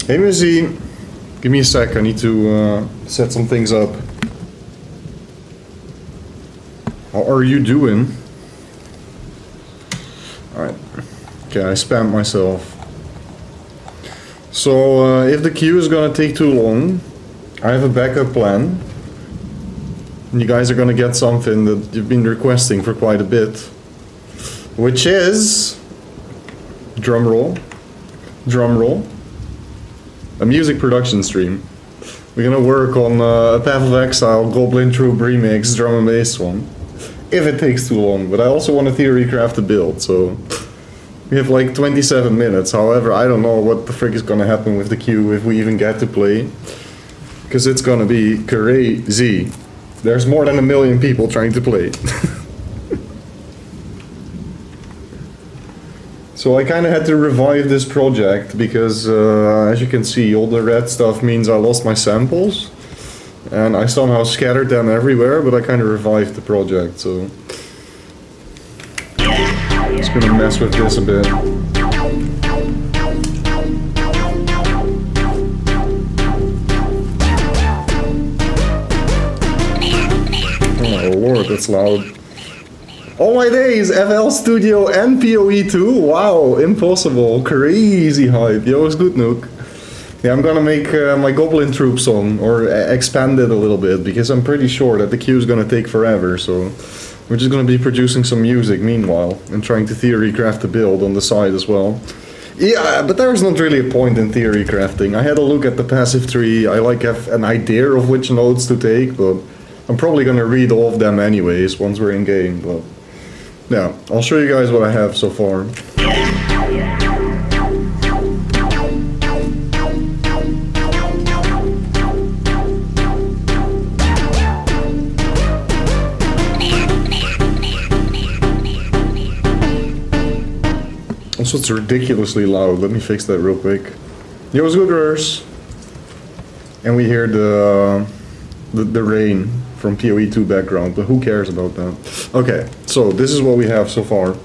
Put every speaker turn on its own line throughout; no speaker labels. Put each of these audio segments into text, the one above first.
Hey Missy, give me a sec, I need to set some things up. How are you doing? Alright, okay, I spammed myself. So if the queue is gonna take too long, I have a backup plan. And you guys are gonna get something that you've been requesting for quite a bit. Which is... drum roll. A music production stream. We're gonna work on a Path of Exile Goblin Troop remix drum and bass one. If it takes too long, but I also want to Theorycraft a build, so... We have like 27 minutes, however, I don't know what the frick is gonna happen with the queue if we even get to play. Because it's gonna be crazy. There's more than 1 million people trying to play. So I kind of had to revive this project because, as you can see, all the red stuff means I lost my samples. And I somehow scattered them everywhere, but I kind of revived the project, so... Just gonna mess with this a bit. Oh lord, that's loud. All my days, FL Studio and PoE2? Wow, impossible, crazy hype. Yo, it's good, Nook. Yeah, I'm gonna make my Goblin Troop song, or expand it a little bit, because I'm pretty sure that the queue is gonna take forever, so... We're just gonna be producing some music meanwhile, and trying to Theorycraft a build on the side as well. Yeah, but there's not really a point in Theorycrafting. I had a look at the passive tree, I like have an idea of which nodes to take, but... I'm probably gonna read all of them anyways, once we're in game, but... Yeah, I'll show you guys what I have so far. Also, it's ridiculously loud. Let me fix that real quick. Yo, what's good, Rurs? And we hear the rain from PoE2 background, but who cares about that? Okay, so this is what we have so far.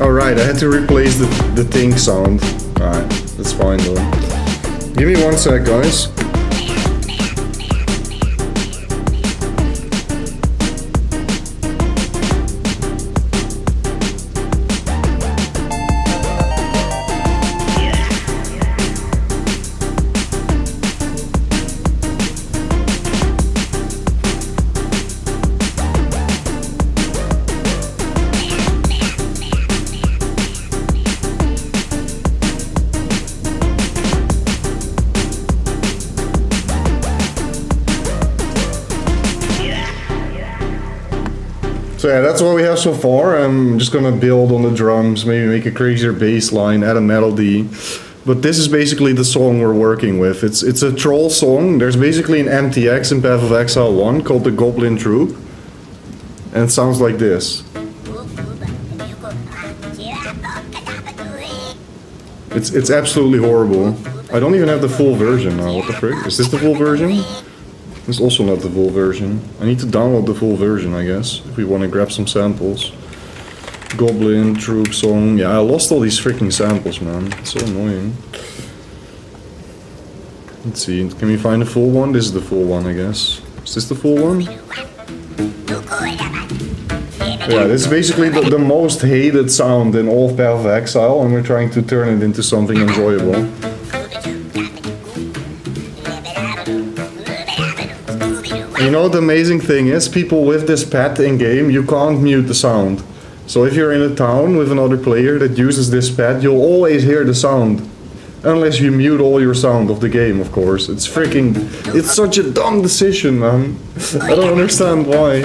Alright, I had to replace the think sound. Alright, that's fine though. Give me 1 sec, guys. So yeah, that's what we have so far. I'm just gonna build on the drums, maybe make a crazier bass line, add a melody. But this is basically the song we're working with. It's a troll song. There's basically an MTX in Path of Exile 1 called the Goblin Troop. And it sounds like this. It's absolutely horrible. I don't even have the full version now, what the frick? Is this the full version? It's also not the full version. I need to download the full version, I guess, if we want to grab some samples. Goblin, Troop, Song. Yeah, I lost all these freaking samples, man. It's so annoying. Let's see, can we find the full one? This is the full one, I guess. Is this the full one? Yeah, this is basically the most hated sound in all of Path of Exile, and we're trying to turn it into something enjoyable. You know what the amazing thing is? People with this pad in game, you can't mute the sound. So if you're in a town with another player that uses this pad, you'll always hear the sound. Unless you mute all your sound of the game, of course. It's freaking... It's such a dumb decision, man. I don't understand why.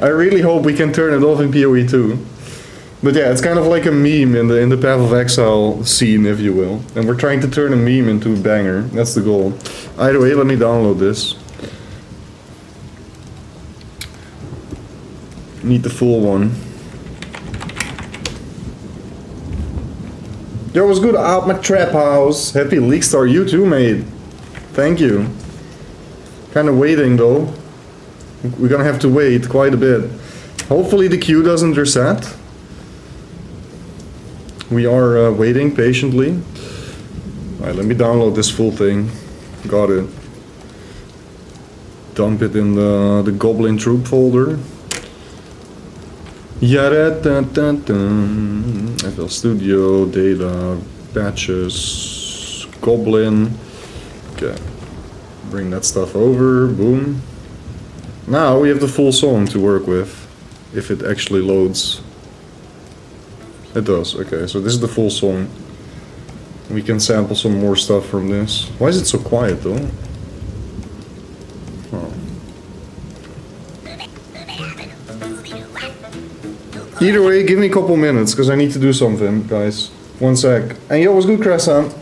I really hope we can turn it off in PoE2. But yeah, it's kind of like a meme in the Path of Exile scene, if you will. And we're trying to turn a meme into a banger. That's the goal. Either way, let me download this. Need the full one. Yo, what's good out my trap house? Happy League Star, you too, mate. Thank you. Kinda waiting though. We're gonna have to wait quite a bit. Hopefully the queue doesn't reset. We are waiting patiently. Alright, let me download this full thing. Got it. Dump it in the Goblin Troop folder. FL Studio, data, patches, Goblin. Okay. Bring that stuff over, boom. Now we have the full song to work with. If it actually loads. It does, okay, so this is the full song. We can sample some more stuff from this. Why is it so quiet though? Oh. Either way, give me a couple minutes, because I need to do something, guys. 1 sec. And yo, what's good, Crescent?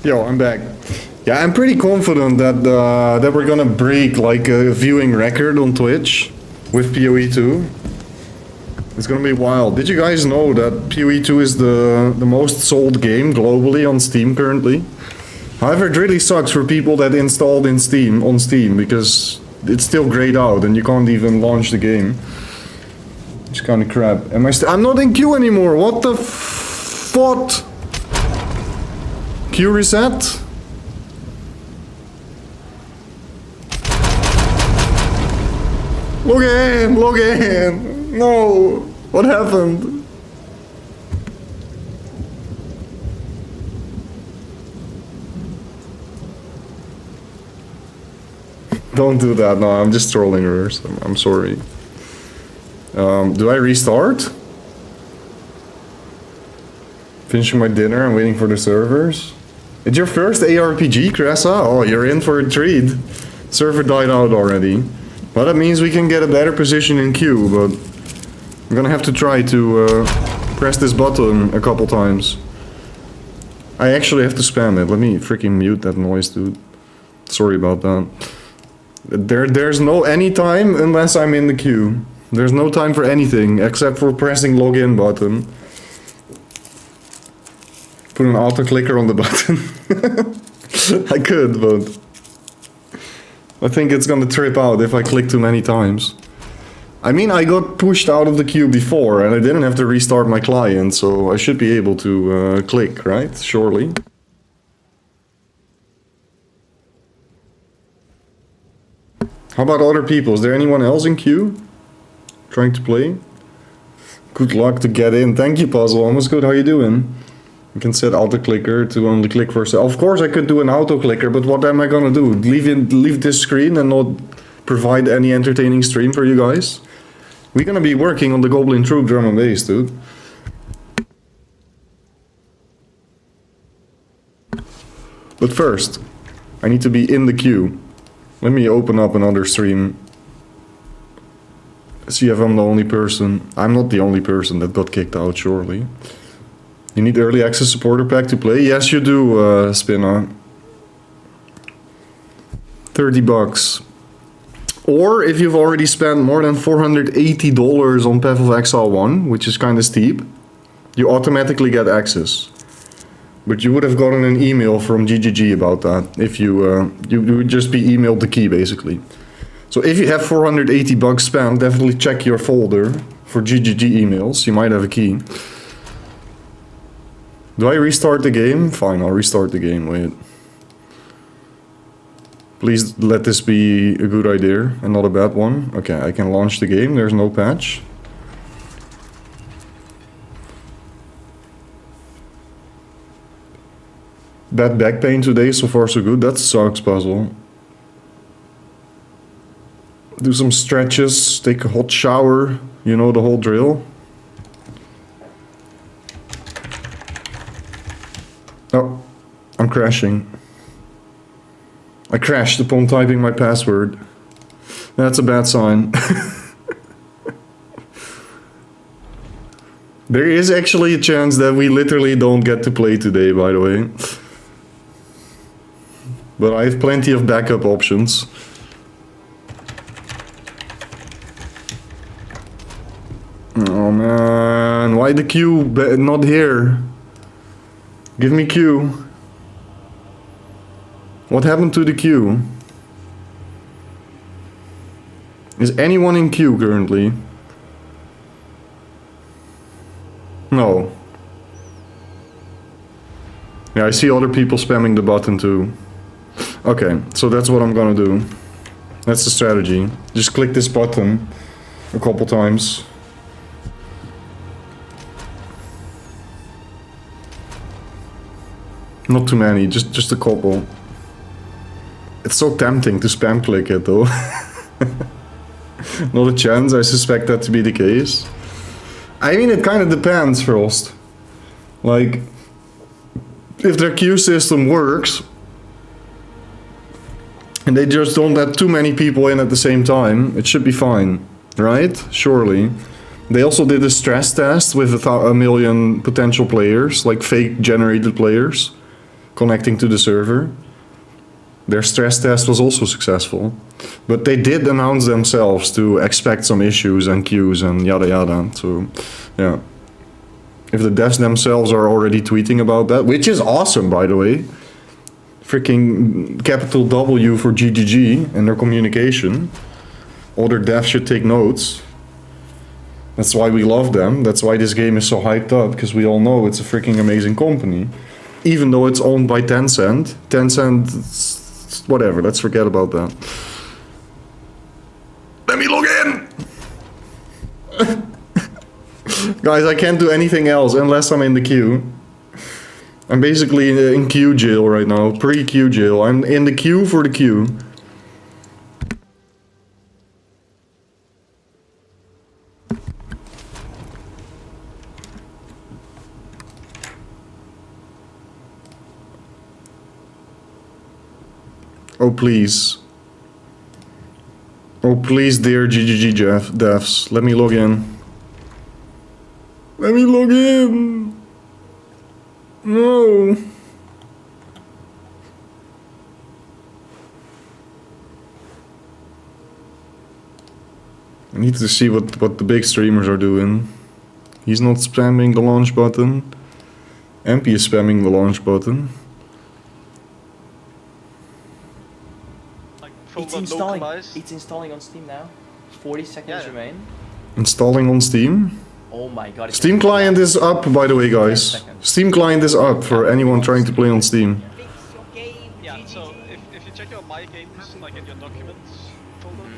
Yo, I'm back. Yeah, I'm pretty confident that that we're gonna break like a viewing record on Twitch with PoE2. It's gonna be wild. Did you guys know that PoE2 is the most sold game globally on Steam currently? However, it really sucks for people that installed in on Steam because it's still grayed out and you can't even launch the game. It's kind of crap. I'm not in queue anymore. What the what? Queue reset? Log in! Log in! No! What happened? Don't do that, no, I'm just trolling her. I'm sorry. Do I restart? Finishing my dinner and waiting for the servers? It's your first ARPG, Cressa? Oh, you're in for a treat. Server died out already. Well, that means we can get a better position in queue, but I'm gonna have to try to press this button a couple times. I actually have to spam it. Let me freaking mute that noise, dude. Sorry about that. There's no any time unless I'm in the queue. There's no time for anything except for pressing login button. Put an auto clicker on the button. I could, but I think it's gonna trip out if I click too many times. I mean, I got pushed out of the queue before and I didn't have to restart my client, so I should be able to click, right? Surely. How about other people? Is there anyone else in queue trying to play? Good luck to get in. Thank you, Puzzle. Almost good. How you doing? You can set auto clicker to only click for self. Of course I could do an auto clicker, but what am I gonna do? Leave this screen and not provide any entertaining stream for you guys? We're gonna be working on the Goblin Troop drum and bass, dude. But first, I need to be in the queue. Let me open up another stream. See if I'm the only person. I'm not the only person that got kicked out, surely. You need early access supporter pack to play? Yes, you do, Spinner. 30 bucks. Or if you've already spent more than $480 on pathofexile 1, which is kind of steep, you automatically get access. But you would have gotten an email from GGG about that if you would just be emailed the key, basically. So if you have 480 bucks spent, definitely check your folder for GGG emails. You might have a key. Do I restart the game? Fine, I'll restart the game. Wait. Please let this be a good idea and not a bad one. Okay, I can launch the game. There's no patch. Bad back pain today, so far so good. That sucks, Puzzle. Do some stretches, take a hot shower, you know the whole drill. Oh, I'm crashing. I crashed upon typing my password. That's a bad sign. There is actually a chance that we literally don't get to play today, by the way. But I have plenty of backup options. Oh man, why the queue not here? Give me queue. What happened to the queue? Is anyone in queue currently? No. Yeah, I see other people spamming the button too. Okay, so that's what I'm gonna do. That's the strategy. Just click this button a couple times. Not too many, just a couple. It's so tempting to spam click it though. Not a chance, I suspect that to be the case. I mean, it kind of depends, Frost. Like, if their queue system works, and they just don't let too many people in at the same time, it should be fine, right? Surely. They also did a stress test with a million potential players, like fake generated players, connecting to the server. Their stress test was also successful. But they did announce themselves to expect some issues and queues and yada yada. So, yeah. If the devs themselves are already tweeting about that, which is awesome, by the way. Freaking capital W for GGG and their communication. Other devs should take notes. That's why we love them. That's why this game is so hyped up, because we all know it's a freaking amazing company. Even though it's owned by Tencent. Tencent, whatever, let's forget about that. Let me log in! Guys, I can't do anything else unless I'm in the queue. I'm basically in queue jail right now, pre-queue jail. I'm in the queue for the queue. Oh please. Oh please, dear GGG devs, let me log in. Let me log in! No! I need to see what the big streamers are doing. He's not spamming the launch button. MP is spamming the launch button.
It's installing on Steam now. 40 seconds remain.
Installing on Steam?
Oh my god.
Steam client is up, by the way, guys. Steam client is up for anyone trying to play on Steam.
Yeah, so if you check your My Games, like in your documents folder,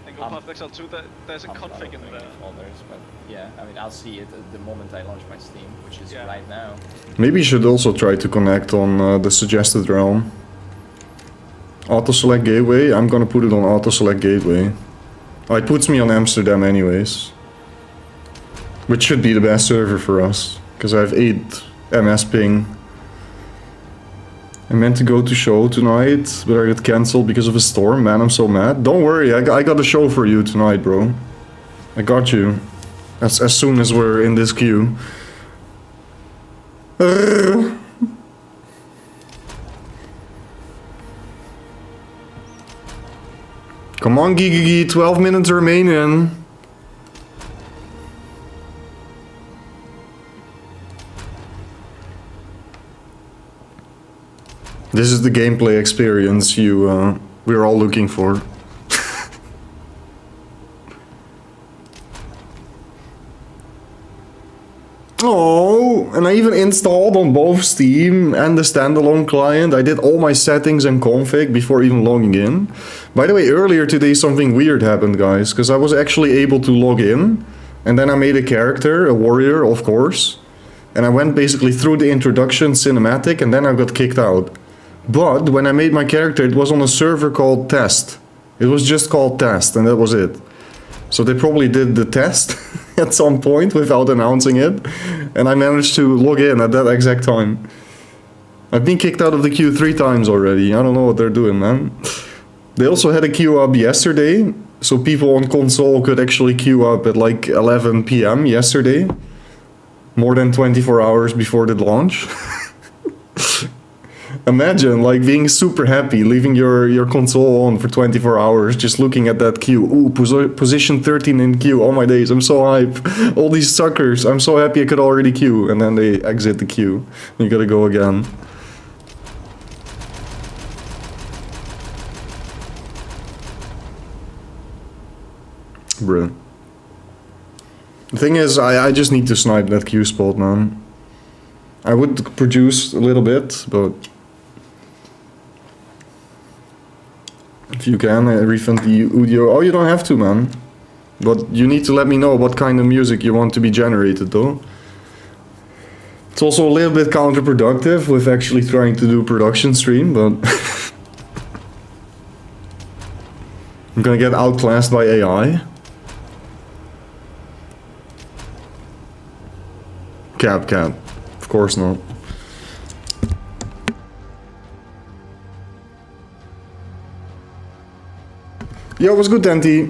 and go pathofexile 2, there's a config in there.
Folders, but yeah, I mean, I'll see it at the moment I launch my Steam, which is right now.
Maybe you should also try to connect on the suggested realm. Auto select gateway, I'm gonna put it on auto select gateway. Oh, it puts me on Amsterdam anyways. Which should be the best server for us, because I have 8 MS ping. I meant to go to show tonight, but I got cancelled because of a storm. Man, I'm so mad. Don't worry, I got a show for you tonight, bro. I got you. As soon as we're in this queue. Come on, Gigi, 12 minutes remaining. This is the gameplay experience we're all looking for. Oh, and I even installed on both Steam and the standalone client. I did all my settings and config before even logging in. By the way, earlier today something weird happened, guys, because I was actually able to log in, and then I made a character, a warrior, of course, and I went basically through the introduction cinematic, and then I got kicked out. But when I made my character, it was on a server called Test. It was just called Test, and that was it. So they probably did the test at some point without announcing it, and I managed to log in at that exact time. I've been kicked out of the queue 3 times already. I don't know what they're doing, man. They also had a queue up yesterday, so people on console could actually queue up at like 11 PM yesterday. More than 24 hours before the launch. Imagine like being super happy, leaving your console on for 24 hours, just looking at that queue. Ooh, position 13 in queue. Oh my days, I'm so hype. All these suckers, I'm so happy I could already queue. And then they exit the queue. You gotta go again. Bruh. The thing is, I just need to snipe that queue spot, man. I would produce a little bit, but if you can, refund the audio. Oh, you don't have to, man. But you need to let me know what kind of music you want to be generated, though. It's also a little bit counterproductive with actually trying to do a production stream, but I'm gonna get outclassed by AI. Cap. Of course not. Yo, what's good, Dante?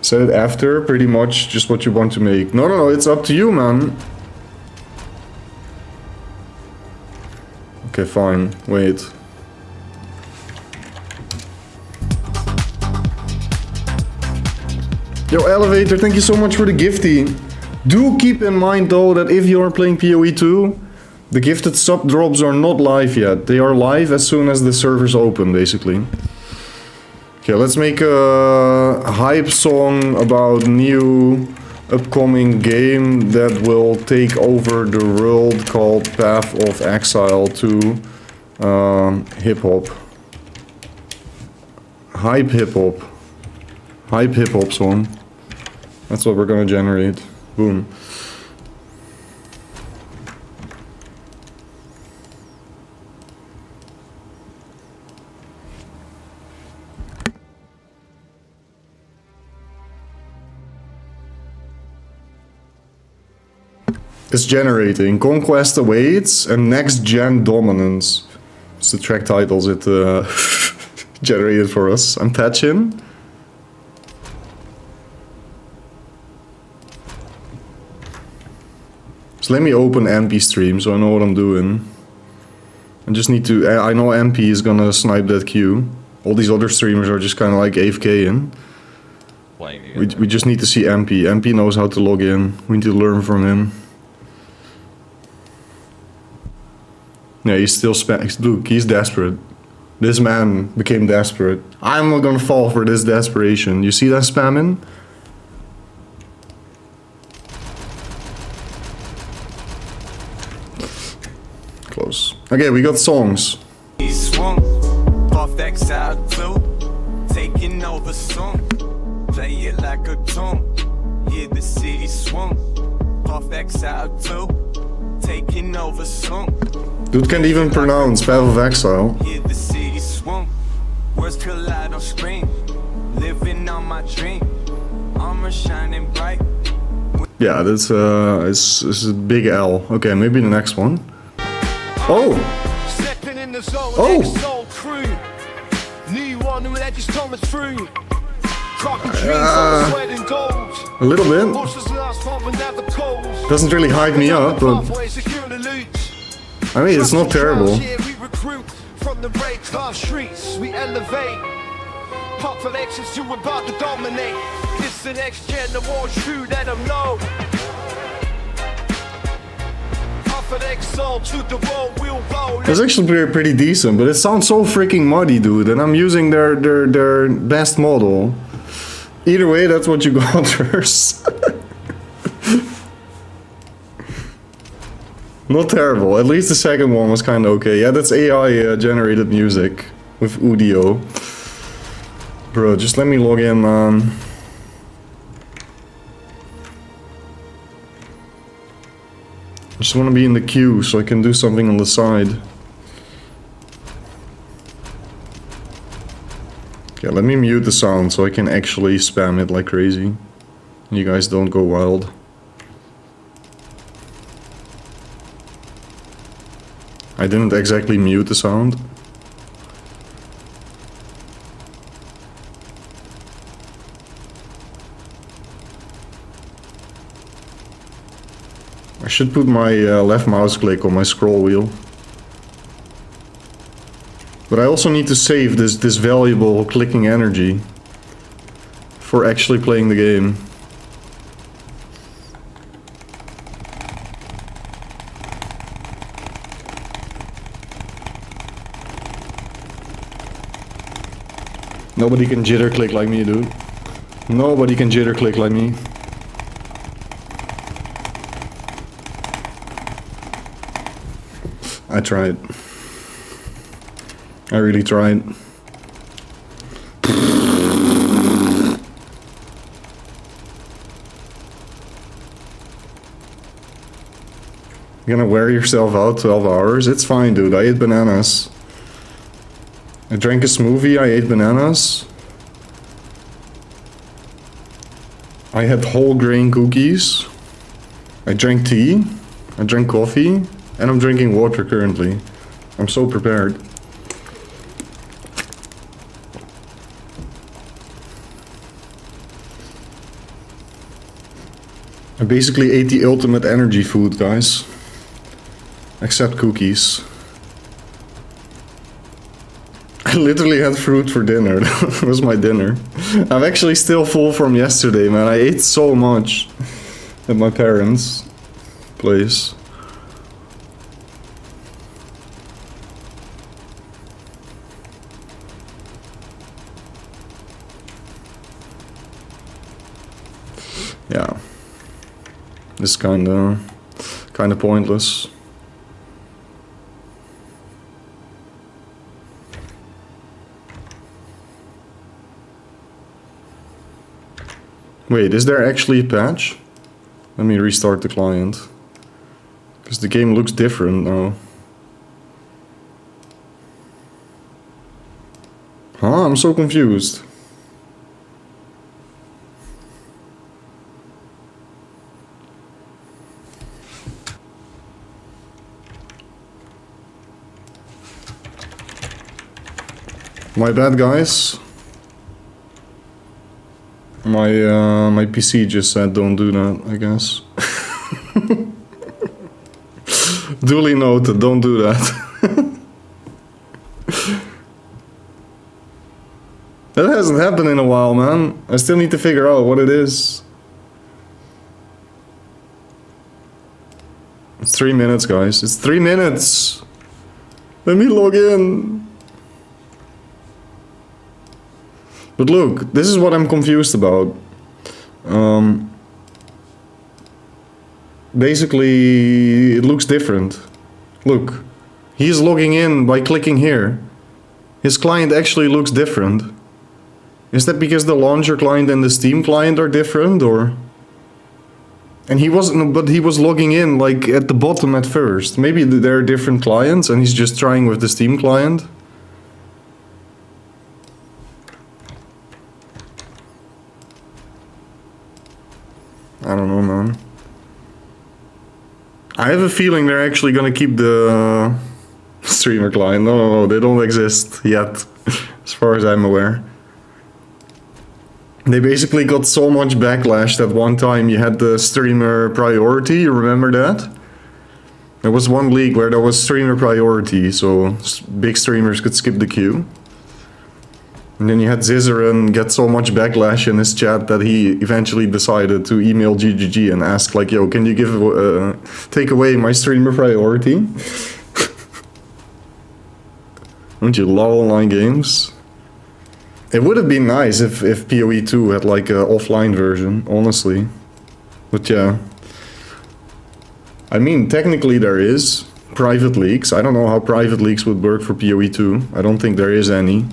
Said it after, pretty much just what you want to make. No, it's up to you, man. Okay, fine. Wait. Yo, Elevator, thank you so much for the gifty. Do keep in mind, though, that if you are playing PoE 2, the gifted sub drops are not live yet. They are live as soon as the servers open, basically. Okay, let's make a hype song about new upcoming game that will take over the world called Path of Exile 2 hip-hop. Hype hip-hop. Hype hip-hop song. That's what we're gonna generate. Boom. It's generating. Conquest awaits and next gen dominance. It's the track titles it generated for us. I'm patching. So let me open MP stream so I know what I'm doing. I just need to. I know MP is gonna snipe that queue. All these other streamers are just kind of like AFK in. We just need to see MP. MP knows how to log in. We need to learn from him. Yeah, he's still Look, he's desperate. This man became desperate. I'm not gonna fall for this desperation. You see that spamming? Close. Okay, we got songs.
He swung off Exile 2, taking over soon. Play it like a tune. Hear the city swung off Exile 2, taking over soon.
Dude can't even pronounce Path of Exile.
Hear the city swung. Words collide on screen. Living on my dream. Armor shining bright.
Yeah, that's it's a big L. Okay, maybe the next one. Oh!
Stepping in
Oh! A little bit. Doesn't really hype me up, but I mean, it's not terrible.
From the break class streets, we elevate. Pop for Lexus, you about to dominate. This the next gen, the war's true, let them know. Pop for Exile to the road, we'll roll.
It's actually pretty decent, but it sounds so freaking muddy, dude, and I'm using their best model. Either way, that's what you got first. Not terrible. At least the second one was kind of okay. Yeah, that's AI generated music with Udio. Bro, just let me log in, man. I just want to be in the queue so I can do something on the side. Okay, let me mute the sound so I can actually spam it like crazy. You guys don't go wild. I didn't exactly mute the sound. I should put my left mouse click on my scroll wheel. But I also need to save this valuable clicking energy for actually playing the game. Nobody can jitter click like me, dude. Nobody can jitter click like me. I tried. I really tried. You're gonna wear yourself out 12 hours? It's fine, dude. I ate bananas. I drank a smoothie, I ate bananas. I had whole grain cookies. I drank tea. I drank coffee. And I'm drinking water currently. I'm so prepared. I basically ate the ultimate energy food, guys. Except cookies. I literally had fruit for dinner. That was my dinner. I'm actually still full from yesterday, man. I ate so much at my parents' place. Yeah. This is kinda pointless. Wait, is there actually a patch? Let me restart the client. Because the game looks different now. Huh? I'm so confused. My bad, guys. My PC just said don't do that, I guess. Duly noted, don't do that. That hasn't happened in a while, man. I still need to figure out what it is. It's 3 minutes, guys. It's 3 minutes! Let me log in. But look, this is what I'm confused about. Basically, it looks different. Look, he's logging in by clicking here. His client actually looks different. Is that because the launcher client and the Steam client are different, or? And he wasn't, but he was logging in like at the bottom at first. Maybe they're different clients and he's just trying with the Steam client. I don't know, man. I have a feeling they're actually gonna keep the streamer client. No, they don't exist yet, as far as I'm aware. They basically got so much backlash that one time you had the streamer priority, you remember that? There was one league where there was streamer priority, so big streamers could skip the queue. And then you had Zizaran get so much backlash in his chat that he eventually decided to email GGG and ask like, yo, can you take away my streamer priority? Don't you love online games? It would have been nice if PoE 2 had like an offline version, honestly. But yeah. I mean, technically there is private leagues. I don't know how private leagues would work for PoE 2. I don't think there is any.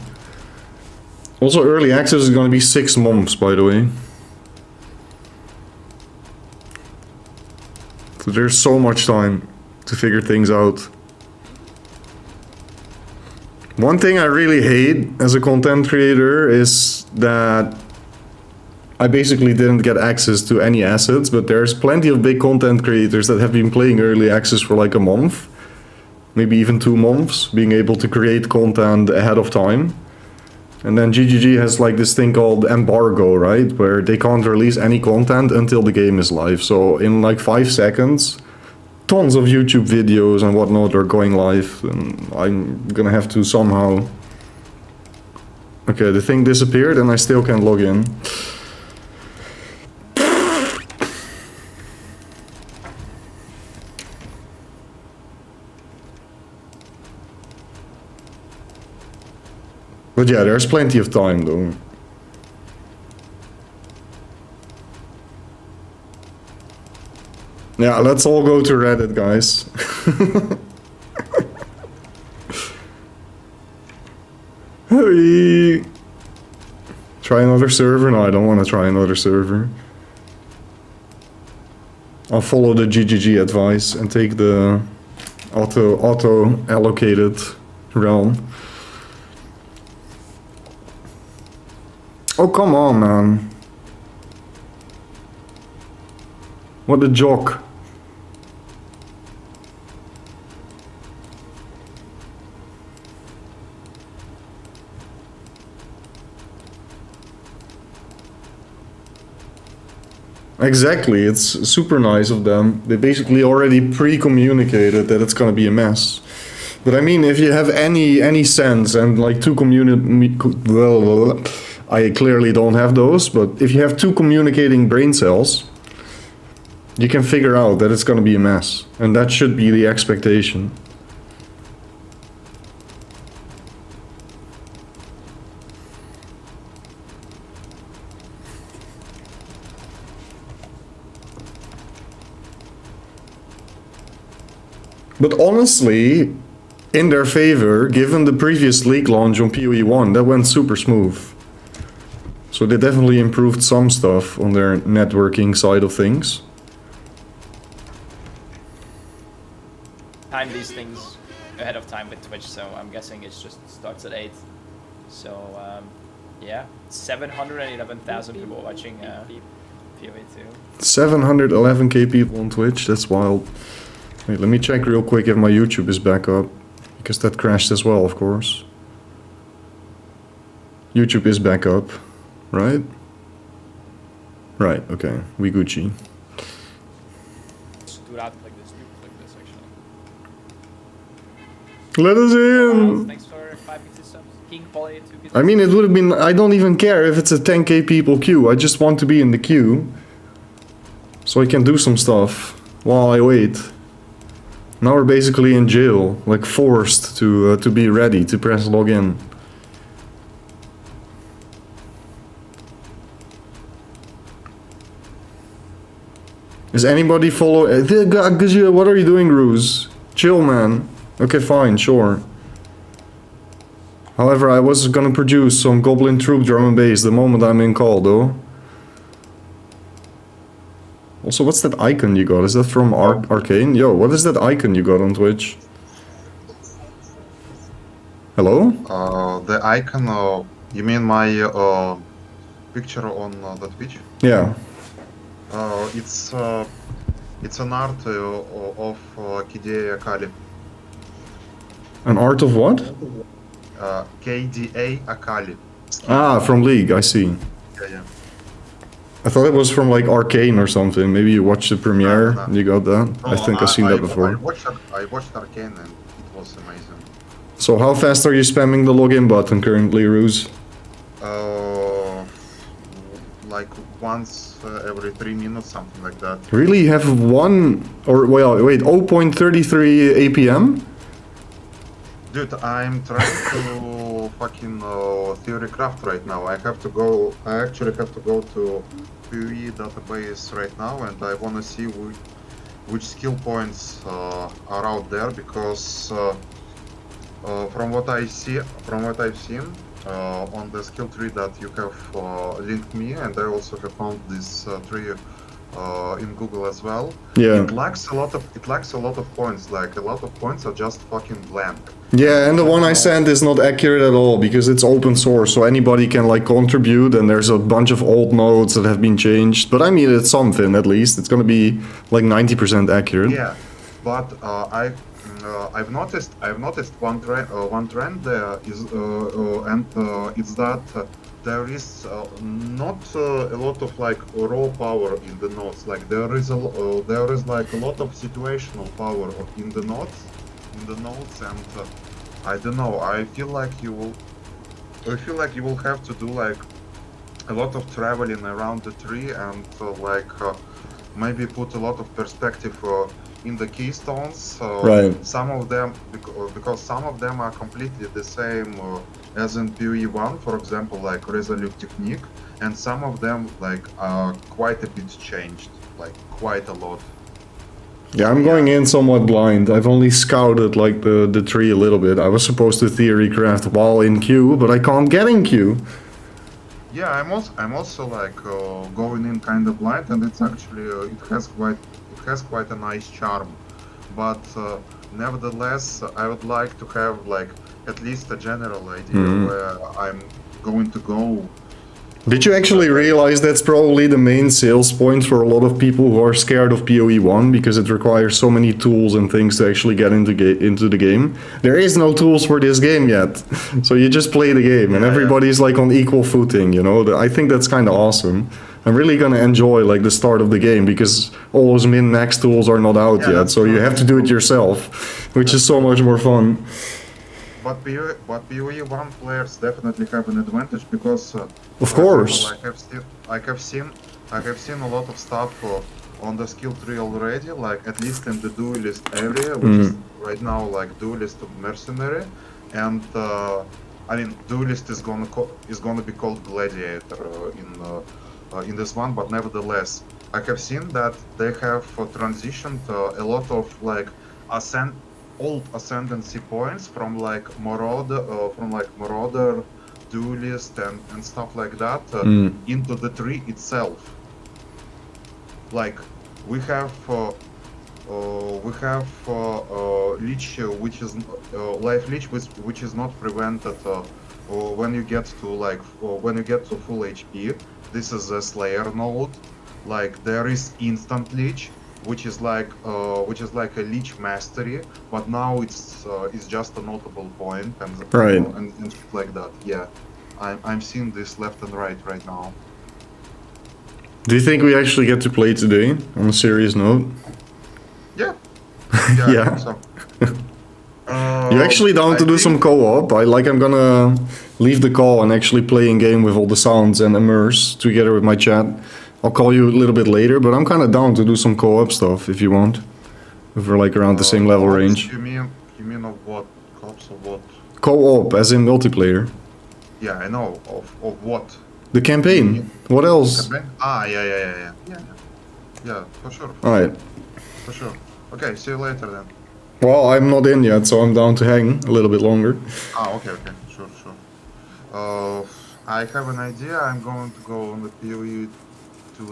Also, early access is going to be 6 months, by the way. So there's so much time to figure things out. One thing I really hate as a content creator is that I basically didn't get access to any assets, but there's plenty of big content creators that have been playing early access for like a month, maybe even 2 months, being able to create content ahead of time. And then GGG has like this thing called embargo, right? Where they can't release any content until the game is live. So in like 5 seconds, tons of YouTube videos and whatnot are going live. And I'm gonna have to somehow... Okay, the thing disappeared and I still can't log in. But yeah, there's plenty of time though. Yeah, let's all go to Reddit, guys. Hey. Try another server? No, I don't want to try another server. I'll follow the GGG advice and take the auto allocated realm. Oh, come on, man. What a joke. Exactly, it's super nice of them. They basically already pre-communicated that it's gonna be a mess. But I mean, if you have any sense and like I clearly don't have those, but if you have 2 communicating brain cells, you can figure out that it's gonna be a mess. And that should be the expectation. But honestly, in their favor, given the previous league launch on PoE 1, that went super smooth. So they definitely improved some stuff on their networking side of things.
Time these things ahead of time with Twitch, so I'm guessing it just starts at 8. So yeah, 711,000 people watching PoE 2.
711k people on Twitch, that's wild. Wait, let me check real quick if my YouTube is back up, because that crashed as well, of course. YouTube is back up, right? Right, okay, we Gucci.
Just do that like this actually.
Let us in!
Thanks for 5 subs. King Poly 2
I mean, it would have been, I don't even care if it's a 10k people queue, I just want to be in the queue. So I can do some stuff while I wait. Now we're basically in jail, like forced to be ready to press login. Is anybody follow? What are you doing, Ruse? Chill, man. Okay, fine, sure. However, I was gonna produce some Goblin Troop drum and bass the moment I'm in call, though. Also, what's that icon you got? Is that from Arcane? Yo, what is that icon you got on Twitch? Hello?
The icon, you mean my picture on the Twitch?
Yeah.
It's an art of Kidea Kali.
An art of what?
KDA Akali.
Ah, from League, I see.
Yeah.
I thought it was from like Arcane or something. Maybe you watched the premiere
No.
and you got that. I think I've seen that before.
I watched Arcane and it was amazing.
So how fast are you spamming the login button currently, Ruse?
Like once every 3 minutes, something like that.
Really? You have one, or well, wait, 0.33 APM?
Dude, I'm trying to fucking Theorycraft right now. I actually have to go to PoE database right now, and I wanna see which skill points are out there, because from what I've seen on the skill tree that you have linked me, and I also have found this tree in Google as well.
Yeah.
It lacks a lot of points. Like a lot of points are just fucking blank.
Yeah, and the one I sent is not accurate at all because it's open source, so anybody can like contribute, and there's a bunch of old nodes that have been changed. But I mean, it's something at least. It's gonna be like 90% accurate.
Yeah, but I've noticed one trend there is it's that there is not a lot of like raw power in the nodes. Like there is like a lot of situational power in the nodes, and I don't know. I feel like you will have to do like a lot of traveling around the tree, and maybe put a lot of perspective in the keystones.
Right.
Some of them, because some of them are completely the same as in PoE 1, for example, like Resolute Technique, and some of them like are quite a bit changed, like quite a lot.
Yeah, I'm going in somewhat blind. I've only scouted like the tree a little bit. I was supposed to Theorycraft while in queue, but I can't get in queue.
Yeah, I'm also like going in kind of blind, and it's actually it has quite a nice charm. But nevertheless, I would like to have like at least a general idea where I'm going to go.
Did you actually realize that's probably the main sales point for a lot of people who are scared of PoE 1 because it requires so many tools and things to actually get into the game? There is no tools for this game yet, so you just play the game and everybody's like on equal footing, you know? I think that's kind of awesome. I'm really gonna enjoy like the start of the game because all those min-max tools are not out yet, so you have to do it yourself, which is so much more fun.
But PoE 1 players definitely have an advantage because,
of course,
I have seen a lot of stuff on the skill tree already. Like at least in the duelist area, which is right now like duelist of mercenary, and I mean duelist is gonna be called gladiator in this one. But nevertheless, I have seen that they have transitioned a lot of like old ascendancy points from like Marauder, Duelist and stuff like that into the tree itself. Like we have Leech, which is Life Leech, which is not prevented when you get to full HP. This is a Slayer node. Like there is Instant Leech, which is like a leech mastery, but now it's just a notable point and and shit like that. Yeah, I'm seeing this left and right now.
Do you think we actually get to play today? On a serious note.
Yeah.
Yeah.
I think so.
You actually down to do some co-op? I'm gonna leave the call and actually play in game with all the sounds and immerse together with my chat. I'll call you a little bit later, but I'm kind of down to do some co-op stuff if you want. If we're like around the same level range.
You mean of what? Co-ops of what?
Co-op, as in multiplayer.
Yeah, I know. Of what?
The campaign. What else?
Campaign? Yeah, for sure.
Alright.
For sure. Okay, see you later then.
Well, I'm not in yet, so I'm down to hang a little bit longer.
Okay, sure. I have an idea. I'm going to go on the PoE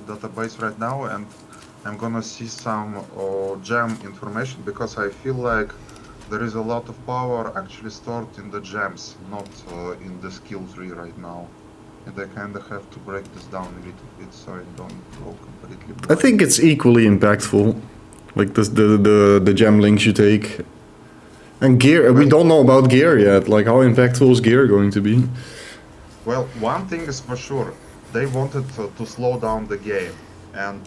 database right now, and I'm gonna see some gem information because I feel like there is a lot of power actually stored in the gems, not in the skill tree right now. And I kind of have to break this down a little bit so I don't go completely blind.
I think it's equally impactful, like the gem links you take. And gear, we don't know about gear yet. Like, how impactful is gear going to be?
Well, one thing is for sure, they wanted to slow down the game, and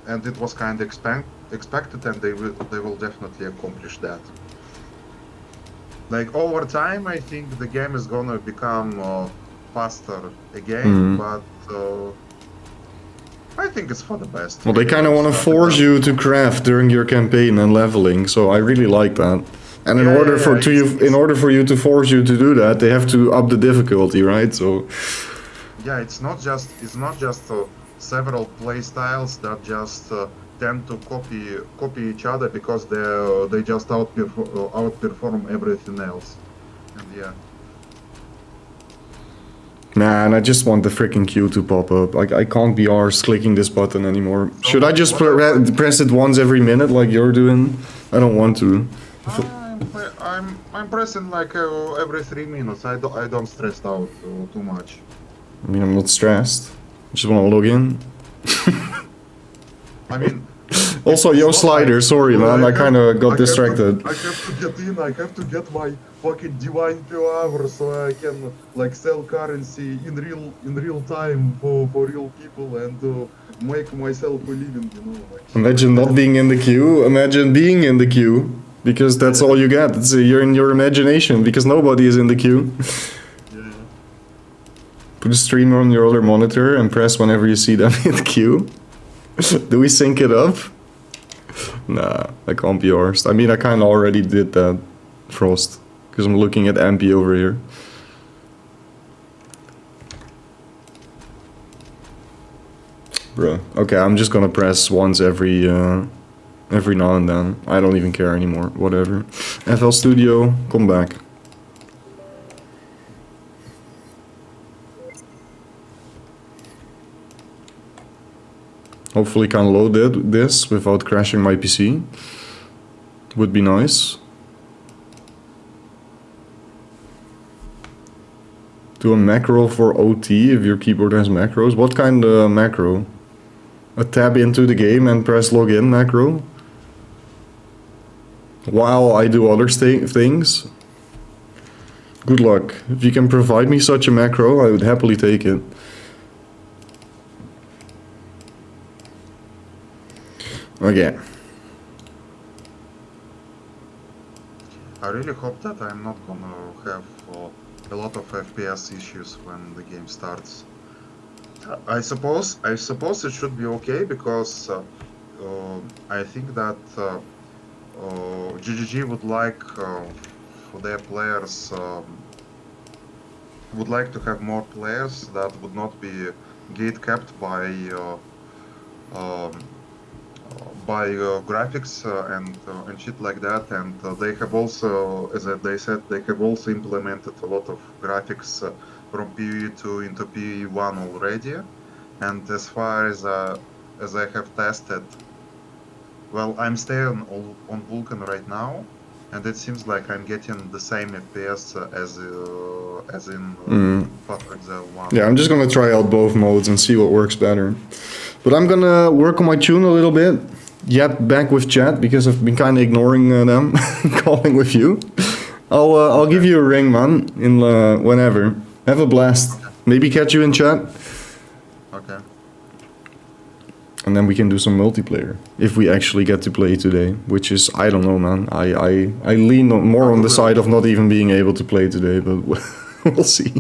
and it was kind of expected, and they will definitely accomplish that. Like over time, I think the game is gonna become faster again, but I think it's for the best.
Well, they kind of want to force you to craft during your campaign and leveling, so I really like that. And in order for you to force you to do that, they have to up the difficulty, right? So
yeah, it's not just several play styles that just tend to copy each other because they just outperform everything else. And yeah.
Nah, and I just want the freaking queue to pop up. Like, I can't be arsed clicking this button anymore. Should I just press it once every minute like you're doing? I don't want to.
I'm pressing like every 3 minutes. I don't stress out too much.
I mean, I'm not stressed. I just want to log in.
I mean.
Also, yo, Slider, sorry man, I kind of got distracted.
I have to get in. I have to get my fucking divine per hour so I can like sell currency in real time for real people and make myself a living. You know. Like,
Imagine not being in the queue. Imagine being in the queue. Because that's all you get. You're in your imagination, because nobody is in the queue.
Yeah.
Put a streamer on your other monitor and press whenever you see them in the queue. Do we sync it up? Nah, I can't be arsed. I mean, I kind of already did that, Frost. Because I'm looking at MP over here. Bruh. Okay, I'm just gonna press once every now and then. I don't even care anymore. Whatever. FL Studio, come back. Hopefully can load this without crashing my PC. Would be nice. Do a macro for OT if your keyboard has macros. What kind of macro? A tab into the game and press login macro? While I do other things? Good luck. If you can provide me such a macro, I would happily take it. Okay.
I really hope that I'm not gonna have a lot of FPS issues when the game starts. I suppose it should be okay because I think that GGG would like for their players would like to have more players that would not be gate capped by graphics and shit like that, and they have also, as they said, they have also implemented a lot of graphics from PoE2 into PoE1 already, and as far as I have tested, well, I'm staying on Vulkan right now, and it seems like I'm getting the same FPS as in PokeRogue 1.
Yeah, I'm just gonna try out both modes and see what works better. But I'm gonna work on my tune a little bit. Yep, back with chat because I've been kind of ignoring them, calling with you. I'll give you a ring, man, in whenever. Have a blast. Maybe catch you in chat.
Okay.
And then we can do some multiplayer if we actually get to play today, which is, I don't know, man. I lean more on the side of not even being able to play today, but we'll see.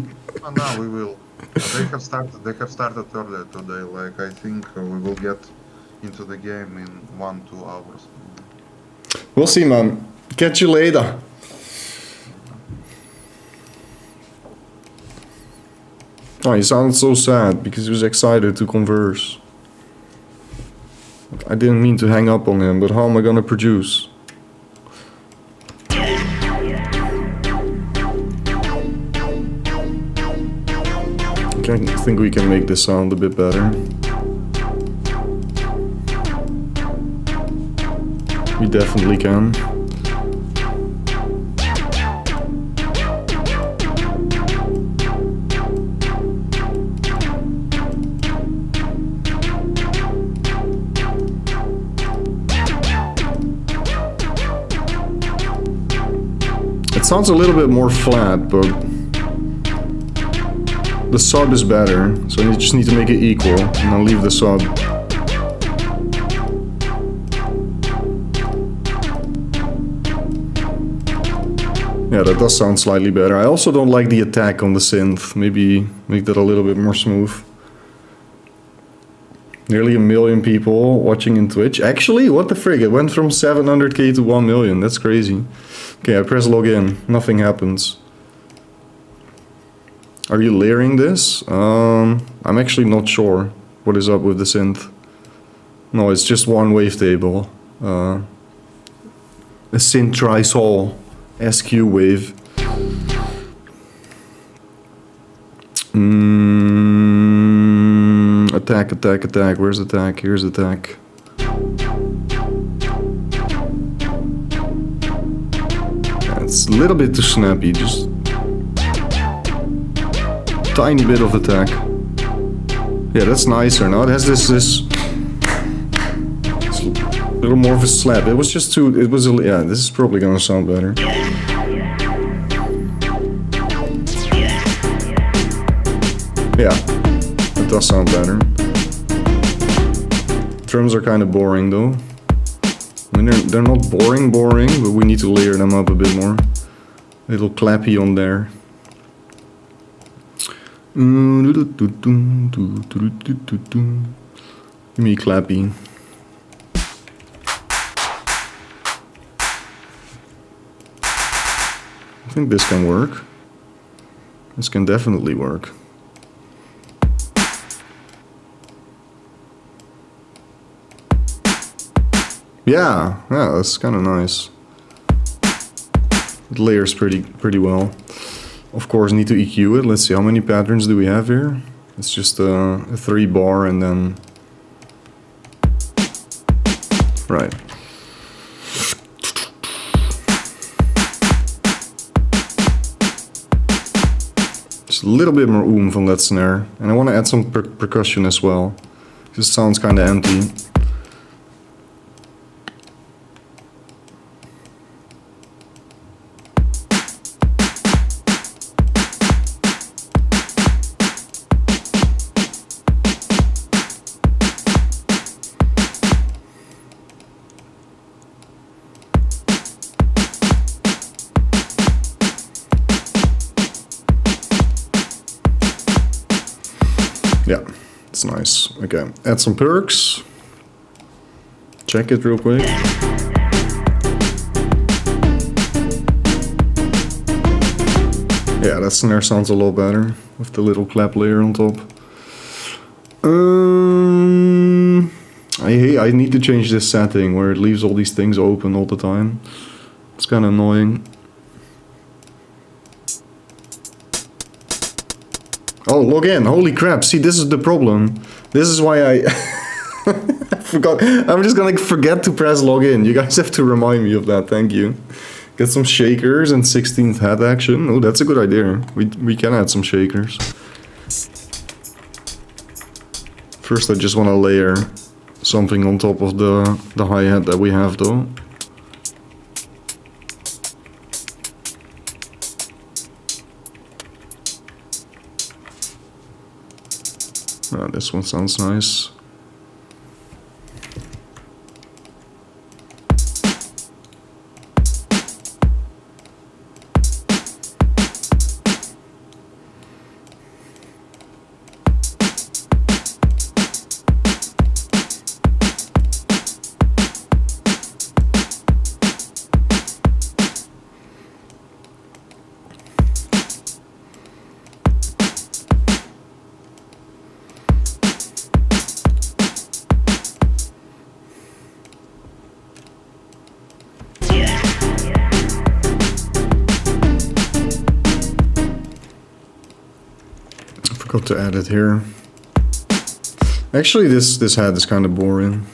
Oh, no, we will. They have started earlier today. Like, I think we will get into the game in 1-2 hours.
We'll see, man. Catch you later. Oh, he sounded so sad because he was excited to converse. I didn't mean to hang up on him, but how am I gonna produce? I think we can make this sound a bit better. We definitely can. sounds a little bit more flat, but the sub is better, so you just need to make it equal, and I'll leave the sub. Yeah, that does sound slightly better. I also don't like the attack on the synth. Maybe make that a little bit more smooth. Nearly 1 million people watching in Twitch. Actually, what the frig? It went from 700k to 1 million. That's crazy. Okay, I press login. Nothing happens. Are you layering this? I'm actually not sure what is up with the synth. No, it's just one wavetable. A synth trisol SQ wave. Attack, attack, attack. Where's attack? Here's attack. It's a little bit too snappy, just tiny bit of attack. Yeah, that's nicer now. It has this it's a little more of a slap. It was just too, yeah, this is probably gonna sound better. Yeah, it does sound better. Drums are kind of boring though. I mean, they're not boring, but we need to layer them up a bit more. A little clappy on there. Give me clappy. I think this can work. This can definitely work. Yeah, that's kind of nice. It layers pretty well. Of course, need to EQ it. Let's see, how many patterns do we have here? It's just a 3 bar and then... Right. Just a little bit more oomph on that snare. And I want to add some percussion as well. It just sounds kind of empty. Yeah, it's nice. Okay, add some perks. Check it real quick. Yeah, that snare sounds a lot better with the little clap layer on top. I need to change this setting where it leaves all these things open all the time. It's kind of annoying. Oh, log in. Holy crap. See, this is the problem. This is why I forgot. I'm just gonna forget to press login. You guys have to remind me of that. Thank you. Get some shakers and 16th head action. Oh, that's a good idea. We can add some shakers. First, I just want to layer something on top of the hi-hat that we have, though. This one sounds nice. Got to add it here. Actually, this head is kind of boring.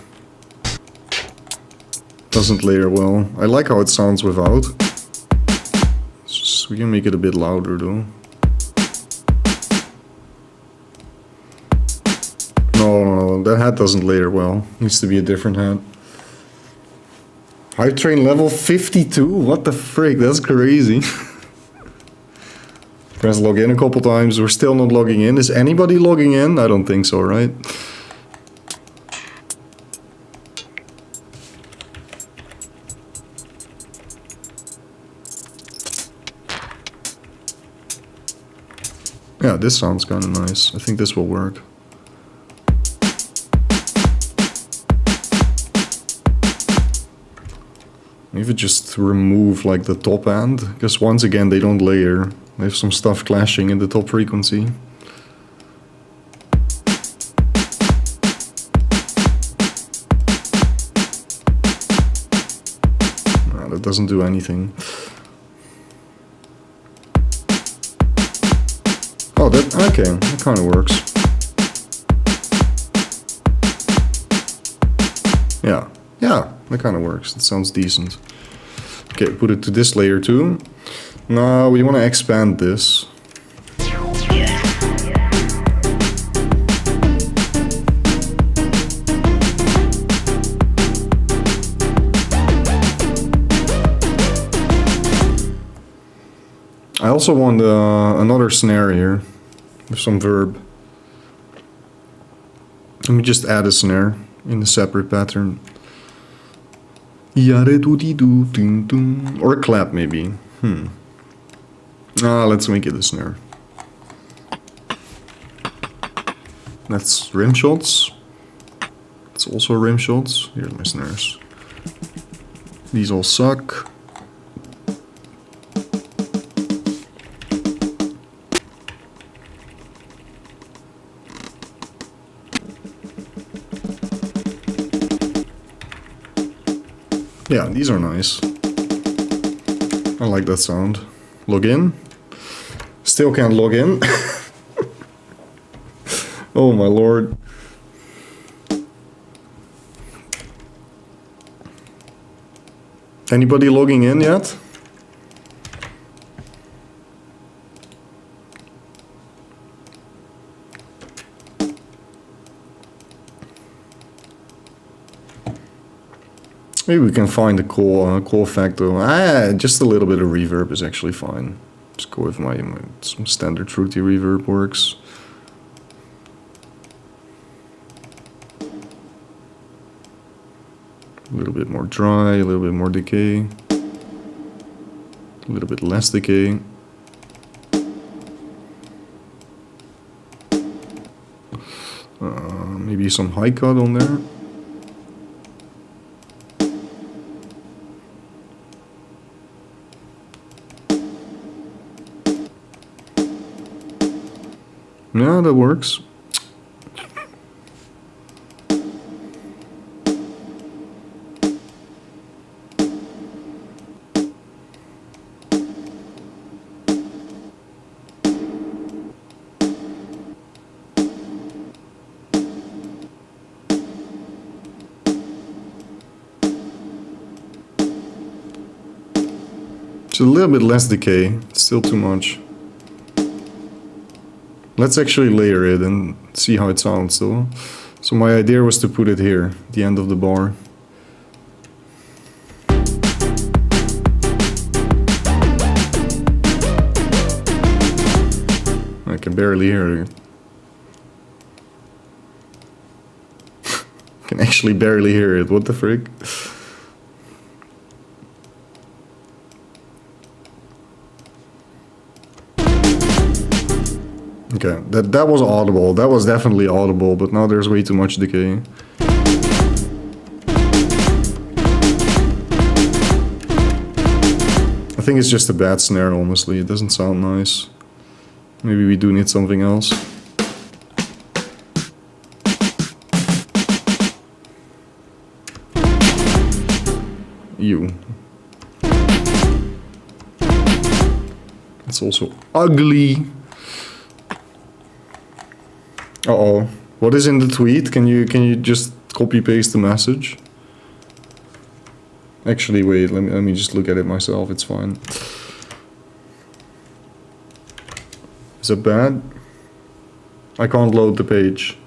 Doesn't layer well. I like how it sounds without. We can make it a bit louder though. No, that head doesn't layer well. Needs to be a different head. Hype train level 52? What the frick? That's crazy. Press log in a couple times. We're still not logging in. Is anybody logging in? I don't think so, right? Yeah, this sounds kind of nice. I think this will work. Maybe just remove like the top end, because once again they don't layer. They have some stuff clashing in the top frequency. No, that doesn't do anything. Oh, that kind of works. Yeah, that kind of works. It sounds decent. Okay, put it to this layer too. Now we want to expand this. I also want another snare here with some verb. Let me just add a snare in a separate pattern. Or a clap maybe. Let's make it a snare. That's rim shots. It's also rim shots. Here's my snares. These all suck. Yeah, these are nice. I like that sound. Log in. Still can't log in. Oh my lord. Anybody logging in yet? Maybe we can find a cool effect though. Just a little bit of reverb is actually fine. Just go with my some standard fruity reverb works. A little bit more dry, a little bit more decay. A little bit less decay. Maybe some high cut on there. Yeah, that works. It's a little bit less decay, it's still too much. Let's actually layer it and see how it sounds though. So my idea was to put it here, the end of the bar. I can barely hear it. I can actually barely hear it, what the frick? Okay, that was audible. That was definitely audible, but now there's way too much decay. I think it's just a bad snare, honestly. It doesn't sound nice. Maybe we do need something else. Ew. It's also ugly. Uh-oh. What is in the tweet? Can you just copy paste the message? Actually, wait, let me just look at it myself, it's fine. Is it bad? I can't load the page.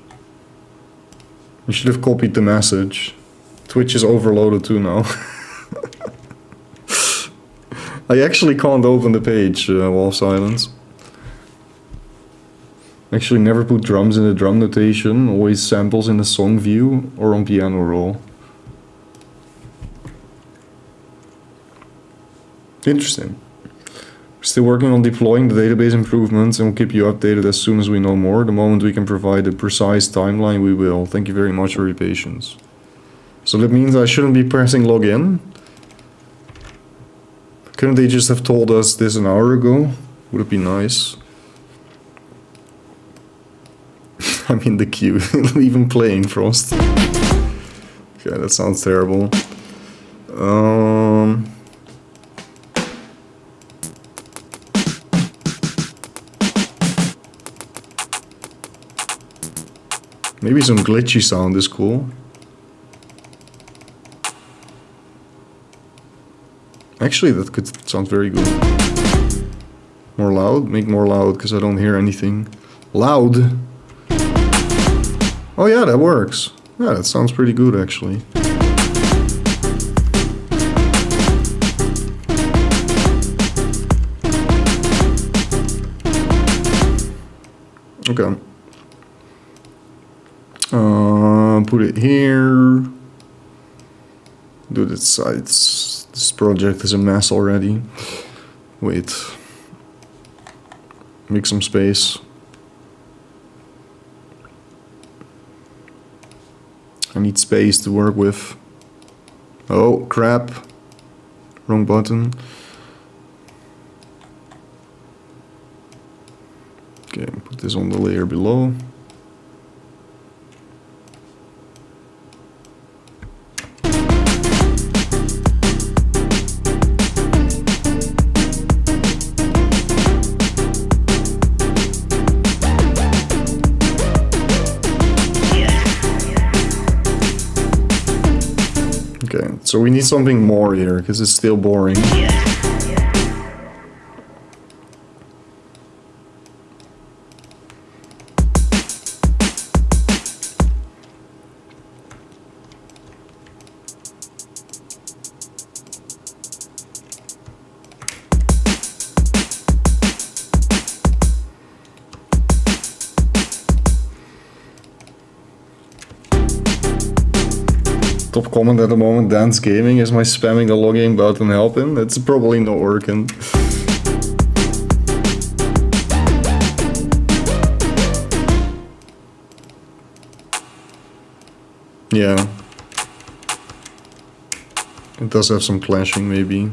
You should have copied the message. Twitch is overloaded too now. I actually can't open the page, Wall of Silence. Actually never put drums in the drum notation, always samples in the song view or on piano roll. Interesting. We're still working on deploying the database improvements and we'll keep you updated as soon as we know more. The moment we can provide a precise timeline, we will. Thank you very much for your patience. So that means I shouldn't be pressing login. Couldn't they just have told us this an hour ago? Would it be nice? I'm in the queue, even playing Frost. Okay, that sounds terrible. Maybe some glitchy sound is cool. Actually, that could sound very good. More loud? Make more loud, because I don't hear anything. Loud? Oh yeah, that works. Yeah, that sounds pretty good, actually. Okay. Put it here. Do the sides. This project is a mess already. Wait. Make some space. I need space to work with. Oh, crap. Wrong button. Okay, put this on the layer below. Okay, so we need something more here, because it's still boring. Top comment at the moment, Dance Gaming, is my spamming the login button helping? It's probably not working. Yeah. It does have some clashing, maybe.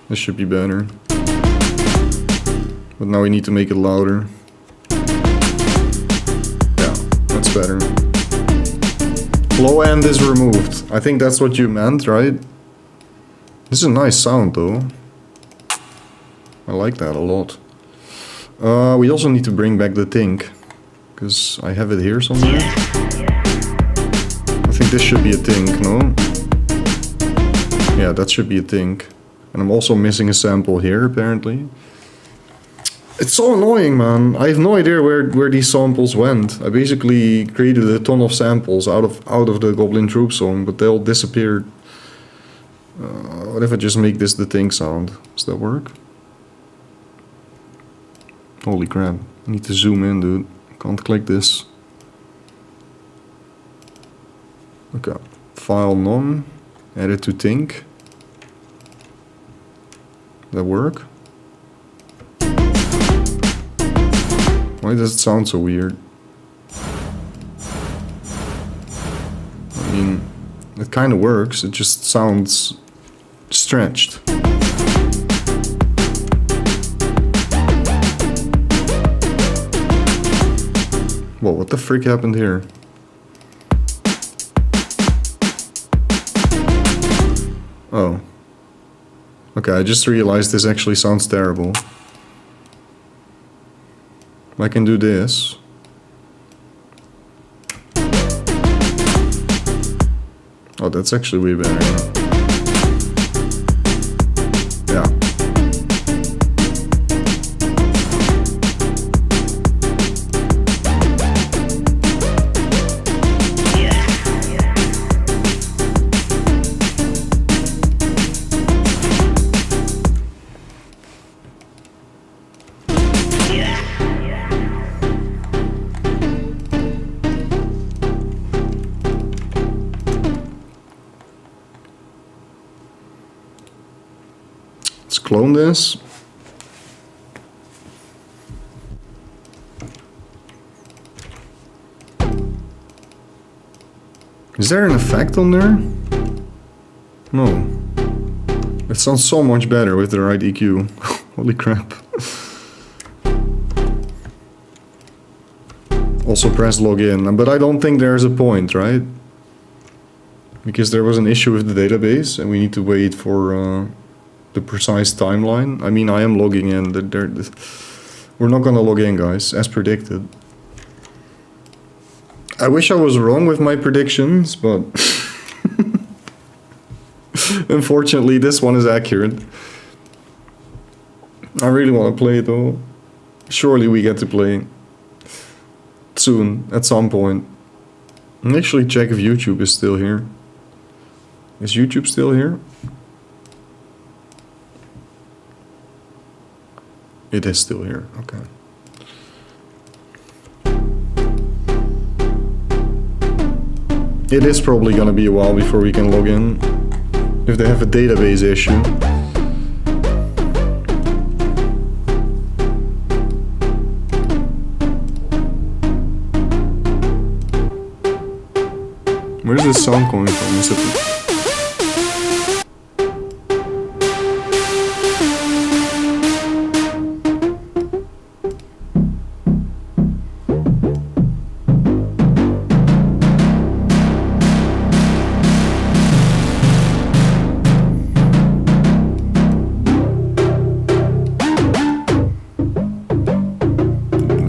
This should be better. But now we need to make it louder. Yeah, that's better. Low end is removed. I think that's what you meant, right? This is a nice sound, though. I like that a lot. We also need to bring back the Tink, because I have it here somewhere. I think this should be a Tink, no? Yeah, that should be a Tink. And I'm also missing a sample here, apparently. It's so annoying, man. I have no idea where these samples went. I basically created a ton of samples out of the Goblin Troop song, but they all disappeared. What if I just make this the Tink sound? Does that work? Holy crap. I need to zoom in, dude. Can't click this. Okay. File none. Add it to Tink. That work? Why does it sound so weird? I mean, it kind of works, it just sounds stretched. Whoa, what the frick happened here? Oh. Okay, I just realized this actually sounds terrible. I can do this. Oh, that's actually way better. Yeah. clone this. Is there an effect on there? No. It sounds so much better with the right EQ. Holy crap. Also press login, but I don't think there's a point, right? Because there was an issue with the database and we need to wait for the precise timeline. I mean, I am logging in. We're not gonna log in, guys, as predicted. I wish I was wrong with my predictions, but unfortunately this one is accurate. I really want to play it though. Surely we get to play soon, at some point. I'll actually check if YouTube is still here. Is YouTube still here? It is still here, okay. It is probably gonna be a while before we can log in, if they have a database issue. Where's this sound coming from? Is it...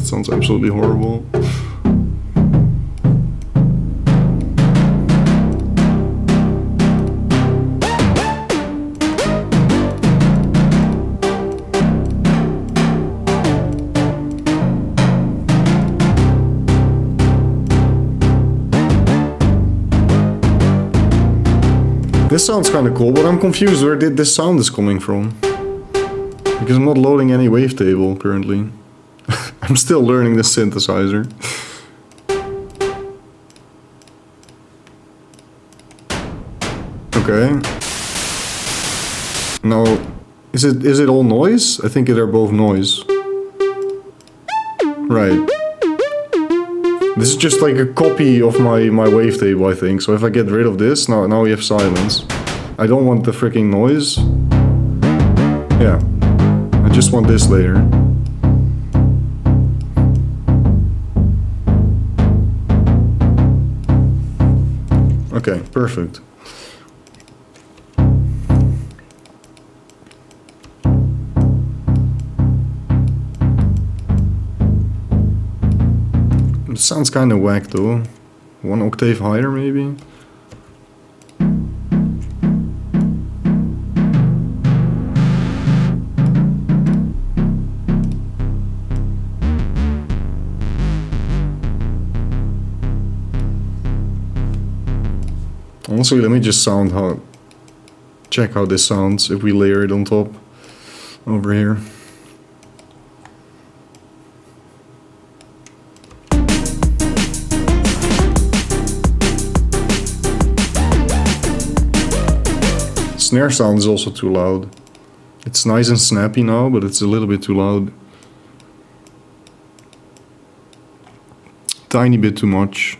Sounds absolutely horrible. This sounds kind of cool, but I'm confused where this sound is coming from. Because I'm not loading any wavetable currently. I'm still learning the synthesizer. Okay. Now, is it all noise? I think they're both noise. Right. This is just like a copy of my wavetable, I think. So if I get rid of this, now we have silence. I don't want the freaking noise. Yeah. I just want this later. Okay, perfect. It sounds kind of whack though. 1 octave higher maybe? Also, let me just check how this sounds if we layer it on top over here. Snare sound is also too loud. It's nice and snappy now, but it's a little bit too loud. Tiny bit too much.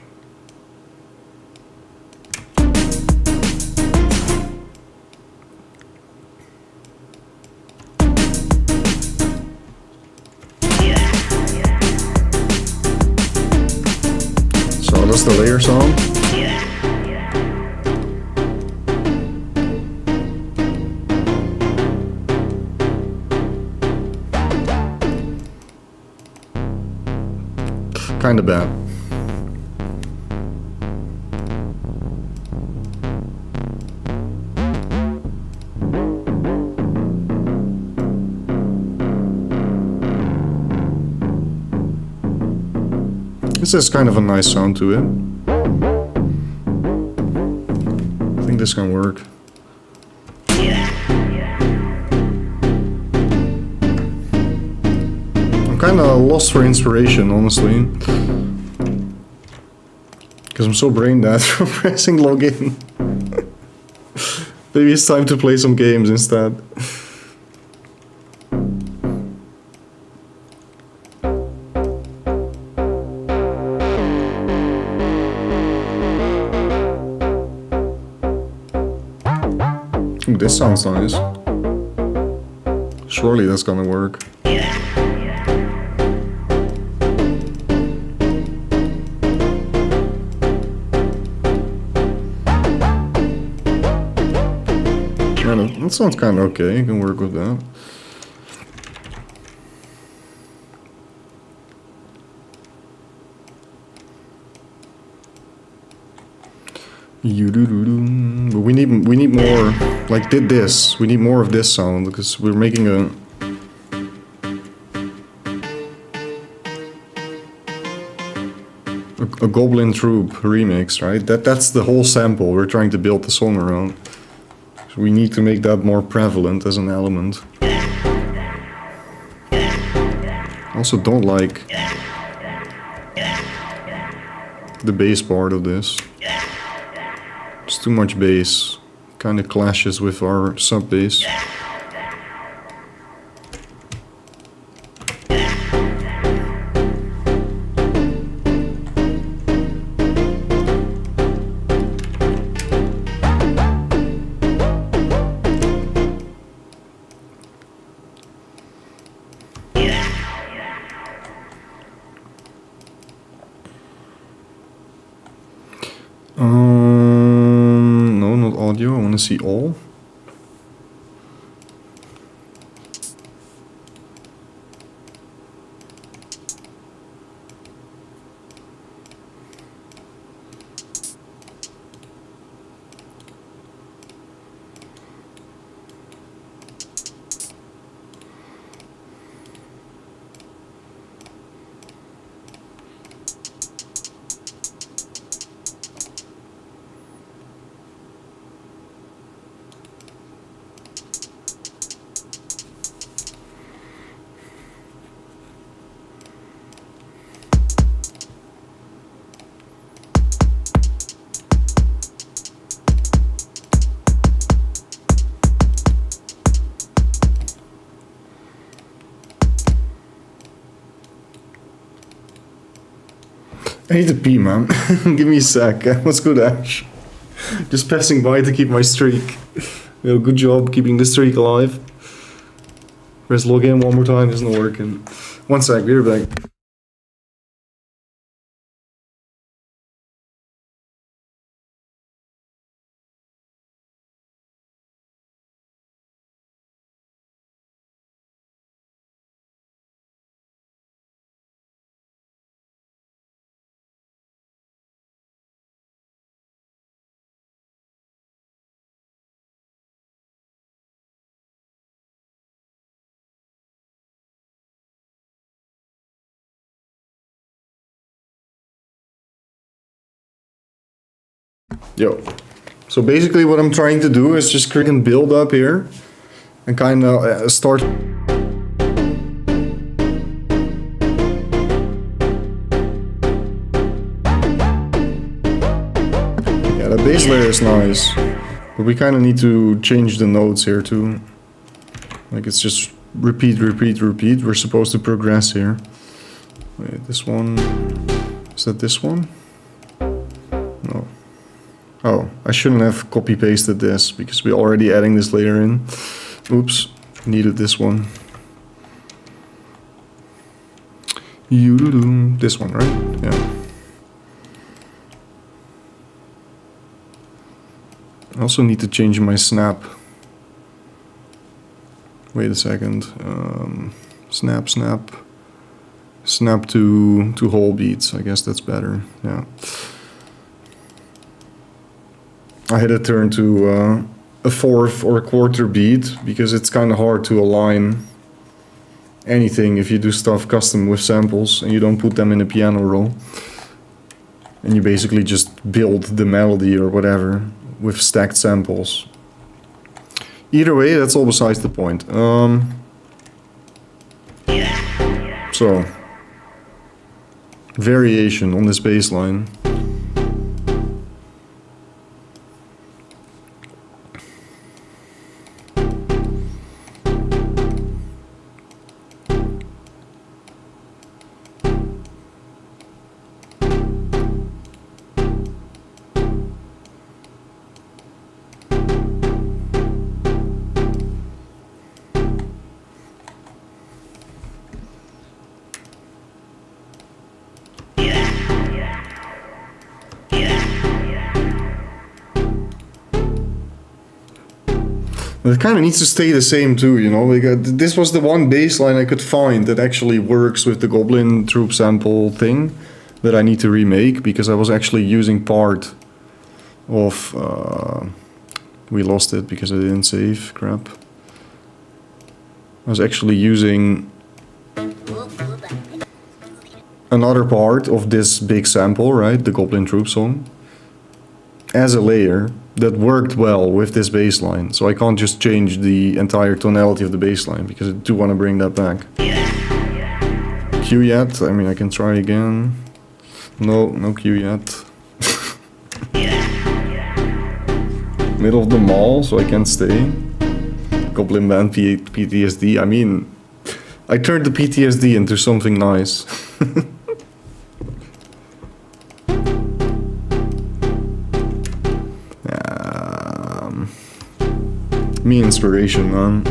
That's the layer sound. Kinda bad. This has kind of a nice sound to it. I think this can work. I'm kind of lost for inspiration, honestly. Because I'm so brain dead from pressing login. Maybe it's time to play some games instead. this sounds nice. Surely that's gonna work. Yeah, that sounds kind of okay. You can work with that. But we need more. Like did this. We need more of this sound because we're making a Goblin Troop remix, right? That's the whole sample we're trying to build the song around. So we need to make that more prevalent as an element. Also don't like the bass part of this. It's too much bass. Kind of clashes with our sub bass. No, not audio. I want to see all. I need to pee, man. Give me a sec. What's good, Ash? Just passing by to keep my streak. Good job keeping the streak alive. Press login one more time, isn't working. One sec, be right back. Yo. So basically what I'm trying to do is just create a build up here and kind of start. Yeah, the base layer is nice, but we kind of need to change the notes here too. Like it's just repeat, repeat, repeat. We're supposed to progress here. Wait, this one, is that this one? No. Oh, I shouldn't have copy pasted this because we're already adding this layer in. Oops, needed this one. This one, right? Yeah. I also need to change my snap. Wait a second. Snap, snap. Snap to whole beats. I guess that's better. Yeah. I had it turn to a fourth or a quarter beat because it's kind of hard to align anything if you do stuff custom with samples and you don't put them in a piano roll. And you basically just build the melody or whatever with stacked samples. Either way, that's all besides the point. So, variation on this bass line. It kind of needs to stay the same too, you know. Like, this was the one baseline I could find that actually works with the Goblin troop sample thing that I need to remake, because I was actually using part of... we lost it because I didn't save, crap. I was actually using another part of this big sample, right, the Goblin troop song, as a layer that worked well with this baseline. So I can't just change the entire tonality of the baseline, because I do want to bring that back. Q yet? I mean, I can try again. No Q yet. Middle of the mall, so I can't stay. Goblin Band PTSD. I mean, I turned the PTSD into something nice. Me inspiration, man.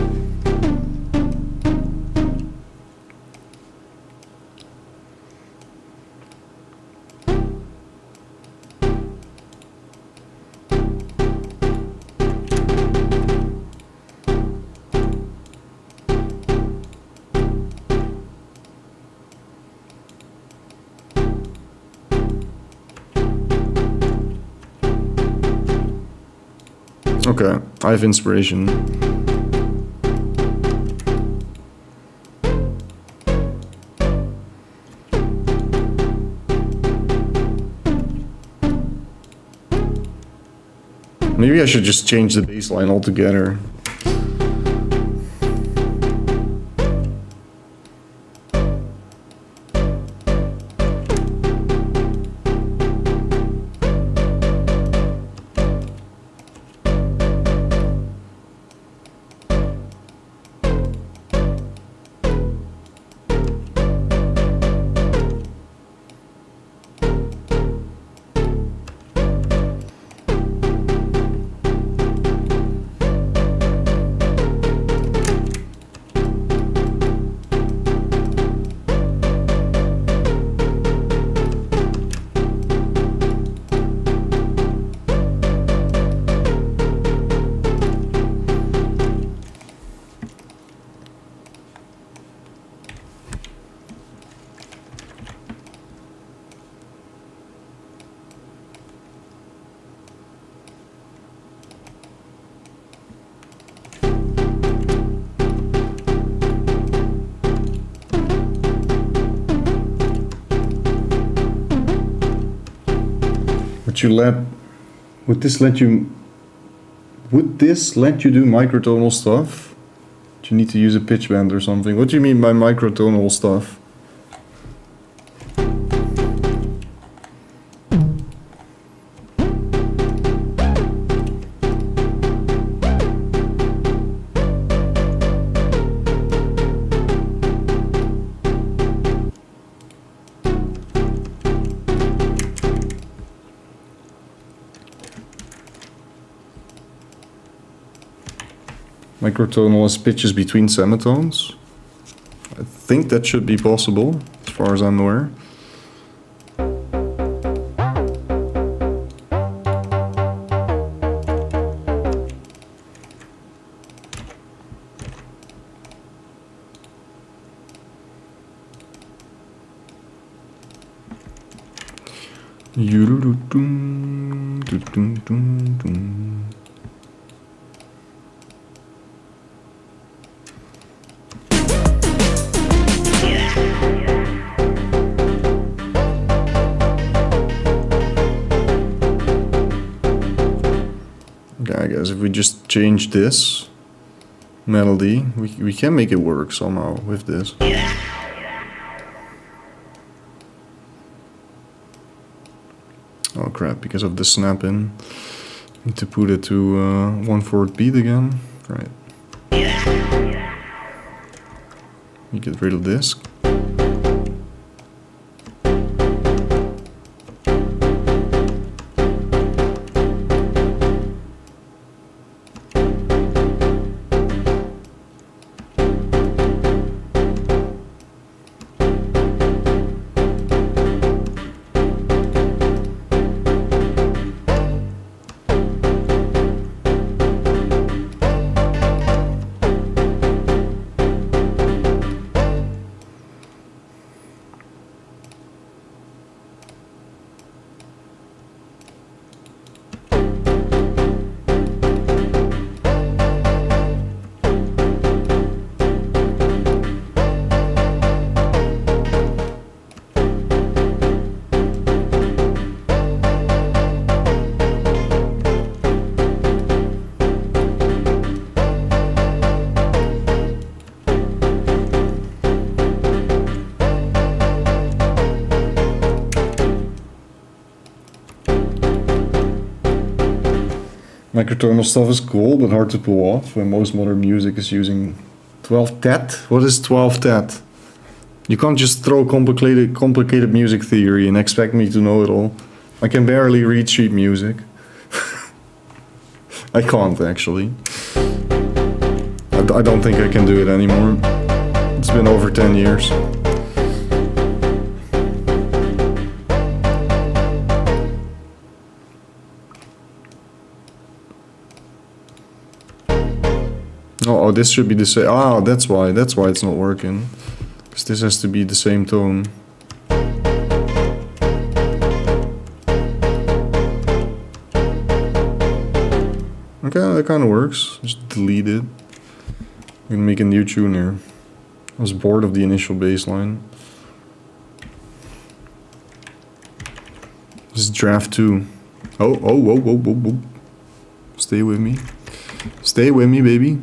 Okay, I have inspiration. Maybe I should just change the baseline altogether. Would this let you do microtonal stuff? Do you need to use a pitch bend or something? What do you mean by microtonal stuff? Microtonal is pitches between semitones. I think that should be possible, as far as I'm aware. I guess if we just change this melody, we can make it work somehow with this. Oh crap, because of the snap in. Need to put it to 1/4 beat again. Right. We get rid of this. Microtonal stuff is cool, but hard to pull off when most modern music is using 12 tet. What is 12 tet? You can't just throw complicated music theory and expect me to know it all. I can barely read sheet music. I can't actually. I don't think I can do it anymore. It's been over 10 years. Oh, this should be the same. Ah, that's why it's not working. Because this has to be the same tone. Okay, that kind of works. Just delete it. I'm gonna make a new tune here. I was bored of the initial bass line. This is draft 2. Oh. Stay with me. Stay with me, baby.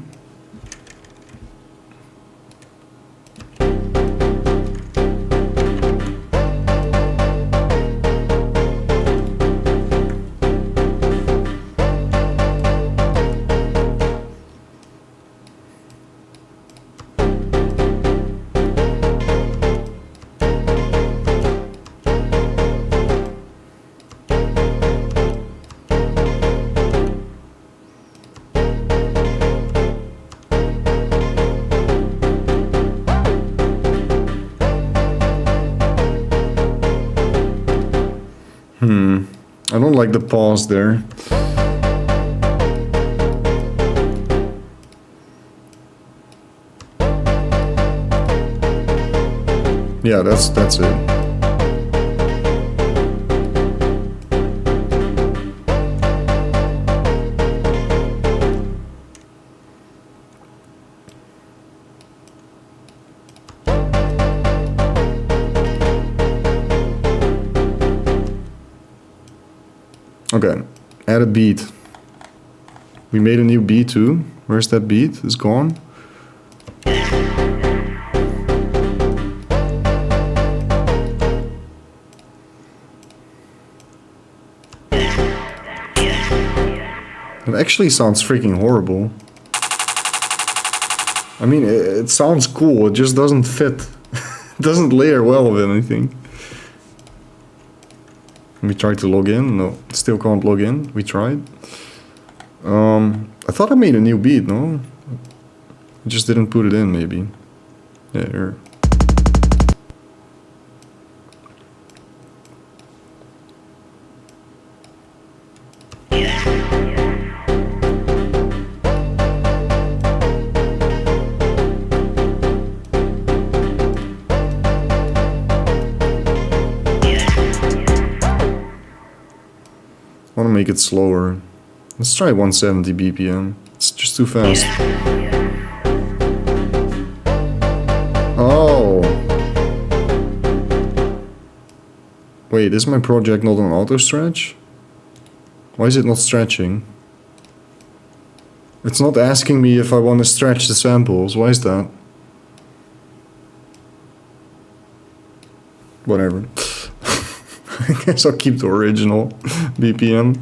I don't like the pause there. Yeah, that's it. Okay, add a beat. We made a new beat too. Where's that beat? It's gone. It actually sounds freaking horrible. I mean, it sounds cool, it just doesn't fit. It doesn't layer well with anything. We tried to log in. No, still can't log in. We tried. I thought I made a new beat, no? I just didn't put it in, maybe. Yeah, here. I want to make it slower. Let's try 170 BPM. It's just too fast. Oh! Wait, is my project not an auto stretch? Why is it not stretching? It's not asking me if I want to stretch the samples. Why is that? Whatever. I guess I'll keep the original BPM.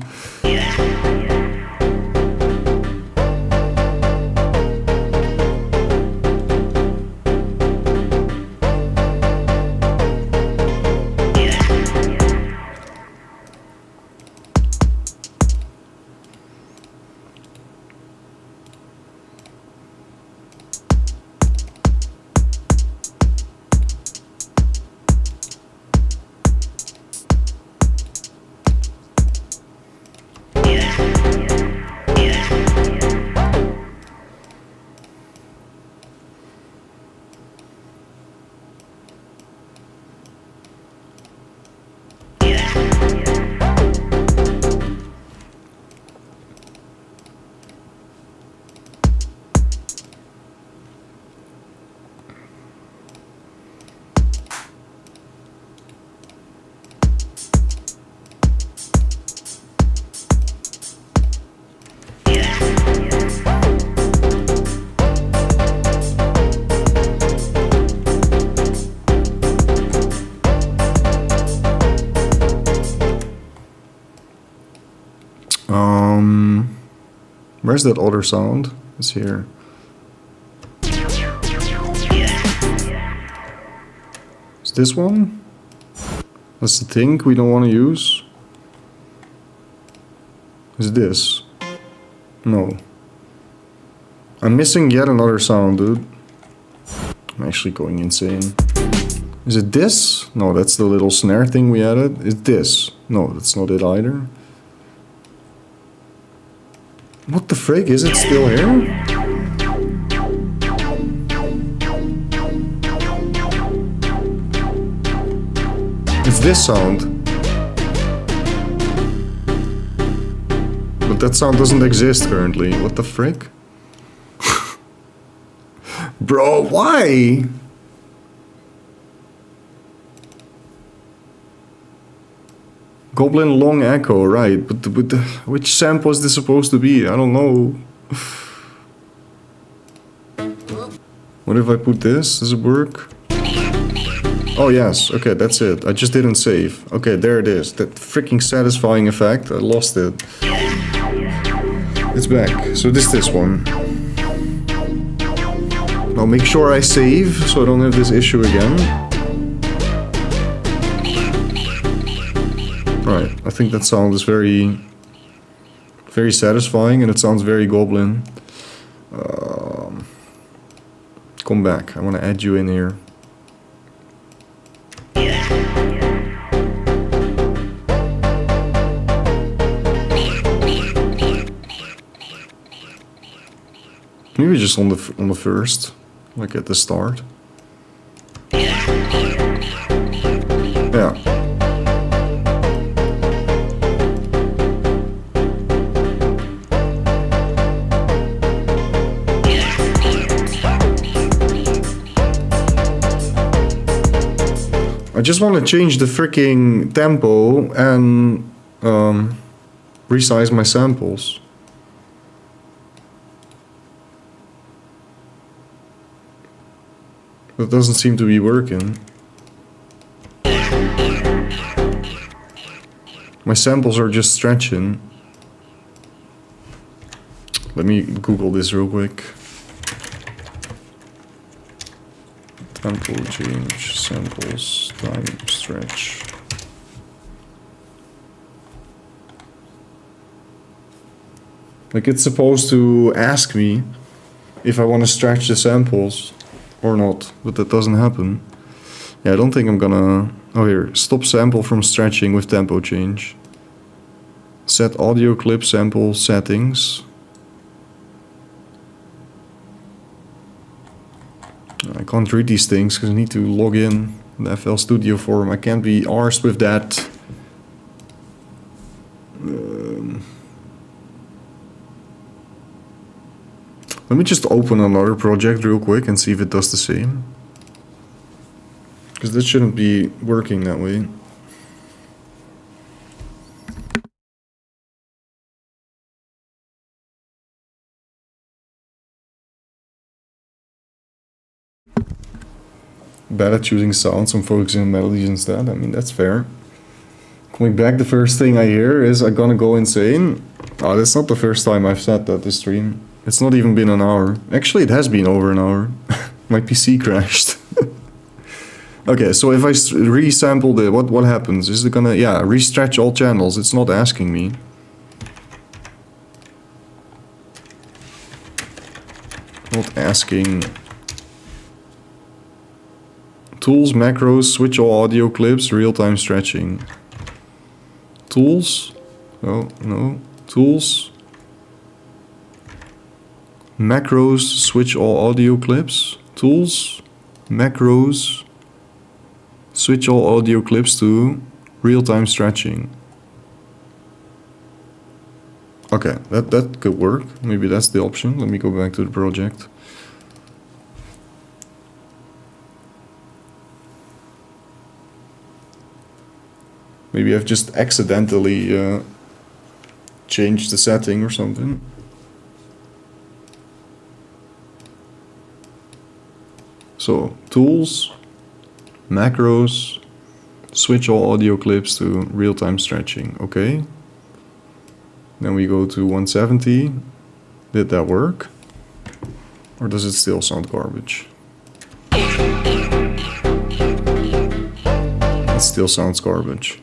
Where's that other sound? It's here. Is this one? That's the thing we don't want to use. Is this? No. I'm missing yet another sound, dude. I'm actually going insane. Is it this? No, that's the little snare thing we added. Is this? No, that's not it either. What the frick? Is it still here? It's this sound. But that sound doesn't exist currently. What the frick? Bro, why? Goblin Long Echo, right. But which sample is this supposed to be? I don't know. What if I put this? Does it work? Oh yes, okay, that's it. I just didn't save. Okay, there it is. That freaking satisfying effect. I lost it. It's back. So this one. I'll make sure I save so I don't have this issue again. Right, I think that sound is very satisfying and it sounds very goblin. Come back, I want to add you in here. Maybe just on the first. Like at the start. Yeah. I just want to change the freaking tempo and resize my samples. That doesn't seem to be working. My samples are just stretching. Let me Google this real quick. Tempo change, samples, time, stretch. Like it's supposed to ask me if I want to stretch the samples. Or not, but that doesn't happen. Yeah, I don't think I'm gonna... Oh, here. Stop sample from stretching with tempo change. Set audio clip sample settings. I can't read these things because I need to log in the FL Studio forum. I can't be arsed with that. Let me just open another project real quick and see if it does the same. Because this shouldn't be working that way. Bad at choosing sounds, I'm focusing on melodies instead. I mean, that's fair. Coming back, the first thing I hear is I'm gonna go insane. Oh, that's not the first time I've said that this stream. It's not even been an hour. Actually, it has been over an hour. My PC crashed. Okay, so if I resample it, what happens? Is it gonna, yeah, restretch all channels? It's not asking me. Not asking. Tools, macros, switch all audio clips, real-time stretching. Tools? Oh, no. Tools. Macros, switch all audio clips. Tools, macros, switch all audio clips to real-time stretching. Okay, that could work. Maybe that's the option. Let me go back to the project. Maybe I've just accidentally changed the setting or something. So, tools, macros, switch all audio clips to real-time stretching, okay. Then we go to 170, Did that work? Or does it still sound garbage? It still sounds garbage.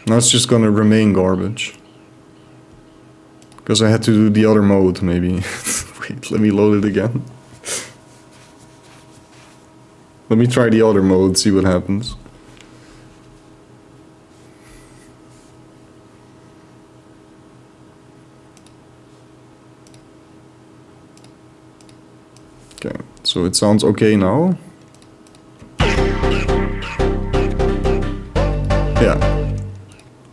Now it's just gonna remain garbage. Because I had to do the other mode, maybe. Wait, let me load it again. Let me try the other mode, see what happens. Okay, so it sounds okay now. Yeah.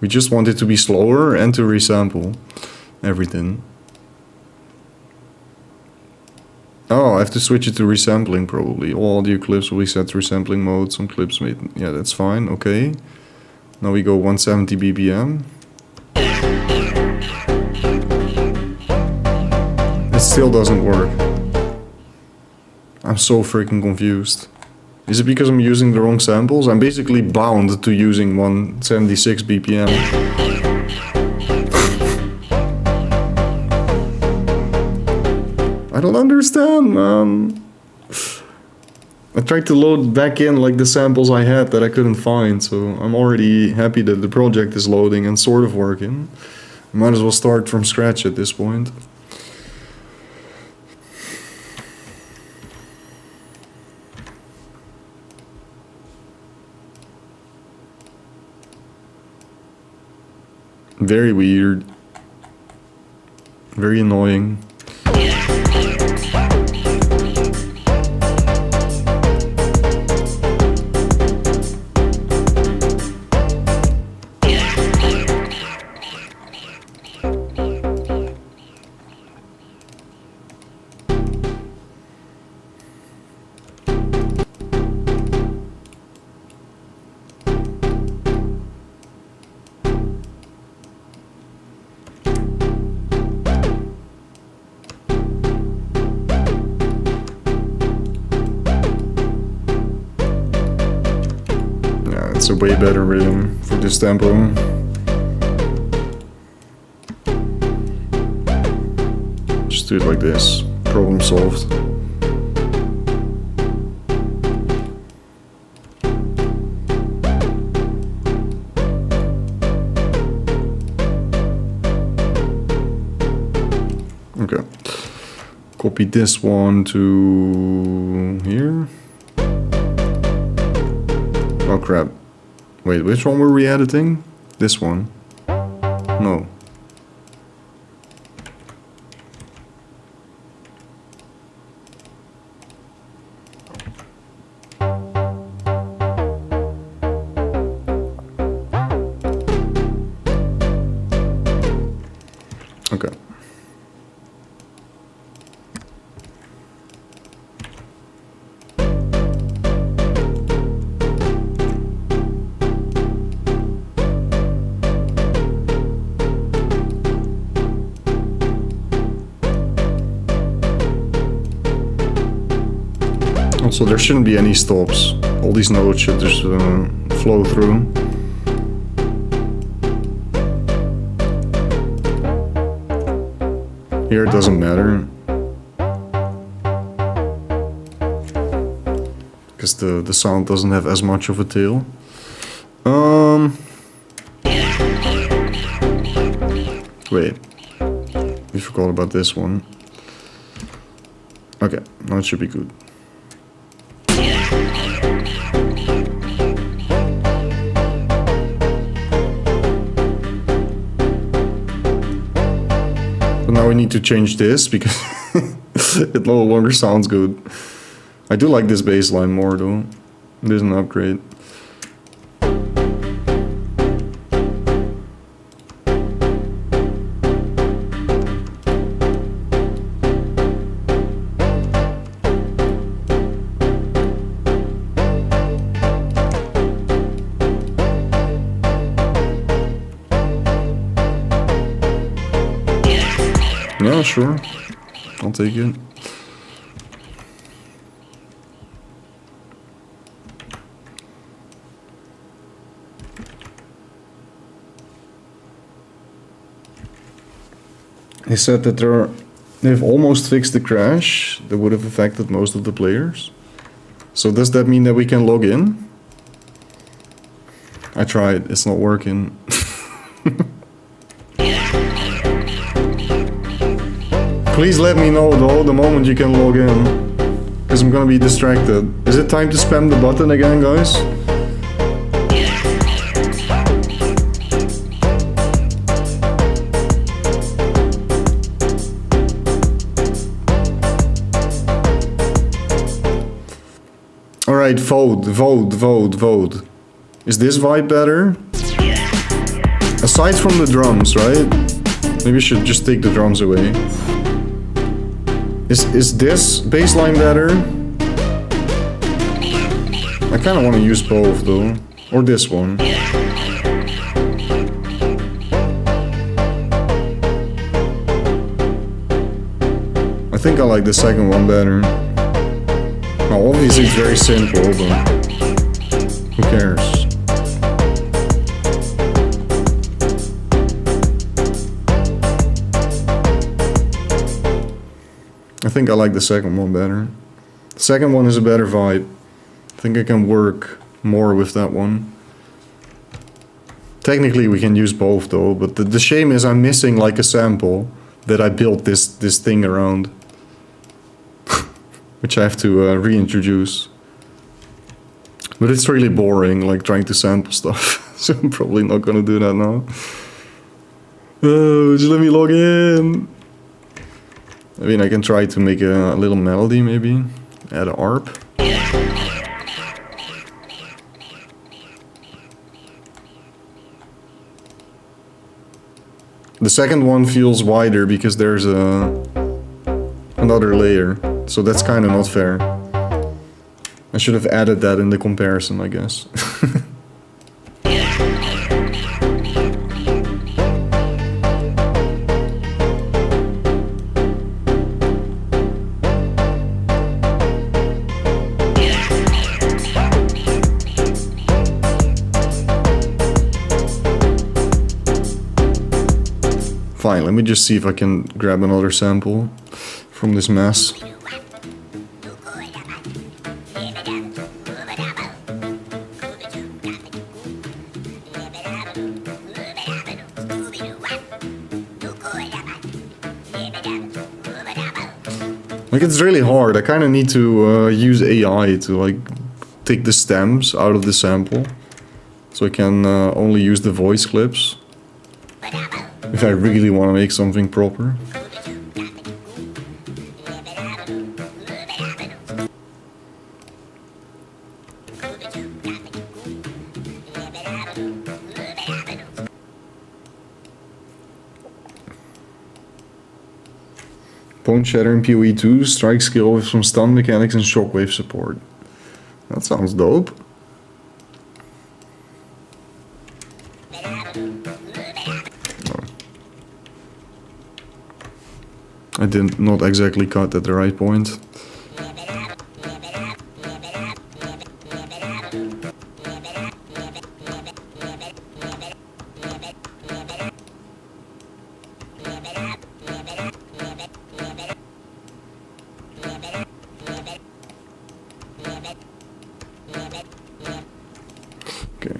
We just want it to be slower and to resample everything. Oh, I have to switch it to resampling probably. All audio clips will be set to resampling mode. Some clips made... Yeah, that's fine. Okay. Now we go 170 BPM. It still doesn't work. I'm so freaking confused. Is it because I'm using the wrong samples? I'm basically bound to using 176 BPM. I don't understand, man. I tried to load back in like the samples I had that I couldn't find, so I'm already happy that the project is loading and sort of working. I might as well start from scratch at this point. Very weird. Very annoying. It's a way better rhythm for this tempo. Just do it like this. Problem solved. Okay. Copy this one to here. Oh crap. Wait, which one were we editing? This one? No. Okay. So there shouldn't be any stops. All these notes should just flow through. Here it doesn't matter. Because the sound doesn't have as much of a tail. Wait. We forgot about this one. Okay, now it should be good. Now we need to change this because it no longer sounds good. I do like this bass line more though. It is an upgrade. Yeah, sure. I'll take it. They said that they've almost fixed the crash that would have affected most of the players. So does that mean that we can log in? I tried, it's not working. Please let me know though the moment you can log in, because I'm gonna be distracted. Is it time to spam the button again, guys? Alright, vote. Is this vibe better? Aside from the drums, right? Maybe we should just take the drums away. Is this baseline better? I kinda wanna use both though. Or this one. I think I like the second one better. Now obviously it's very simple, but who cares? I think I like the second one better. The second one is a better vibe. I think I can work more with that one. Technically we can use both though, but the shame is I'm missing like a sample that I built this thing around. Which I have to reintroduce. But it's really boring, like trying to sample stuff. So I'm probably not gonna do that now. Oh, just let me log in. I mean, I can try to make a little melody maybe. Add an ARP. The second one feels wider because there's another layer. So that's kind of not fair. I should have added that in the comparison, I guess. Fine, let me just see if I can grab another sample from this mess. Like, it's really hard. I kind of need to use AI to like take the stems out of the sample, so I can only use the voice clips if I really want to make something proper. Bone Shatter in PoE 2, strike skill with some stun mechanics and shockwave support. That sounds dope. Oh. I did not exactly cut at the right point.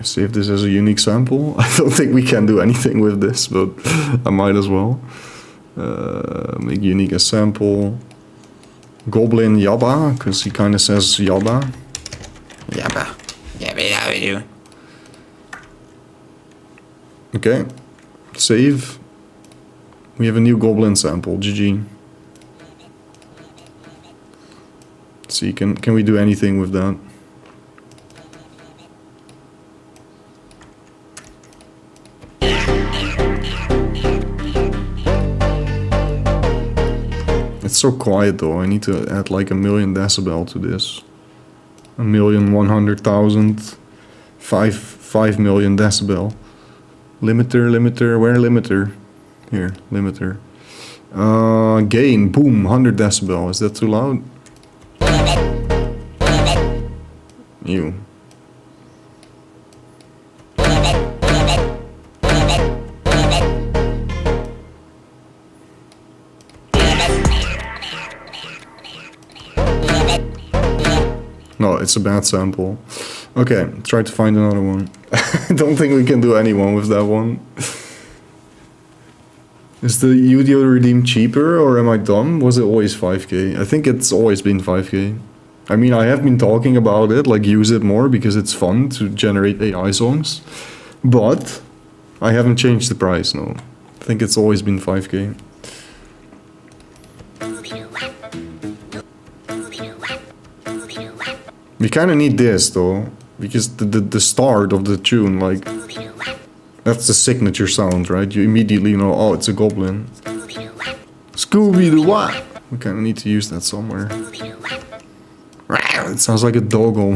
Save this as a unique sample. I don't think we can do anything with this, but I might as well. Make unique a sample. Goblin Yabba, because he kind of says Yabba. Yabba. Yabba, yabba. Okay. Save. We have a new goblin sample. GG. Let's see, can we do anything with that? It's so quiet though, I need to add like 1,000,000 decibel to this. 1,100,000, 5 million decibel. Limiter, where limiter? Here, limiter. Gain, boom, 100 decibel, is that too loud? Ew. No, it's a bad sample. Okay, try to find another one. I don't think we can do anyone with that one. Is the UDO redeem cheaper or am I dumb? Was it always 5k? I think it's always been 5k. I mean, I have been talking about it, like use it more because it's fun to generate AI songs. But I haven't changed the price, no. I think it's always been 5k. We kind of need this though, because the start of the tune, like, that's the signature sound, right? You immediately know, oh, it's a goblin. Scooby-Doo! We kind of need to use that somewhere. It sounds like a doggo.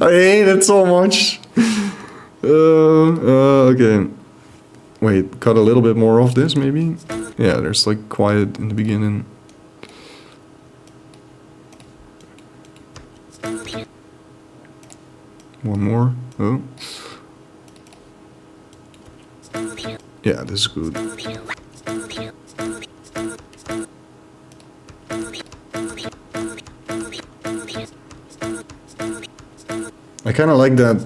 I hate it so much. Okay. Wait, cut a little bit more off this, maybe? Yeah, there's like quiet in the beginning. One more. Oh. Yeah, this is good. I kind of like that.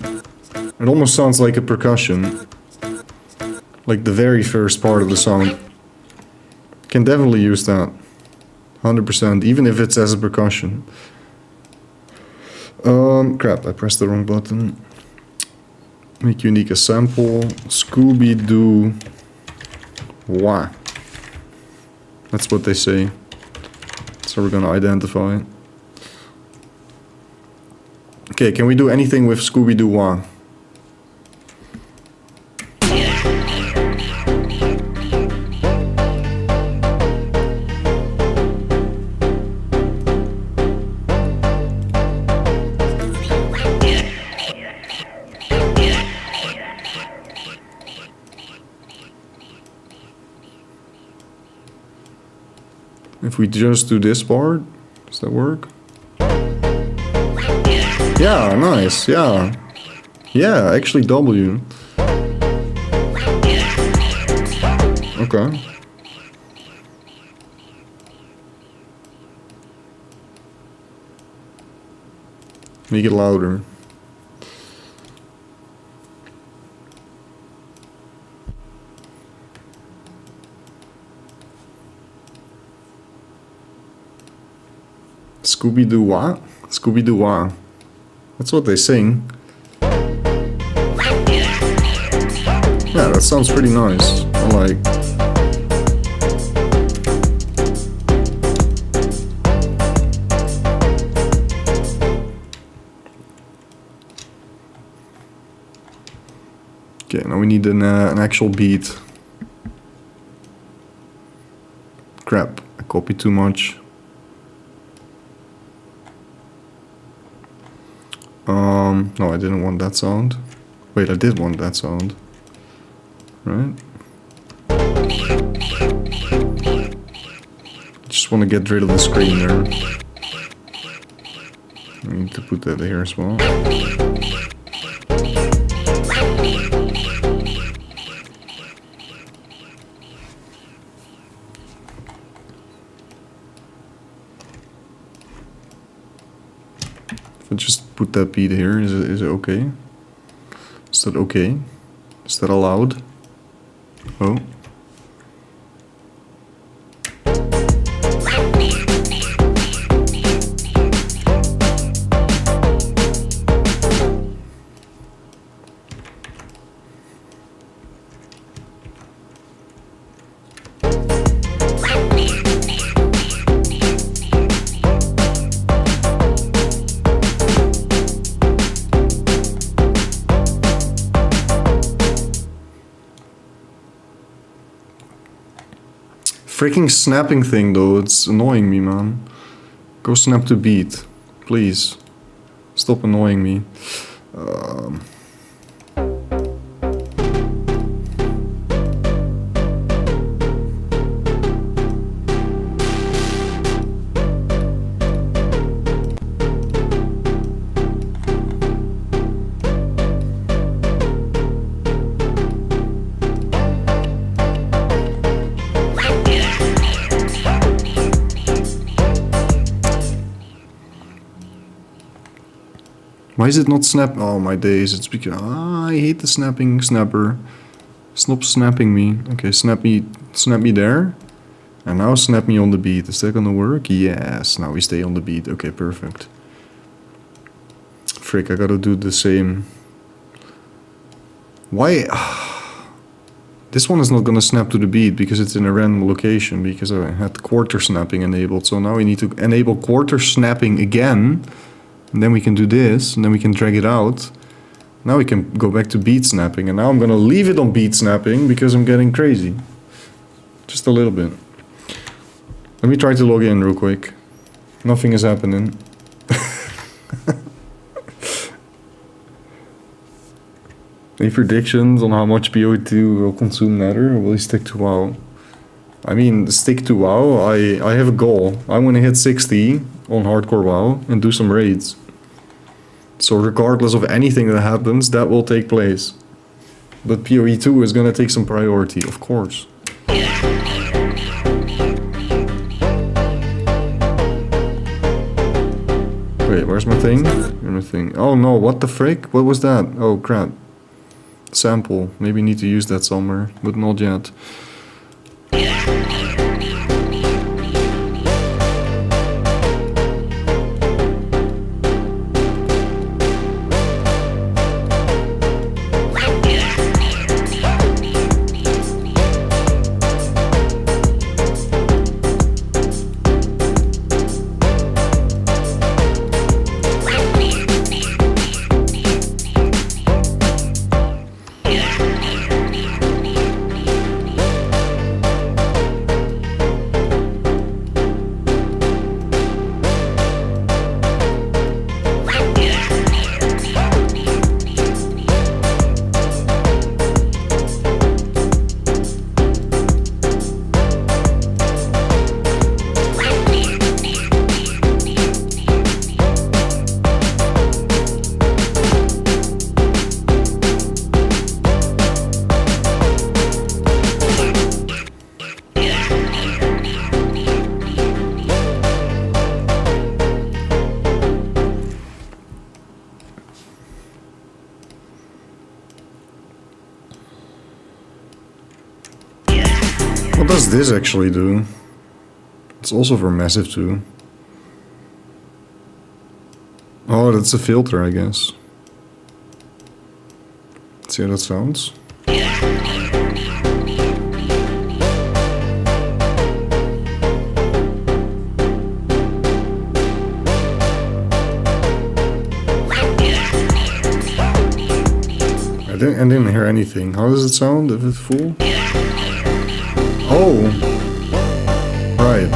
It almost sounds like a percussion. Like the very first part of the song. Can definitely use that. 100%, even if it's as a percussion. Crap, I pressed the wrong button. Make unique a sample. Scooby-Doo. Wah. That's what they say. So we're gonna identify it. Okay, can we do anything with Scooby-Doo Wah? If we just do this part, does that work? Yeah, nice, yeah. Yeah, actually W. Okay. Make it louder. Scooby-Doo what? Scooby-Doo what? That's what they sing. Yeah, that sounds pretty nice. I like. Okay, now we need an actual beat. Crap, I copied too much. No, I didn't want that sound. Wait, I did want that sound. Right? Just want to get rid of the screen there. I need to put that here as well. If I just put that beat here, is it okay? Is that okay? Is that allowed? Oh. Freaking snapping thing though, it's annoying me, man. Go snap to beat, please. Stop annoying me. Why is it not snap? Oh my days, it's because I hate the snapping snapper. Stop snapping me. Okay, snap me there. And now snap me on the beat. Is that gonna work? Yes, now we stay on the beat. Okay, perfect. Frick, I gotta do the same. Why? This one is not gonna snap to the beat because it's in a random location because I had quarter snapping enabled. So now we need to enable quarter snapping again. And then we can do this, and then we can drag it out. Now we can go back to beat snapping, and now I'm gonna leave it on beat snapping because I'm getting crazy. Just a little bit. Let me try to log in real quick. Nothing is happening. Any predictions on how much PoE2 will consume Nether, or will he stick to WoW? I mean, stick to WoW, I have a goal. I want to hit 60 on hardcore WoW and do some raids. So regardless of anything that happens, that will take place. But PoE2 is gonna take some priority, of course. Wait, where's my thing? Here's my thing. Oh no, what the frick? What was that? Oh crap. Sample. Maybe need to use that somewhere, but not yet. What does this actually do? It's also for massive too. Oh, that's a filter, I guess. See how that sounds? I didn't hear anything. How does it sound if it's full? Oh! Right.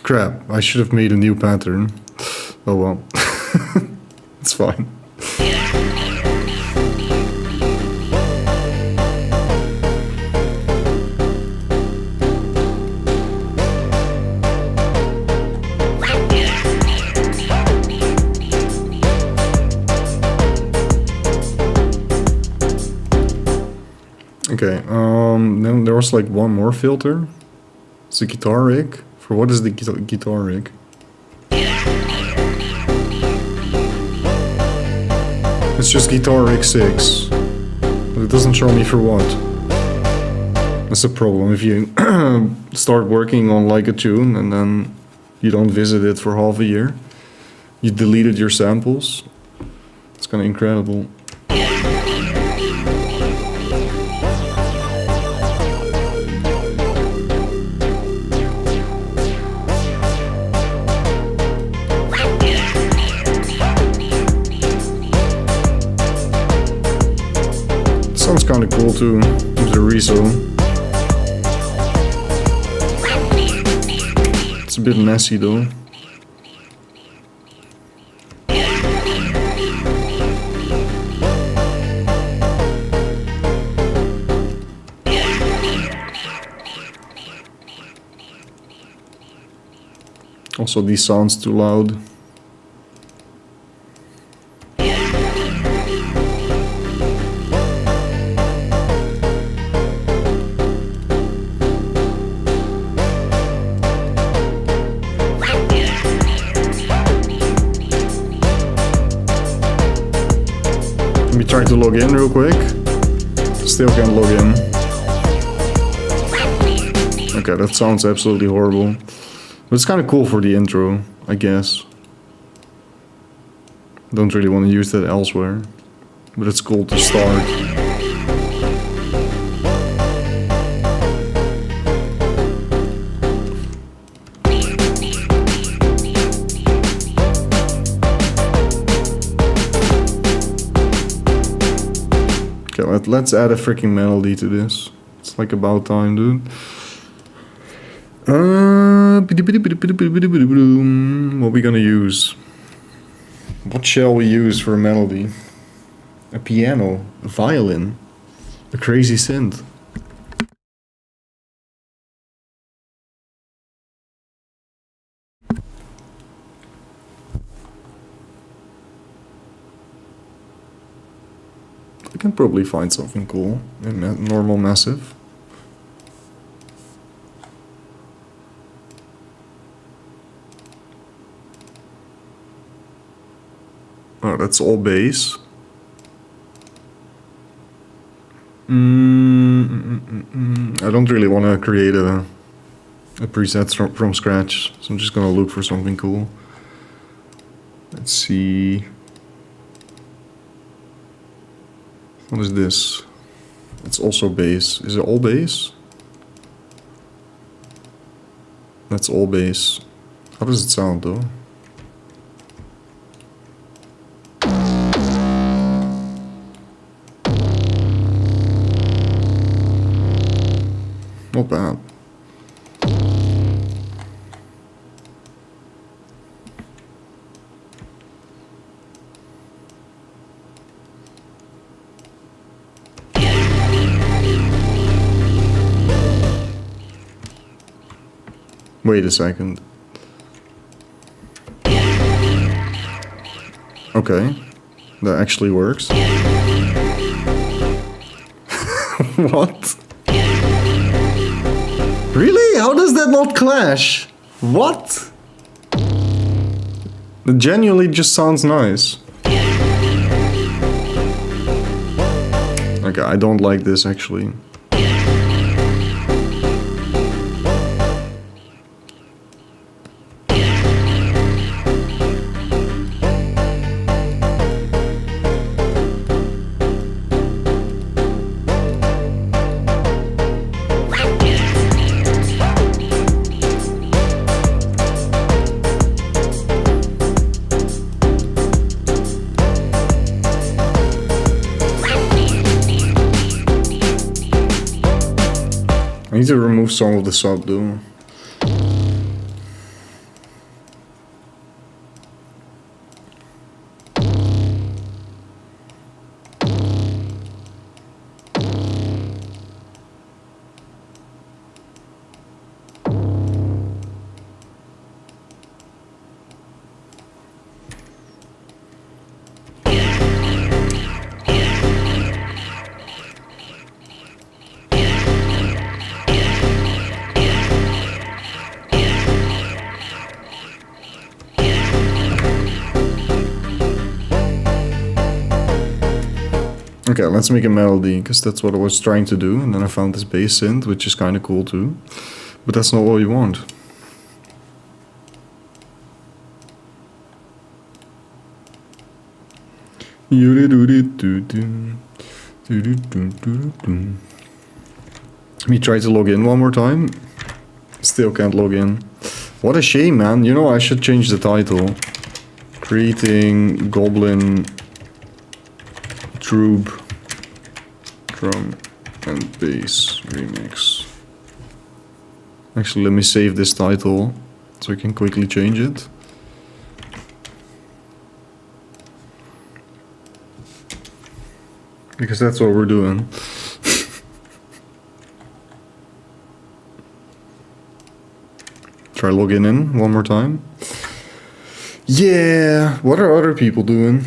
Crap, I should have made a new pattern. Oh well. It's fine. Okay, then there was like one more filter. It's a guitar rig. For what is the guitar rig? It's just guitar rig 6. But it doesn't show me for what. That's a problem if you start working on like a tune and then you don't visit it for half a year. You deleted your samples. It's kind of incredible. Sounds kind of cool too, with the reso. It's a bit messy though. Also, these sounds too loud. Let me try to log in real quick. Still can't log in. Okay, that sounds absolutely horrible. But it's kind of cool for the intro, I guess. Don't really want to use that elsewhere. But it's cool to start. Okay, let's add a freaking melody to this. It's like about time, dude. What are we gonna use? What shall we use for a melody? A piano, a violin, a crazy synth. I can probably find something cool in normal massive. Oh, that's all bass. I don't really want to create a preset from scratch, so I'm just gonna look for something cool. Let's see. What is this? It's also bass. Is it all bass? That's all bass. How does it sound though? Not bad. Wait a second. Okay, that actually works. What? Really? How does that not clash? What? It genuinely just sounds nice. Okay, I don't like this actually. I need to remove some of the sub though. Okay, let's make a melody, because that's what I was trying to do, and then I found this bass synth, which is kind of cool too. But that's not what you want. Let me try to log in one more time. Still can't log in. What a shame, man. You know, I should change the title. Creating Goblin Troop Drum and Bass Remix. Actually, let me save this title so I can quickly change it. Because that's what we're doing. try logging in one more time. Yeah, what are other people doing?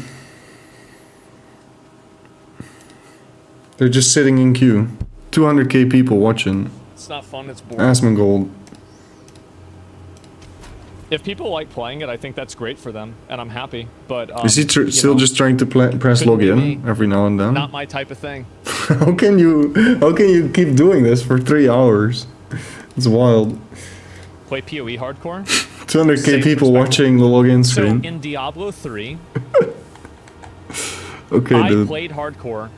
They're just sitting in queue. 200k people watching.
It's not fun, it's boring.
Asmongold.
If people like playing it, I think that's great for them, and I'm happy. But
Is he still just trying to press
couldn't be
login
me.
every now and then?
not my type of thing.
How can you keep doing this for 3 hours? It's wild.
Play PoE hardcore.
200k
Same
people
perspective.
watching the login
So
screen.
in Diablo 3,
Okay,
I
dude.
played hardcore.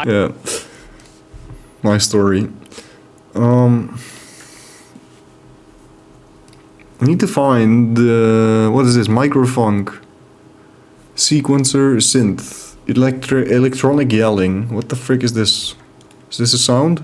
Yeah. My story. I need to find the... What is this? Microfunk. Sequencer synth. Electronic yelling. What the frick is this? Is this a sound?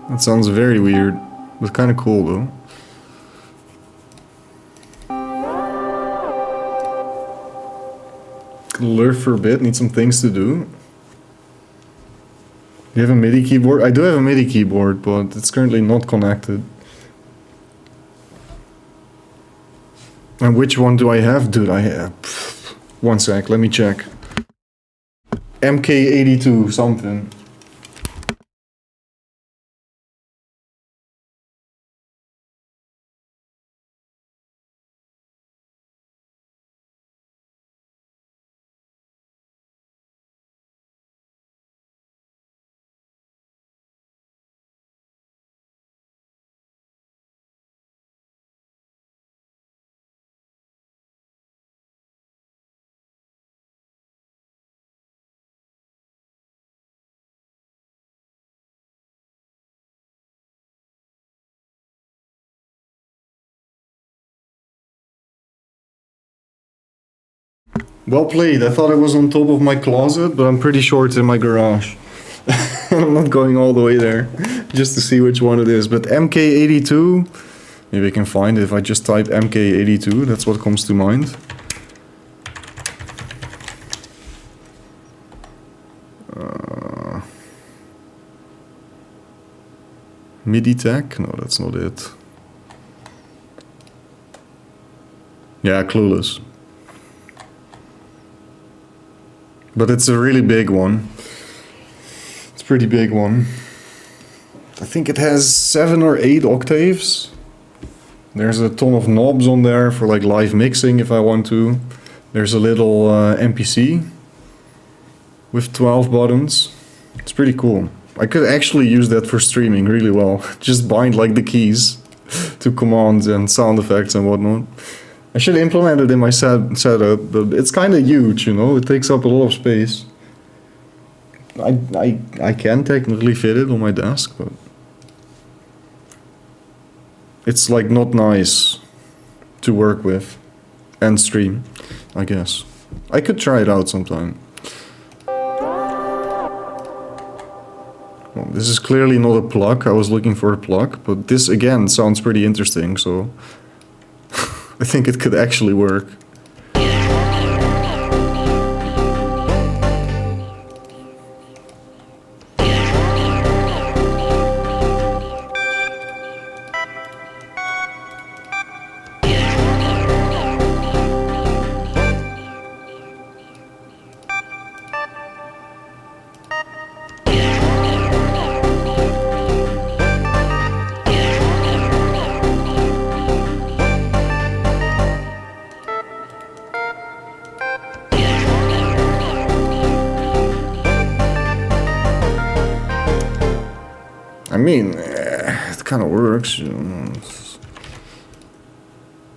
That sounds very weird, but kind of cool though. Gonna lurk for a bit, need some things to do. You have a MIDI keyboard? I do have a MIDI keyboard, but it's currently not connected. And which one do I have? Dude, I have... One sec, let me check. MK82 something. Well played. I thought it was on top of my closet, but I'm pretty sure it's in my garage. I'm not going all the way there, just to see which one it is. But MK82, maybe I can find it if I just type MK82, that's what comes to mind. MIDI tech? No, that's not it. Yeah, Clueless. But it's a really big one. It's a pretty big one. I think it has 7 or 8 octaves. There's a ton of knobs on there for like live mixing if I want to. There's a little MPC with 12 buttons. It's pretty cool. I could actually use that for streaming really well. Just bind like the keys to commands and sound effects and whatnot. I should implement it in my setup, but it's kind of huge, you know. It takes up a lot of space. I can technically fit it on my desk, but it's like not nice to work with and stream, I guess. I could try it out sometime. Well, this is clearly not a plug. I was looking for a plug, but this again sounds pretty interesting, so I think it could actually work. I mean, it kind of works, you know.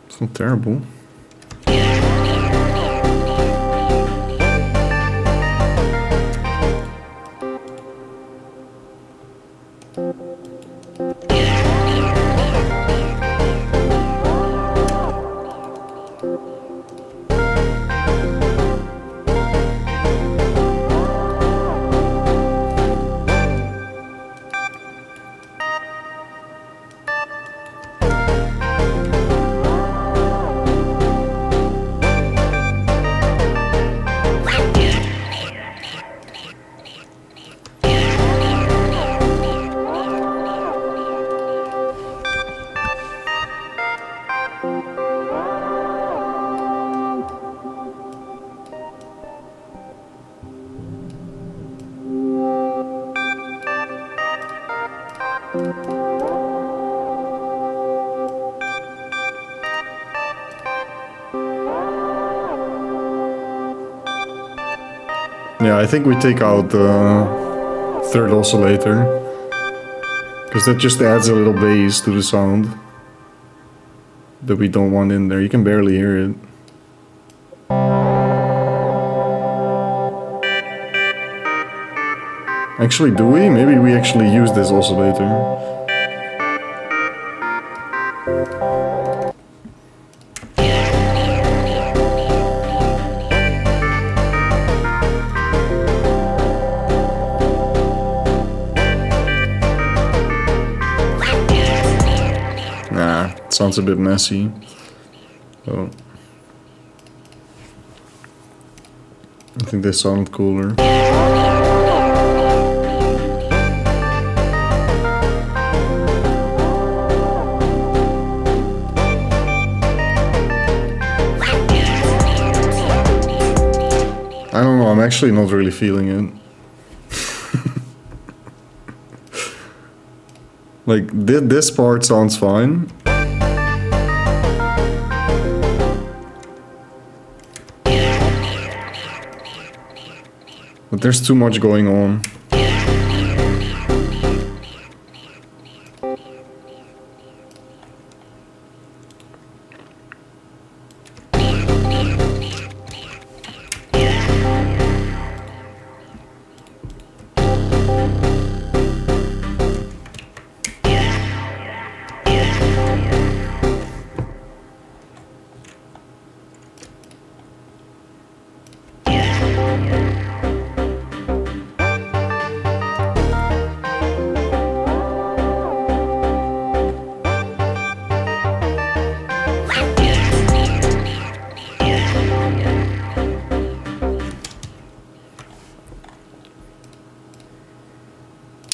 It's not terrible. Yeah, I think we take out the third oscillator. Because that just adds a little bass to the sound that we don't want in there. You can barely hear it. Actually, do we? Maybe we actually use this oscillator. Nah, it sounds a bit messy. So I think they sound cooler. I don't know, I'm actually not really feeling it. Like, this part sounds fine. But there's too much going on.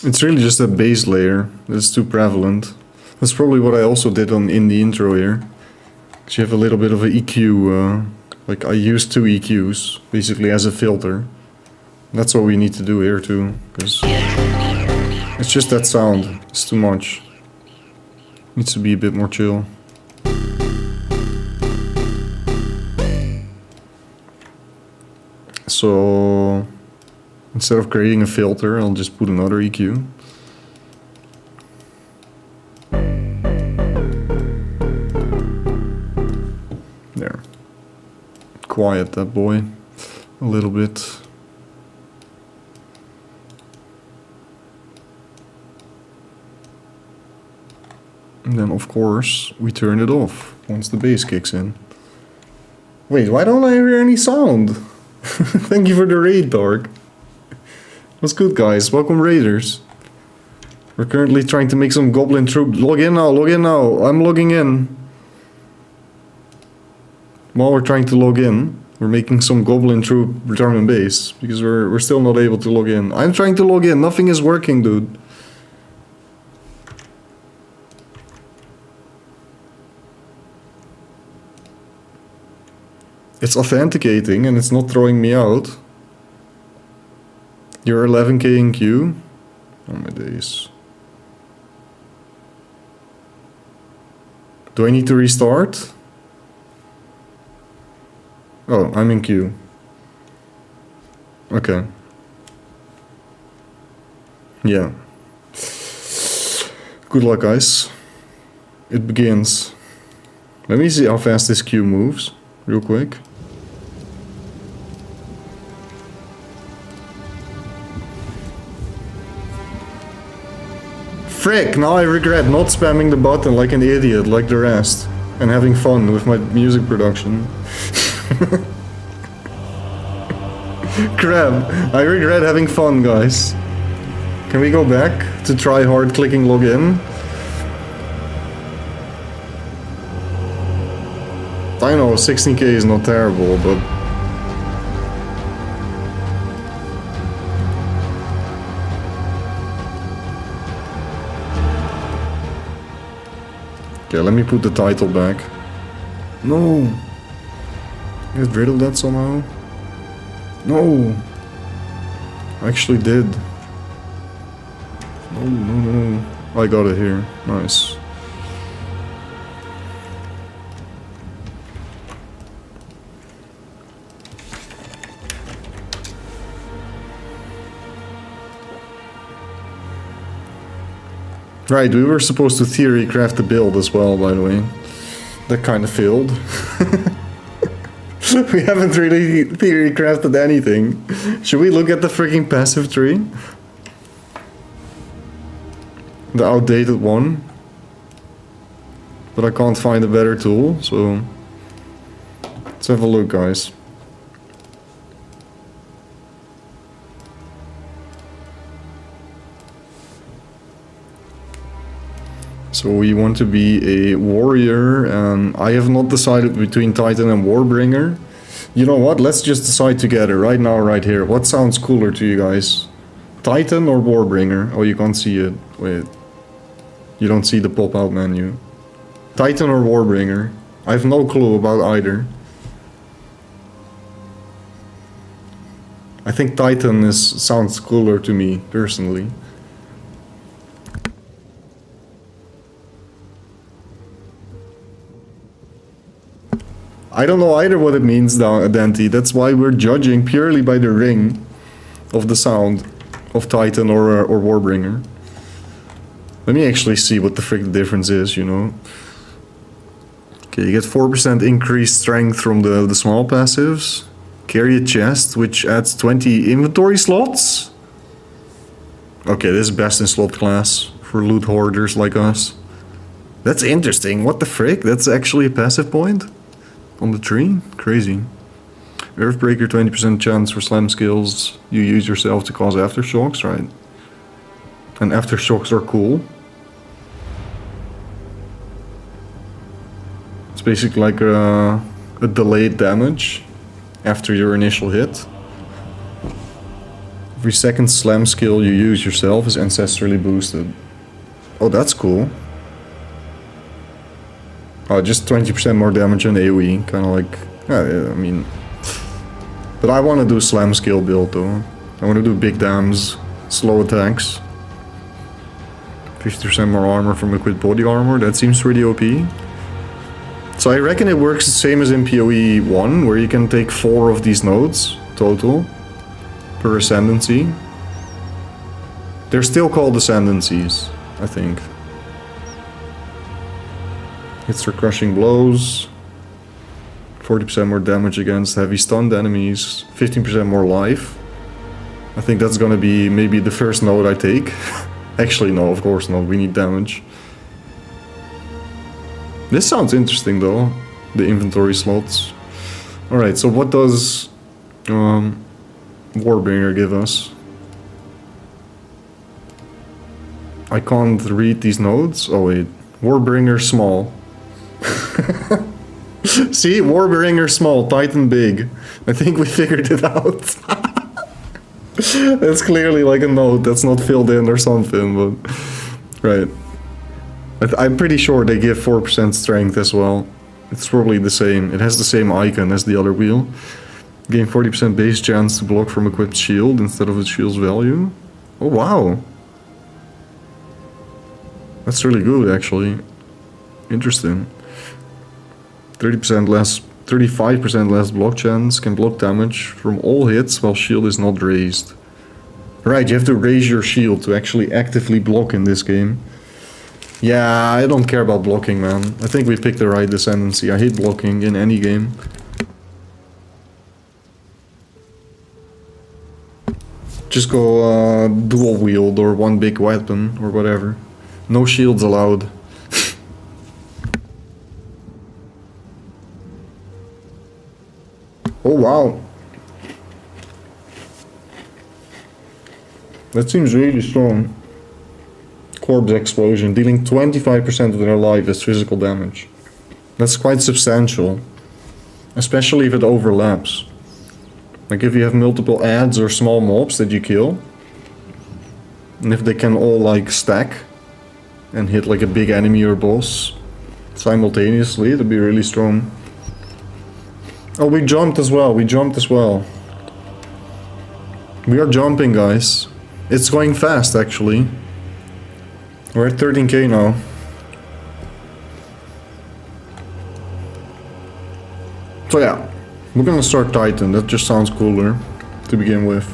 It's really just that bass layer that's too prevalent. That's probably what I also did in the intro here. Because you have a little bit of an EQ, like I used 2 EQs, basically as a filter. That's what we need to do here too, because it's just that sound, it's too much. Needs to be a bit more chill. So instead of creating a filter, I'll just put another EQ. There. Quiet that boy a little bit. And then of course we turn it off once the bass kicks in. Wait, why don't I hear any sound? Thank you for the raid, Dark. What's good, guys? Welcome, raiders. We're currently trying to make some goblin troop. Log in now, log in now. I'm logging in. While we're trying to log in, we're making some goblin troop drum and bass because we're still not able to log in. I'm trying to log in. Nothing is working, dude. It's authenticating and it's not throwing me out. You're 11k in queue? Oh my days. Do I need to restart? Oh, I'm in queue. Okay. Yeah. Good luck, guys. It begins. Let me see how fast this queue moves, real quick. Frick, now I regret not spamming the button like an idiot like the rest and having fun with my music production. Crap, I regret having fun, guys. Can we go back to try hard clicking login? I know 16k is not terrible, but okay, let me put the title back. No! Get rid of that somehow. No! I actually did. No, no, no. I got it here. Nice. Right, we were supposed to theory craft the build as well, by the way. That kind of failed. We haven't really theory crafted anything. Should we look at the freaking passive tree? The outdated one. But I can't find a better tool, so... Let's have a look, guys. So we want to be a warrior, and I have not decided between Titan and Warbringer. You know what, let's just decide together, right now, right here. What sounds cooler to you guys? Titan or Warbringer? Oh, you can't see it. Wait. You don't see the pop-out menu. Titan or Warbringer? I have no clue about either. I think Titan sounds cooler to me, personally. I don't know either what it means, Dante. That's why we're judging purely by the ring of the sound of Titan or Warbringer. Let me actually see what the frick the difference is, you know. Okay, you get 4% increased strength from the small passives. Carry a chest, which adds 20 inventory slots. Okay, this is best in slot class for loot hoarders like us. That's interesting. What the frick? That's actually a passive point? On the tree? Crazy. Earthbreaker, 20% chance for slam skills. You use yourself to cause aftershocks, right? And aftershocks are cool. It's basically like a delayed damage after your initial hit. Every second slam skill you use yourself is ancestrally boosted. Oh, that's cool. Oh, just 20% more damage on AoE, kind of like, yeah, I mean... But I want to do slam skill build though. I want to do big dams, slow attacks. 50% more armor from equipped body armor, that seems pretty OP. So I reckon it works the same as in PoE 1, where you can take 4 of these nodes, total, per ascendancy. They're still called ascendancies, I think. Hits for crushing blows, 40% more damage against heavy stunned enemies, 15% more life. I think that's gonna be maybe the first node I take. Actually no, of course not, we need damage. This sounds interesting though, the inventory slots. Alright, so what does Warbringer give us? I can't read these nodes. Oh wait, Warbringer small. See, Warbringer small, Titan big. I think we figured it out. That's clearly like a node that's not filled in or something, but... Right. I'm pretty sure they give 4% strength as well. It's probably the same. It has the same icon as the other wheel. Gain 40% base chance to block from equipped shield instead of its shield's value. Oh wow. That's really good actually. Interesting. 30% less, 35% less block chance, can block damage from all hits while shield is not raised. Right, you have to raise your shield to actually actively block in this game. Yeah, I don't care about blocking, man. I think we picked the right ascendancy. I hate blocking in any game. Just go dual wield or one big weapon or whatever. No shields allowed. Oh wow. That seems really strong. Corpse explosion, dealing 25% of their life as physical damage. That's quite substantial. Especially if it overlaps. Like if you have multiple adds or small mobs that you kill. And if they can all like stack and hit like a big enemy or boss simultaneously, it'd be really strong. Oh, we jumped as well, we jumped as well. We are jumping, guys. It's going fast, actually. We're at 13k now. So yeah, we're gonna start Titan, that just sounds cooler to begin with.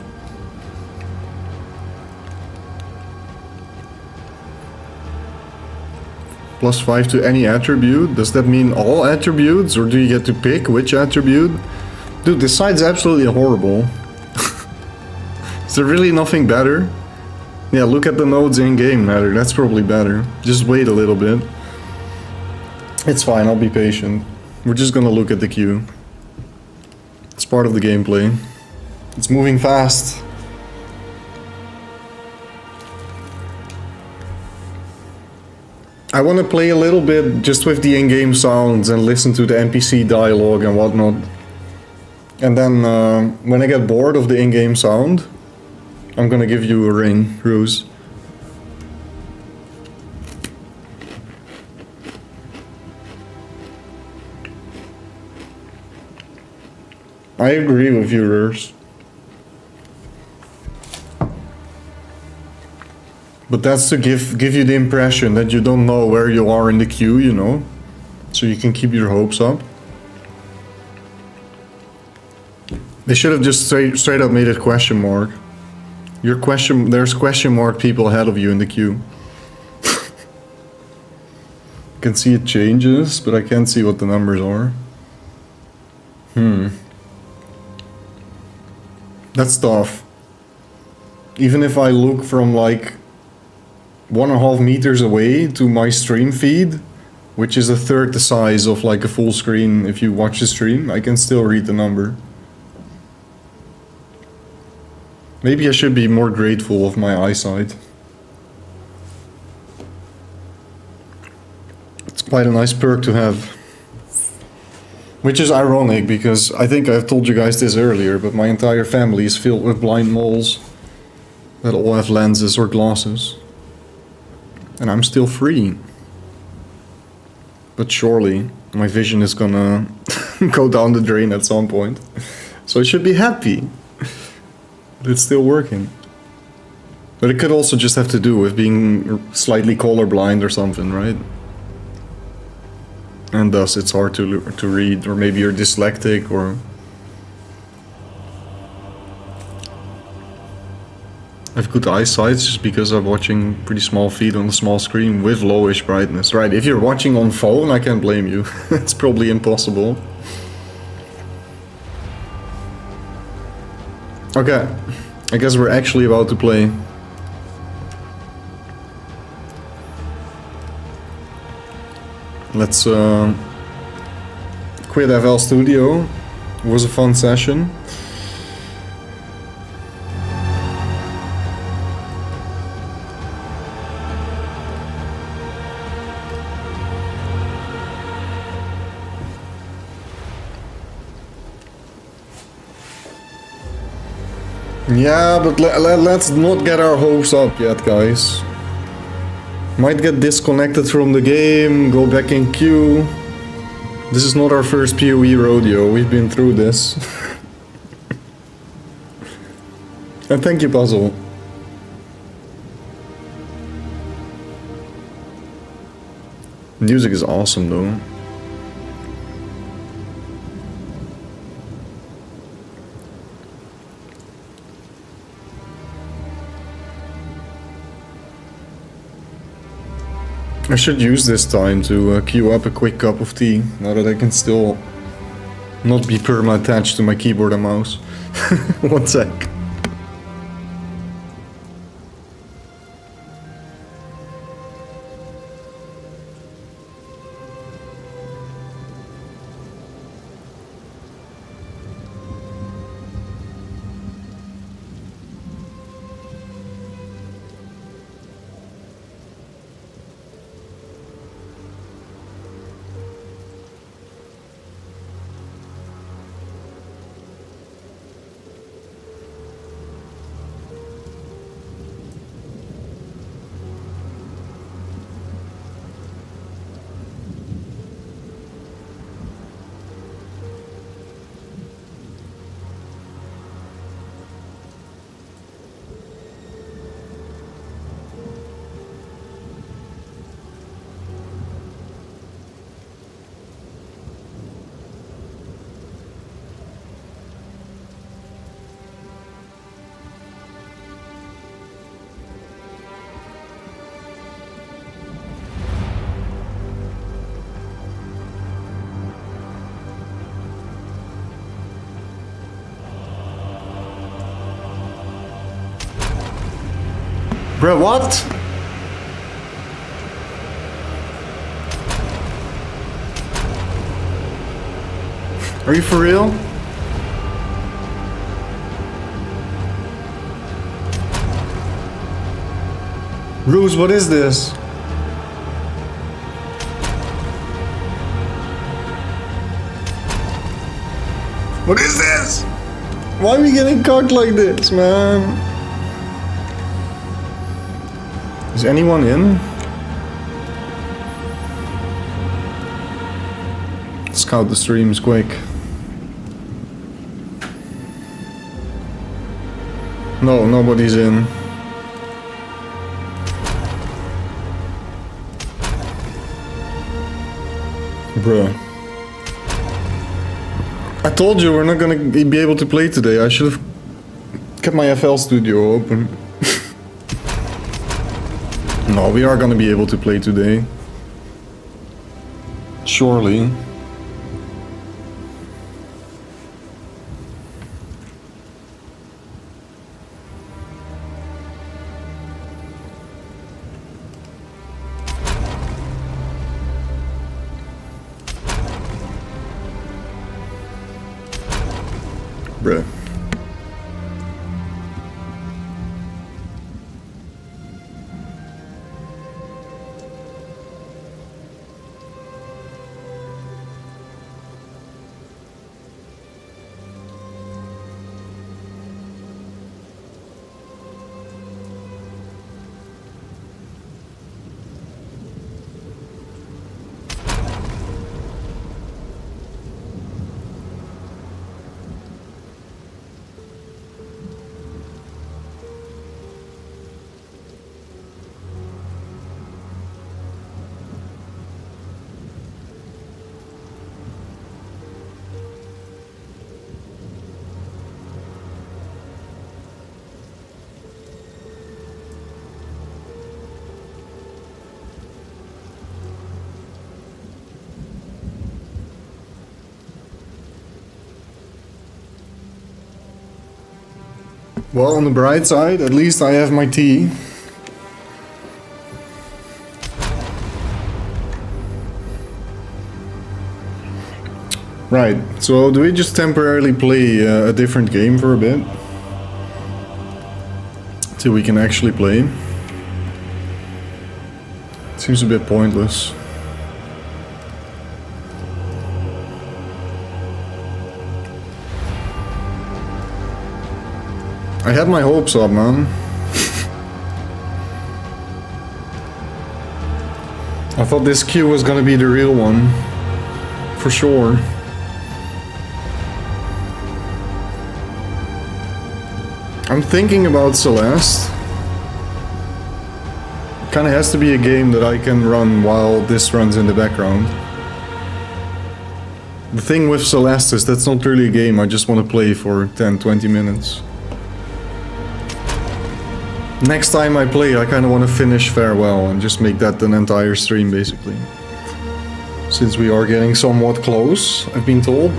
+5 to any attribute. Does that mean all attributes, or do you get to pick which attribute? Dude, this site's absolutely horrible. Is there really nothing better? Yeah, look at the nodes in-game, Matter. That's probably better. Just wait a little bit. It's fine, I'll be patient. We're just gonna look at the queue. It's part of the gameplay. It's moving fast. I want to play a little bit just with the in-game sounds and listen to the NPC dialogue and whatnot. And then when I get bored of the in-game sound, I'm gonna give you a ring, Rose. I agree with you, Rose. But that's to give you the impression that you don't know where you are in the queue, you know? So you can keep your hopes up. They should have just straight up made it question mark. There's question mark people ahead of you in the queue. I can see it changes, but I can't see what the numbers are. That's tough. Even if I look from like 1.5 meters away to my stream feed, which is a third the size of like a full screen if you watch the stream, I can still read the number. Maybe I should be more grateful of my eyesight. It's quite a nice perk to have. Which is ironic, because I think I've told you guys this earlier, but my entire family is filled with blind moles that all have lenses or glasses. And I'm still free. But surely my vision is gonna go down the drain at some point. So I should be happy. But it's still working. But it could also just have to do with being slightly colorblind or something, right? And thus it's hard to read, or maybe you're dyslexic, or... I have good eyesight just because I'm watching pretty small feed on a small screen with lowish brightness. Right, if you're watching on phone, I can't blame you. It's probably impossible. Okay, I guess we're actually about to play. Let's quit FL Studio. It was a fun session. Yeah, but let's not get our hopes up yet, guys. Might get disconnected from the game, go back in queue. This is not our first PoE rodeo, we've been through this. And thank you, Puzzle. Music is awesome, though. I should use this time to queue up a quick cup of tea, now that I can still not be perma-attached to my keyboard and mouse. One sec. Bro, what? Are you for real? Bruce, what is this? What is this? Why are we getting cocked like this, man? Is anyone in? Scout the streams quick. No, nobody's in. Bruh. I told you we're not gonna be able to play today. I should have kept my FL studio open. No, we are gonna be able to play today. Surely. Bruh. Well, on the bright side, at least I have my tea. Right, so do we just temporarily play a different game for a bit? Till we can actually play? Seems a bit pointless. I had my hopes up, man. I thought this queue was gonna be the real one. For sure. I'm thinking about Celeste. Kinda has to be a game that I can run while this runs in the background. The thing with Celeste is that's not really a game I just want to play for 10-20 minutes. Next time I play, I kind of want to finish Farewell and just make that an entire stream, basically. Since we are getting somewhat close, I've been told.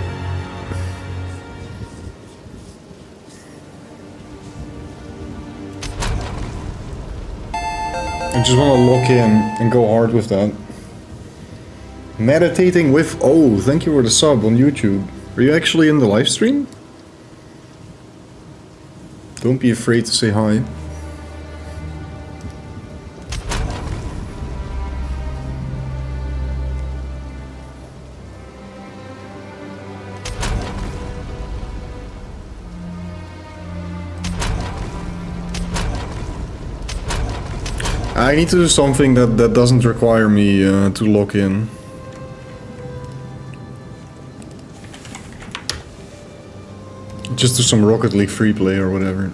I just want to lock in and go hard with that. Meditating with... Oh, thank you for the sub on YouTube. Are you actually in the live stream? Don't be afraid to say hi. I need to do something that doesn't require me to log in. Just do some Rocket League free play or whatever.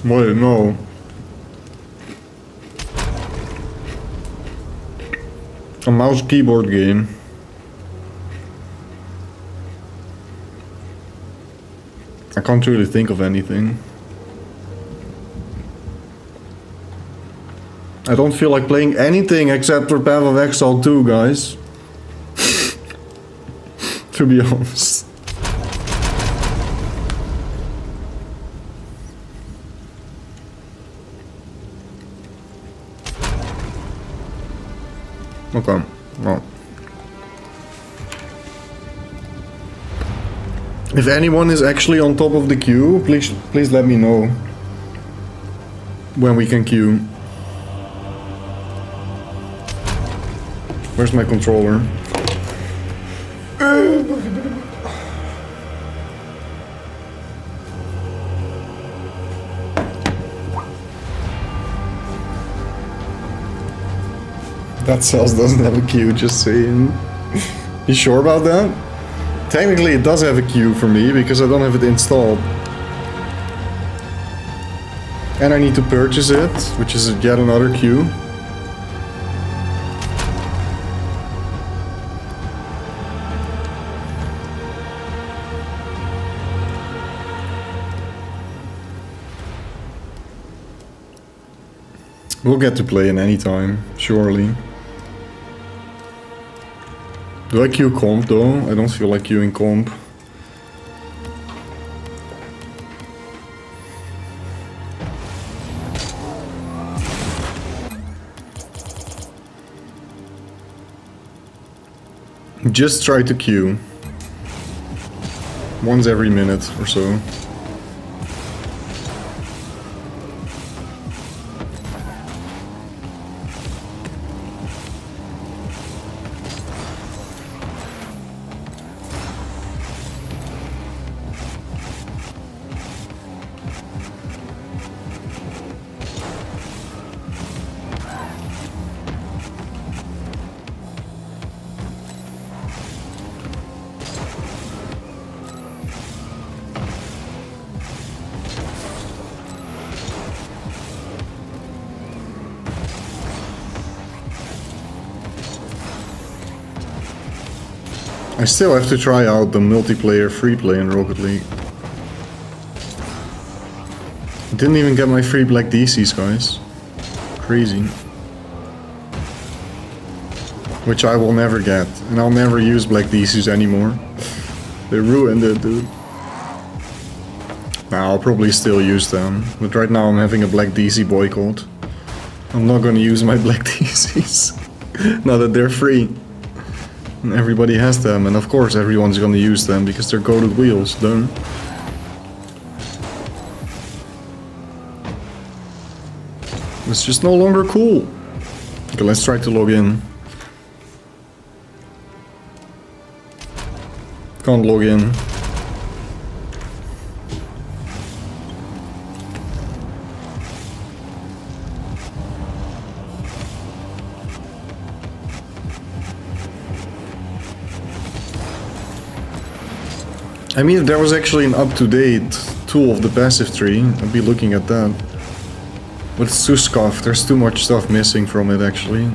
Wait, no. A mouse keyboard game. I can't really think of anything. I don't feel like playing anything except for pathofexile 2, guys. to be honest. Okay, well. If anyone is actually on top of the queue, please let me know when we can queue. Where's my controller? That cells doesn't have a queue, just saying. You sure about that? Technically it does have a queue for me because I don't have it installed. And I need to purchase it, which is yet another queue. We'll get to play in any time, surely. Do I queue comp though? I don't feel like queuing comp. Just try to queue. Once every minute or so. I still have to try out the multiplayer free play in Rocket League. Didn't even get my free black DCs, guys. Crazy. Which I will never get. And I'll never use black DCs anymore. They ruined it, dude. Now, I'll probably still use them. But right now I'm having a black DC boycott. I'm not gonna use my black DCs. Now that they're free. And everybody has them, and of course everyone's gonna use them because they're goated wheels, duh. It's just no longer cool. Okay, let's try to log in. Can't log in. I mean, if there was actually an up-to-date tool of the passive tree, I'd be looking at that. But it's too scuffed, there's too much stuff missing from it actually.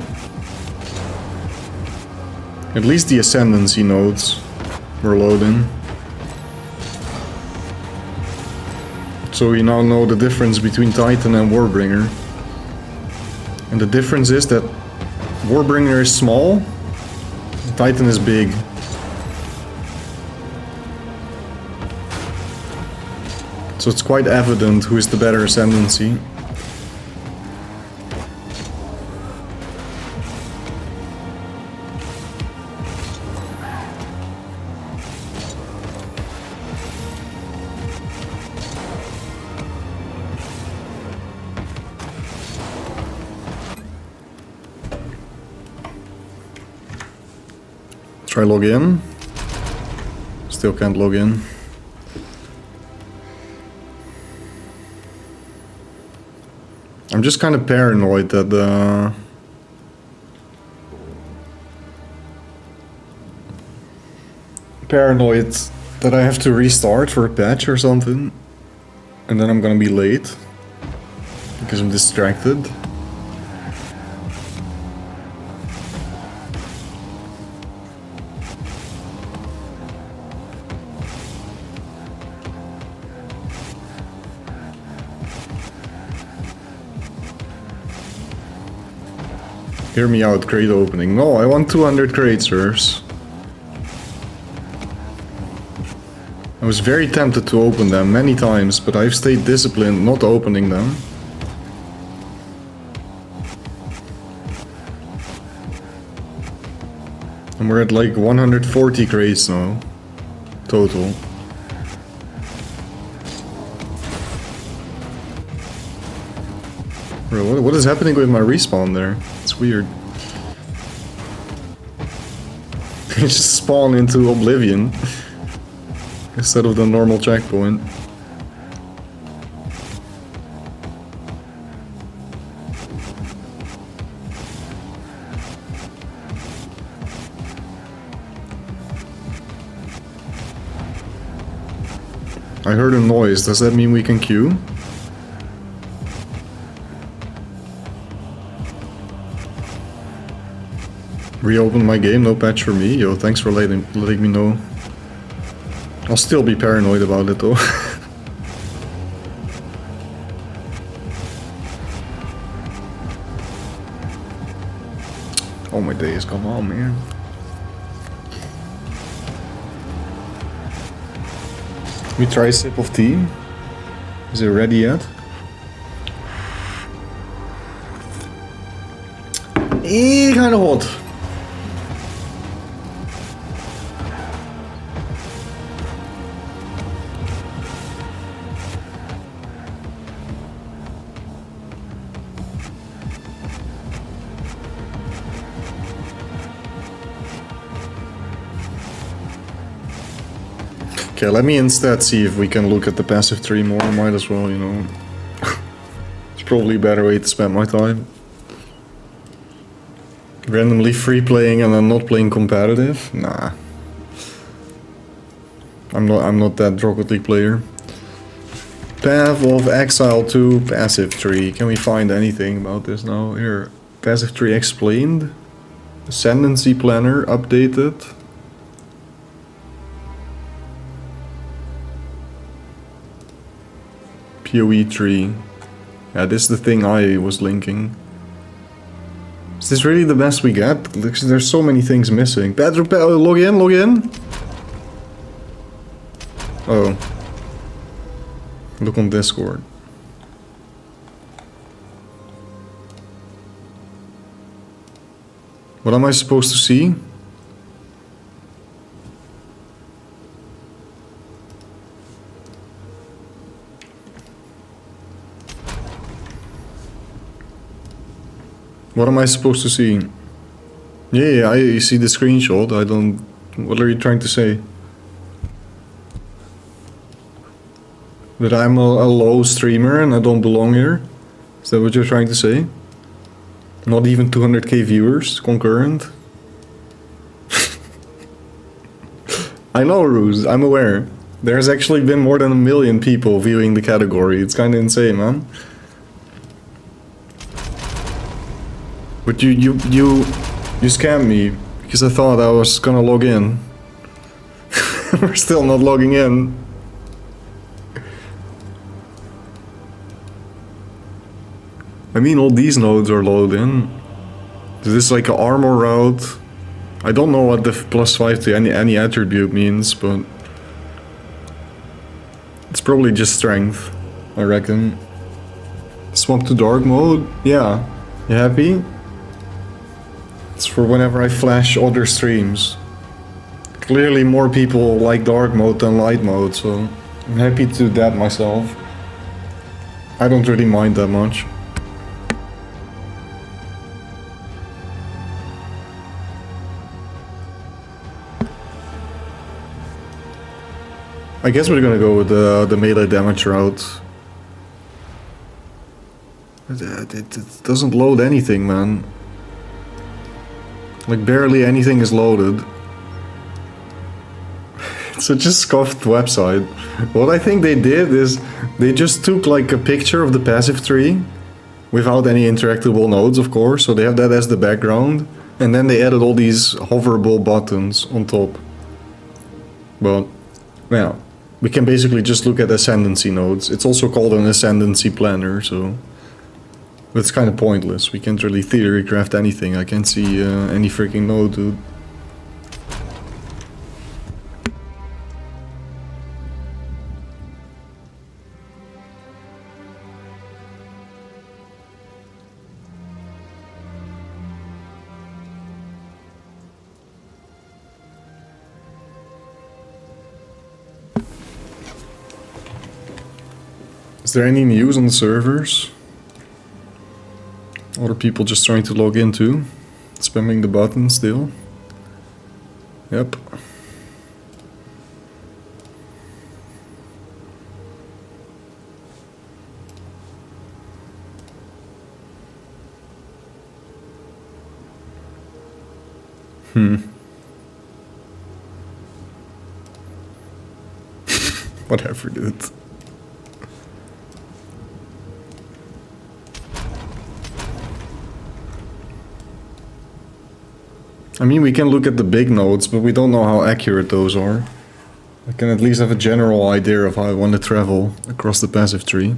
At least the ascendancy nodes were loading. So we now know the difference between Titan and Warbringer. And the difference is that Warbringer is small, Titan is big. So it's quite evident who is the better ascendancy. Try log in. Still can't log in. I'm just kind of paranoid that I have to restart for a patch or something, and then I'm gonna be late because I'm distracted. Hear me out, crate opening. No, I want 200 crates, sirs. I was very tempted to open them many times, but I've stayed disciplined not opening them. And we're at like 140 crates now, total. Bro, what is happening with my respawn there? It's weird. I just spawn into oblivion instead of the normal checkpoint. I heard a noise. Does that mean we can queue? Reopen my game, no patch for me. Yo, thanks for letting me know. I'll still be paranoid about it though. Oh my days, come on, man. We try a sip of tea. Is it ready yet? Kinda hot. Okay, let me instead see if we can look at the passive tree more. Might as well, you know. It's probably a better way to spend my time. Randomly free playing and then not playing competitive? Nah. I'm not that Rocket League player. Path of Exile to passive tree. Can we find anything about this now? Here. Passive tree explained. Ascendancy planner updated. PoE tree. Yeah, this is the thing I was linking. Is this really the best we get? There's so many things missing. Pedro, log in, log in. Oh. Look on Discord. What am I supposed to see? What am I supposed to see? Yeah, I see the screenshot. I don't... What are you trying to say? That I'm a low streamer and I don't belong here? Is that what you're trying to say? Not even 200k viewers concurrent? I know, Ruse, I'm aware. There's actually been more than 1 million people viewing the category. It's kinda insane, man. But you scammed me because I thought I was gonna log in. We're still not logging in. I mean, all these nodes are loaded in. Is this like an armor route? I don't know what the +5 to any attribute means, but it's probably just strength, I reckon. Swap to dark mode? Yeah. You happy? It's for whenever I flash other streams. Clearly more people like dark mode than light mode, so I'm happy to do that myself. I don't really mind that much. I guess we're gonna go with the melee damage route. It doesn't load anything, man. Like, barely anything is loaded. It's such a scuffed website. What I think they did is they just took like a picture of the passive tree without any interactable nodes, of course, so they have that as the background, and then they added all these hoverable buttons on top. But yeah, we can basically just look at ascendancy nodes. It's also called an ascendancy planner, so it's kind of pointless. We can't really theorycraft anything. I can't see any freaking node, dude. Is there any news on the servers? Other people just trying to log in too? Spamming the button still? Yep. Whatever, dude. I mean, we can look at the big nodes, but we don't know how accurate those are. I can at least have a general idea of how I want to travel across the passive tree.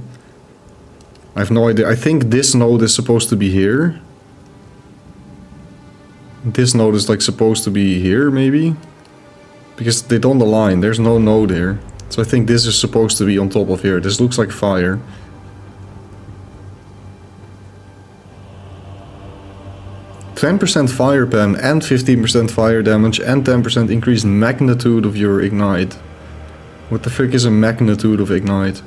I have no idea. I think this node is supposed to be here. This node is like supposed to be here, maybe? Because they don't align, there's no node here. So I think this is supposed to be on top of here. This looks like fire. %10 fire pen and 15% fire damage and 10% increased magnitude of your ignite. What the frick is a magnitude of ignite?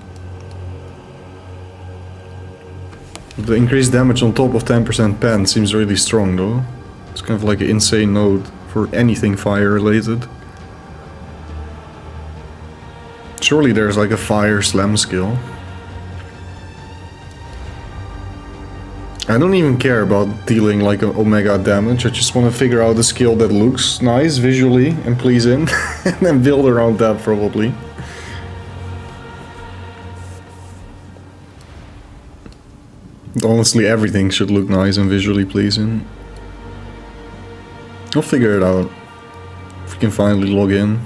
The increased damage on top of 10% pen seems really strong though. It's kind of like an insane node for anything fire related. Surely there's like a fire slam skill. I don't even care about dealing like an omega damage. I just want to figure out a skill that looks nice visually and pleasing and then build around that probably. Honestly, everything should look nice and visually pleasing. I'll figure it out. If we can finally log in.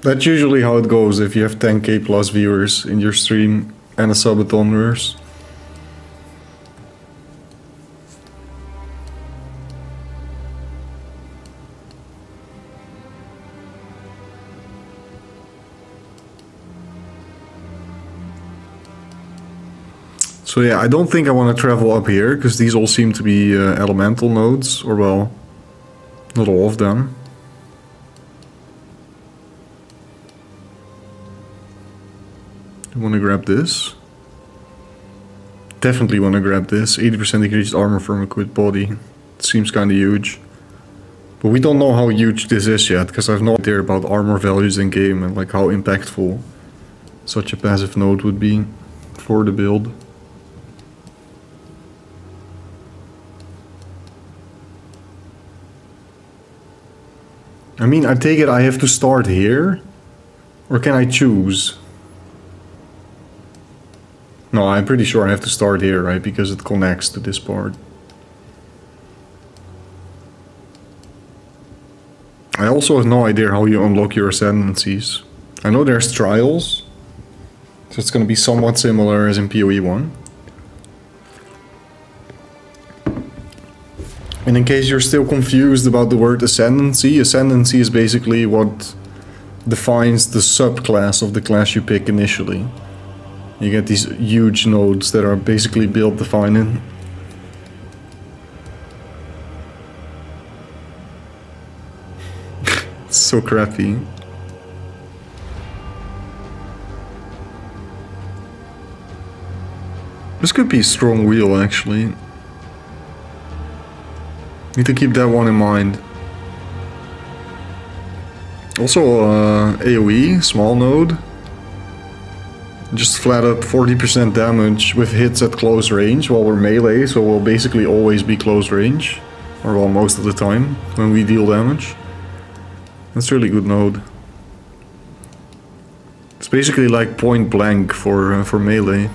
That's usually how it goes if you have 10k plus viewers in your stream and a subathonverse. So yeah, I don't think I want to travel up here, because these all seem to be elemental nodes, or well, not all of them. I want to grab this. Definitely want to grab this. 80% increased armor from a quit body. It seems kind of huge. But we don't know how huge this is yet, because I have no idea about armor values in game and like how impactful such a passive node would be for the build. I mean, I take it I have to start here? Or can I choose? No, I'm pretty sure I have to start here, right? Because it connects to this part. I also have no idea how you unlock your ascendancies. I know there's trials. So it's gonna be somewhat similar as in PoE 1. And in case you're still confused about the word ascendancy, ascendancy is basically what defines the subclass of the class you pick initially. You get these huge nodes that are basically build defining. It's so crappy. This could be a strong wheel actually. Need to keep that one in mind. Also AoE, small node. Just flat up 40% damage with hits at close range while we're melee, so we'll basically always be close range. Or well, most of the time when we deal damage. That's a really good node. It's basically like point blank for melee.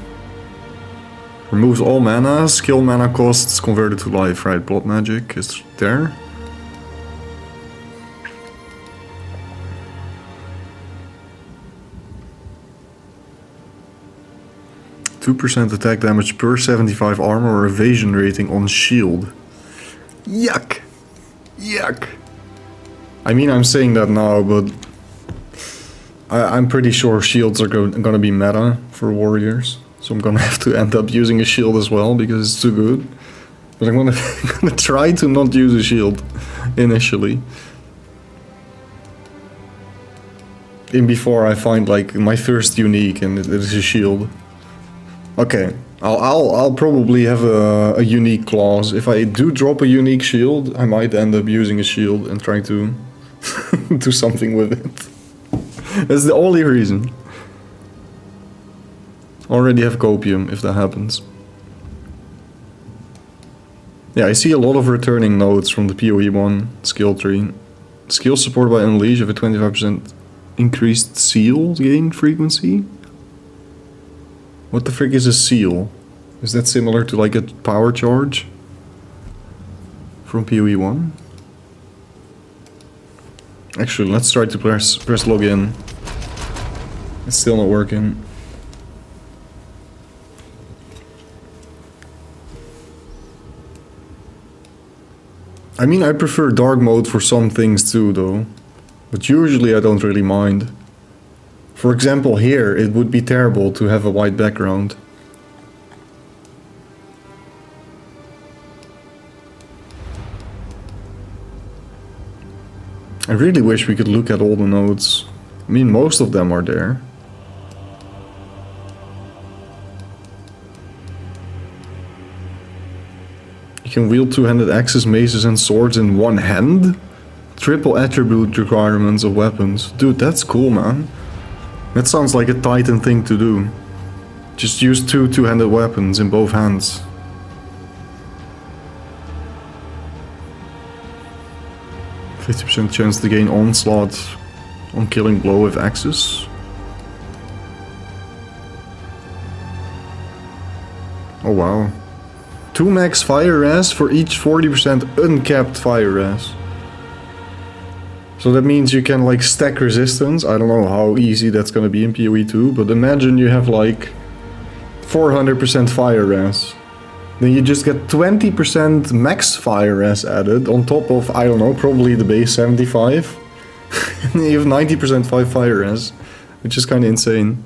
Removes all mana, skill mana costs converted to life, right? Blood magic is there. %2 attack damage per 75 armor or evasion rating on shield. Yuck! Yuck! I mean, I'm saying that now, but I'm pretty sure shields are gonna be meta for warriors. So I'm gonna have to end up using a shield as well because it's too good. But I'm gonna try to not use a shield initially. In before I find like my first unique and it is a shield. Okay, I'll probably have a unique clause. If I do drop a unique shield, I might end up using a shield and trying to do something with it. That's the only reason. Already have copium if that happens. Yeah, I see a lot of returning nodes from the PoE 1 skill tree. Skill support by Unleash of a 25% increased seal gain frequency? What the frick is a seal? Is that similar to like a power charge? From PoE 1? Actually, let's try to press login. It's still not working. I mean, I prefer dark mode for some things too, though. But usually I don't really mind. For example, here, it would be terrible to have a white background. I really wish we could look at all the nodes. I mean, most of them are there. You can wield two-handed axes, maces and swords in one hand? Triple attribute requirements of weapons. Dude, that's cool, man. That sounds like a Titan thing to do. Just use two-handed weapons in both hands. %50 chance to gain onslaught on killing blow with axes. Oh wow. 2 max fire res for each 40% uncapped fire res. So that means you can like stack resistance. I don't know how easy that's gonna be in PoE 2, but imagine you have like 400% fire res. Then you just get 20% max fire res added on top of, I don't know, probably the base 75. And you have 90% fire res, which is kind of insane.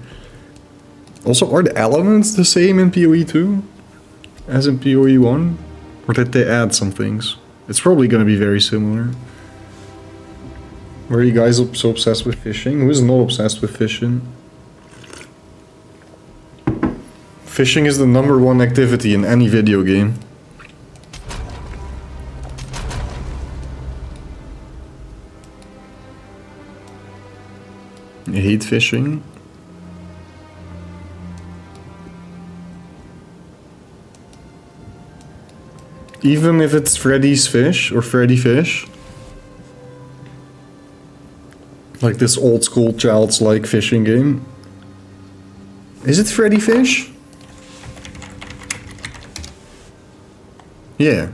Also, are the elements the same in PoE 2 as in PoE 1? Or did they add some things? It's probably gonna be very similar. Were you guys so obsessed with fishing? Who is not obsessed with fishing? Fishing is the #1 activity in any video game. You hate fishing? Even if it's Freddy's Fish or Freddy Fish? Like this old school child's-like fishing game. Is it Freddy Fish? Yeah.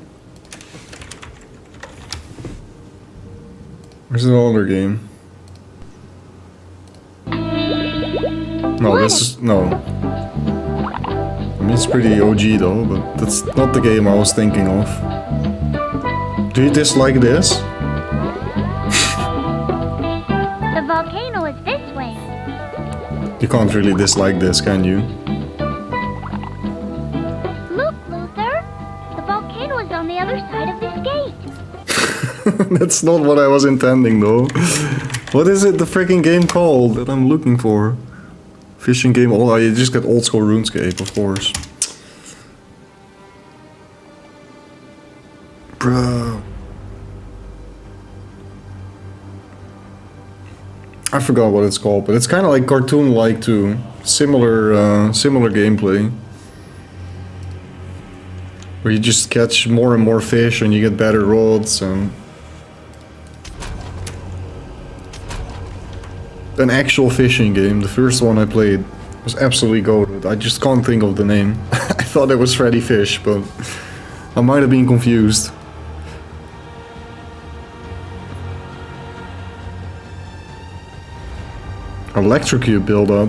Where's the older game? No, this is... no. I mean, it's pretty OG though, but that's not the game I was thinking of. Do you dislike this?
The volcano is this way.
You can't really dislike this, can you?
Look, Luther. The volcano is on the other side of this gate.
That's not what I was intending though. What is it the freaking game called that I'm looking for? Fishing game, oh, you just get old school RuneScape, of course. Bruh. I forgot what it's called, but it's kind of like cartoon-like too. Similar, similar gameplay. Where you just catch more and more fish and you get better rods and... An actual fishing game, the first one I played, was absolutely goated. I just can't think of the name. I thought it was Freddy Fish, but I might have been confused. Electrocute build-up.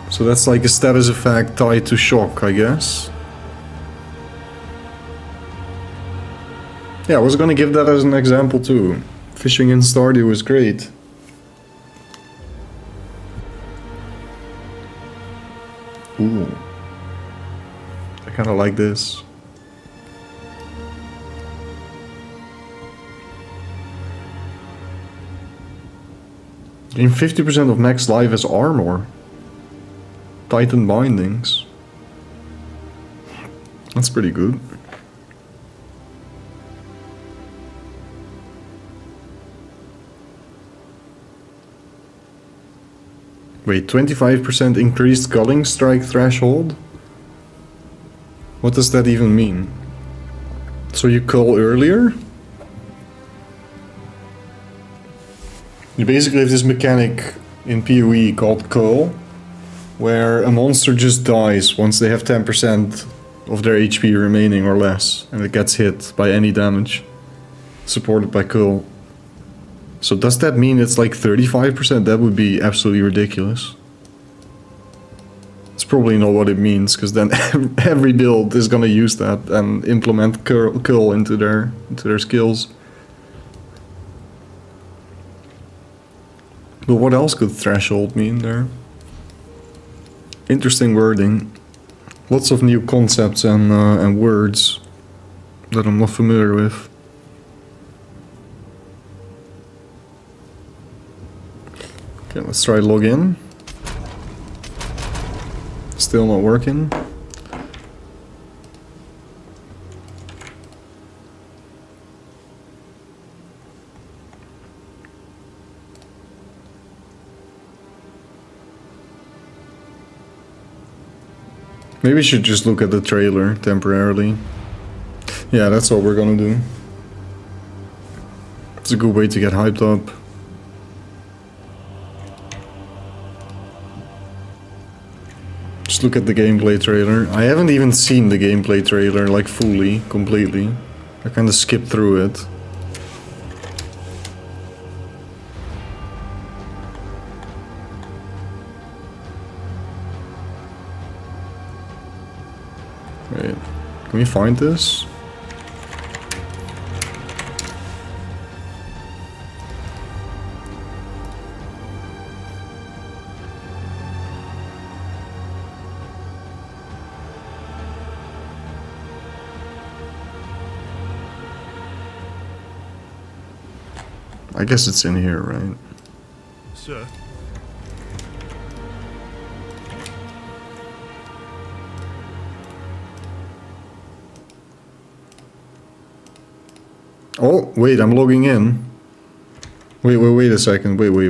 So that's like a status effect tied to shock, I guess. Yeah, I was gonna give that as an example too. Fishing in Stardew was great. Ooh. I kinda like this. Gain 50% of max life as armor. Titan bindings. That's pretty good. Wait, 25% increased culling strike threshold? What does that even mean? So you cull earlier? You basically have this mechanic in PoE called cull, where a monster just dies once they have 10% of their HP remaining or less, and it gets hit by any damage, supported by cull. So does that mean it's like 35%? That would be absolutely ridiculous. It's probably not what it means, because then every build is gonna use that and implement cull into their skills. But what else could threshold mean there? Interesting wording. Lots of new concepts and words that I'm not familiar with. Okay, let's try login. Still not working. Maybe we should just look at the trailer temporarily. Yeah, that's what we're gonna do. It's a good way to get hyped up. Just look at the gameplay trailer. I haven't even seen the gameplay trailer like fully, completely. I kinda skipped through it. Wait, can we find this? I guess it's in here, right?
Sir.
Oh, wait, I'm logging in. Wait a second. Wait. Wait.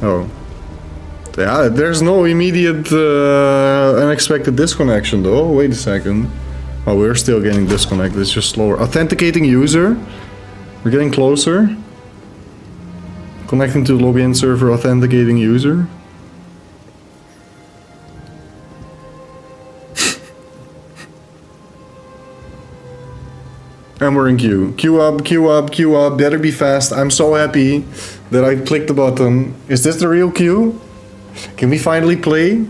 Oh. Yeah, there's no immediate unexpected disconnection though. Wait a second. Oh, we're still getting disconnected. It's just slower. Authenticating user. We're getting closer. Connecting to login server, authenticating user. And we're in queue. Queue up, queue up, queue up. Better be fast. I'm so happy that I clicked the button. Is this the real queue? Can we finally play?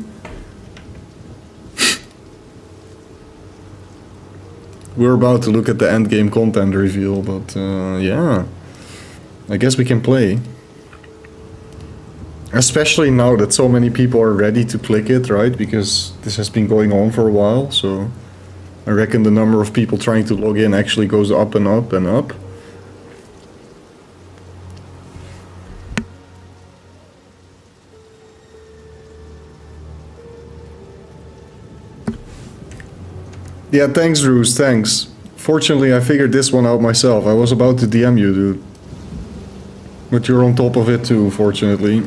We're about to look at the endgame content reveal, but yeah. I guess we can play. Especially now that so many people are ready to click it, right? Because this has been going on for a while, so I reckon the number of people trying to log in actually goes up and up and up. Yeah, thanks, Roos, thanks. Fortunately, I figured this one out myself. I was about to DM you, dude. But you're on top of it too, fortunately.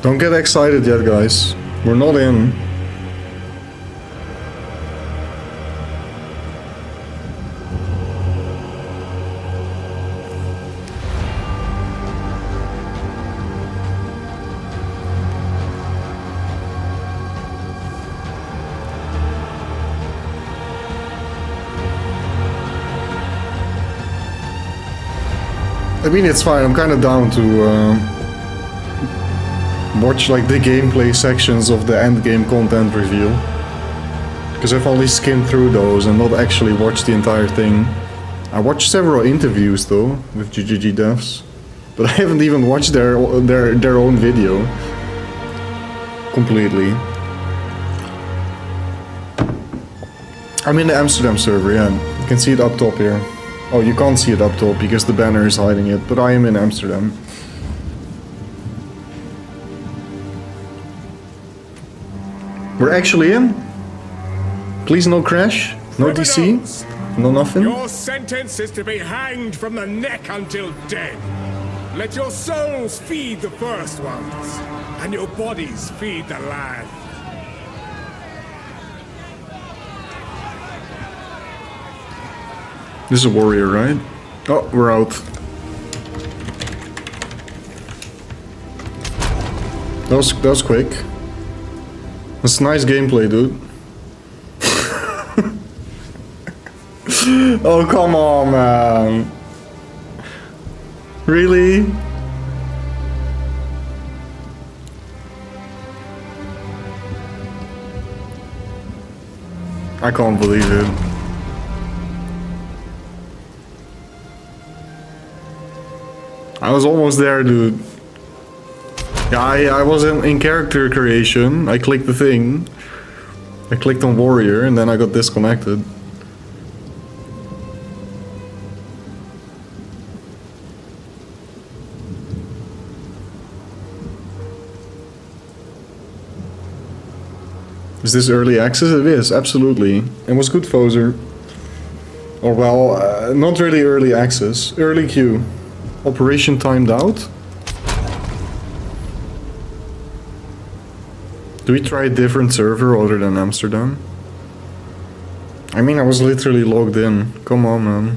Don't get excited yet, guys. We're not in. I mean, it's fine. I'm kind of down to watch like the gameplay sections of the end game content reveal. Because I've only skimmed through those and not actually watched the entire thing. I watched several interviews though with GGG devs, but I haven't even watched their own video completely. I'm in the Amsterdam server, yeah. You can see it up top here. Oh, you can't see it up top because the banner is hiding it, but I am in Amsterdam. We're actually in. Please no crash, no DC, no nothing.
Your sentence is to be hanged from the neck until dead. Let your souls feed the first ones, and your bodies feed the land.
This is a warrior, right? Oh, we're out. That was quick. That's nice gameplay, dude. Oh, come on, man. Really? I can't believe it. I was almost there, dude. Yeah, I was in character creation. I clicked the thing. I clicked on warrior and then I got disconnected. Is this early access? It is, absolutely. And what's good, Fozer? Or well, not really early access. Early queue. Operation timed out. Do we try a different server other than Amsterdam? I mean, I was literally logged in. Come on, man.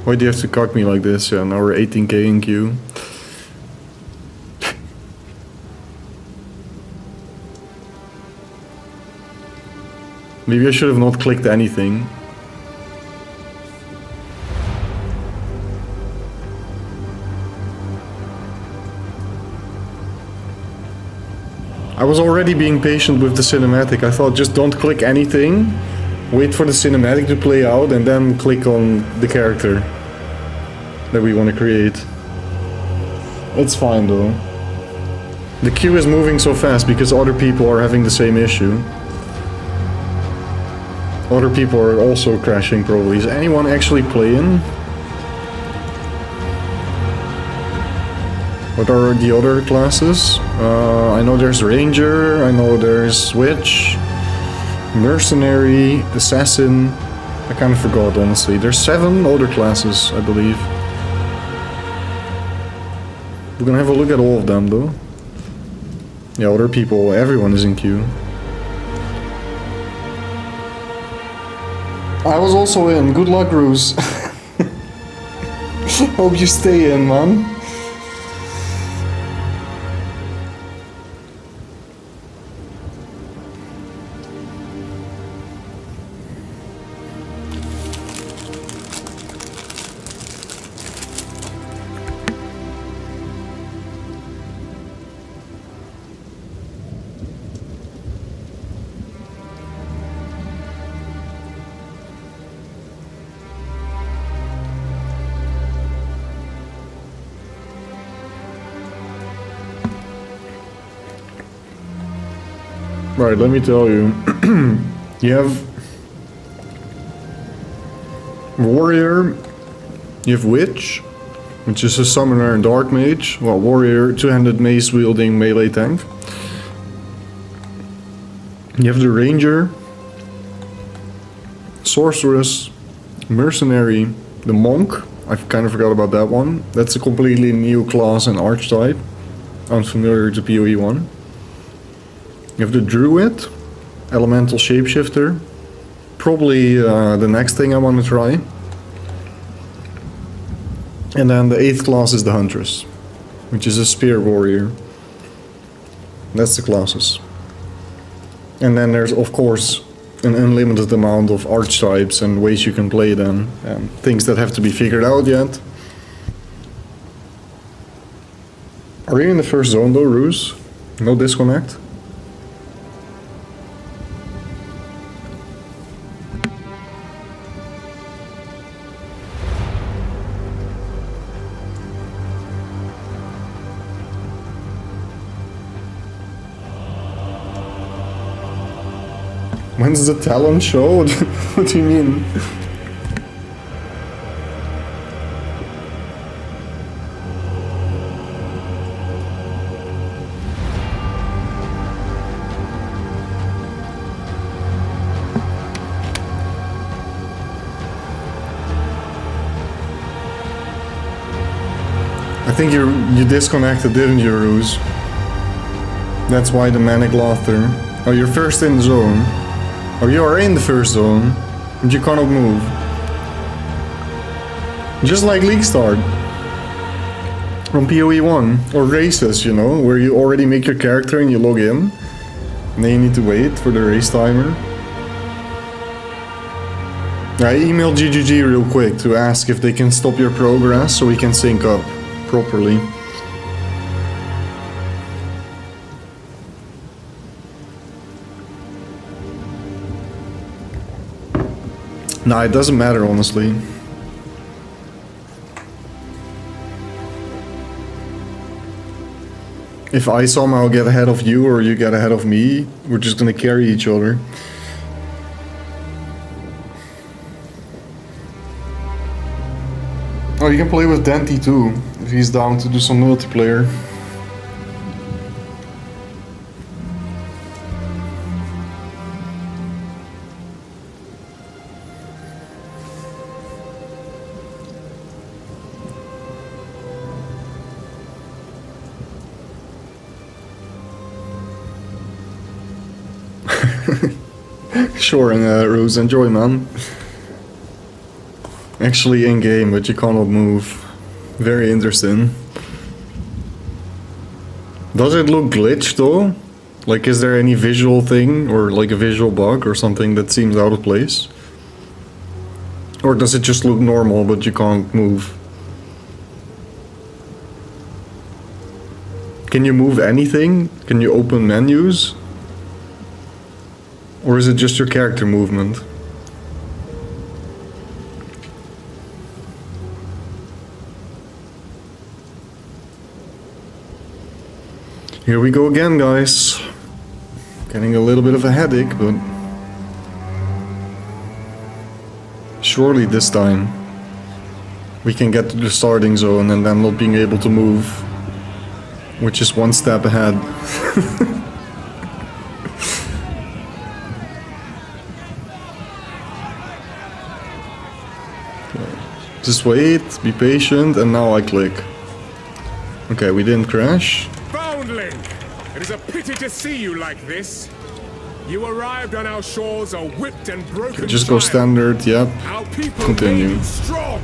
Why do you have to cock me like this? Yeah, now we're 18k in queue. Maybe I should have not clicked anything. I was already being patient with the cinematic. I thought just don't click anything, wait for the cinematic to play out and then click on the character that we want to create. It's fine though. The queue is moving so fast because other people are having the same issue. Other people are also crashing probably. Is anyone actually playing? What are the other classes? I know there's Ranger, I know there's Witch, Mercenary, Assassin. I kind of forgot honestly. There's 7 other classes, I believe. We're gonna have a look at all of them though. Yeah, other people, everyone is in queue. I was also in. Good luck, Roos. Hope you stay in, man. Right, let me tell you. You have Warrior, you have Witch, which is a summoner and dark mage. Well, Warrior, two-handed mace wielding melee tank. You have the Ranger, Sorceress, Mercenary, the Monk. I kind of forgot about that one. That's a completely new class and archetype. Unfamiliar to PoE 1. You have the Druid, Elemental Shapeshifter. Probably the next thing I want to try. And then the 8th class is the Huntress, which is a Spear Warrior. That's the classes. And then there's, of course, an unlimited amount of archetypes and ways you can play them. Things that have to be figured out yet. Are you in the first zone though, Ruse? No disconnect? When's the talent show? What do you mean? I think you disconnected, didn't you, Ruse? That's why the manic laughter. Oh, you're first in the zone. Oh, you are in the first zone, and you cannot move. Just like League Start. From PoE 1. Or races, you know, where you already make your character and you log in. And then you need to wait for the race timer. I emailed GGG real quick to ask if they can stop your progress so we can sync up properly. Nah, it doesn't matter, honestly. If I somehow get ahead of you or you get ahead of me, we're just gonna carry each other. Oh, you can play with Dante too, if he's down to do some multiplayer. Sure, and Rose, enjoy, man. Actually in game, but you cannot move. Very interesting. Does it look glitched though? Like, is there any visual thing or like a visual bug or something that seems out of place? Or does it just look normal but you can't move? Can you move anything? Can you open menus? Or is it just your character movement? Here we go again, guys. Getting a little bit of a headache, but surely this time we can get to the starting zone and then not being able to move, which is one step ahead. Just wait, be patient, and now I click. Okay, we didn't crash.
Foundling! It is a pity to see you like this. You arrived on our shores a whipped and broken.
Okay, just go standard, yep.
Our people
Continue.
strong.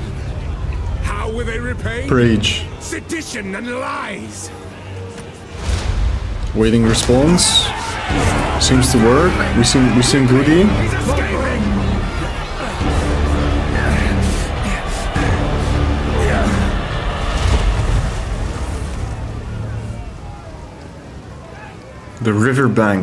How will they repay?
Rage.
Sedition and lies.
Waiting response. Seems to work. We seem goody. The riverbank.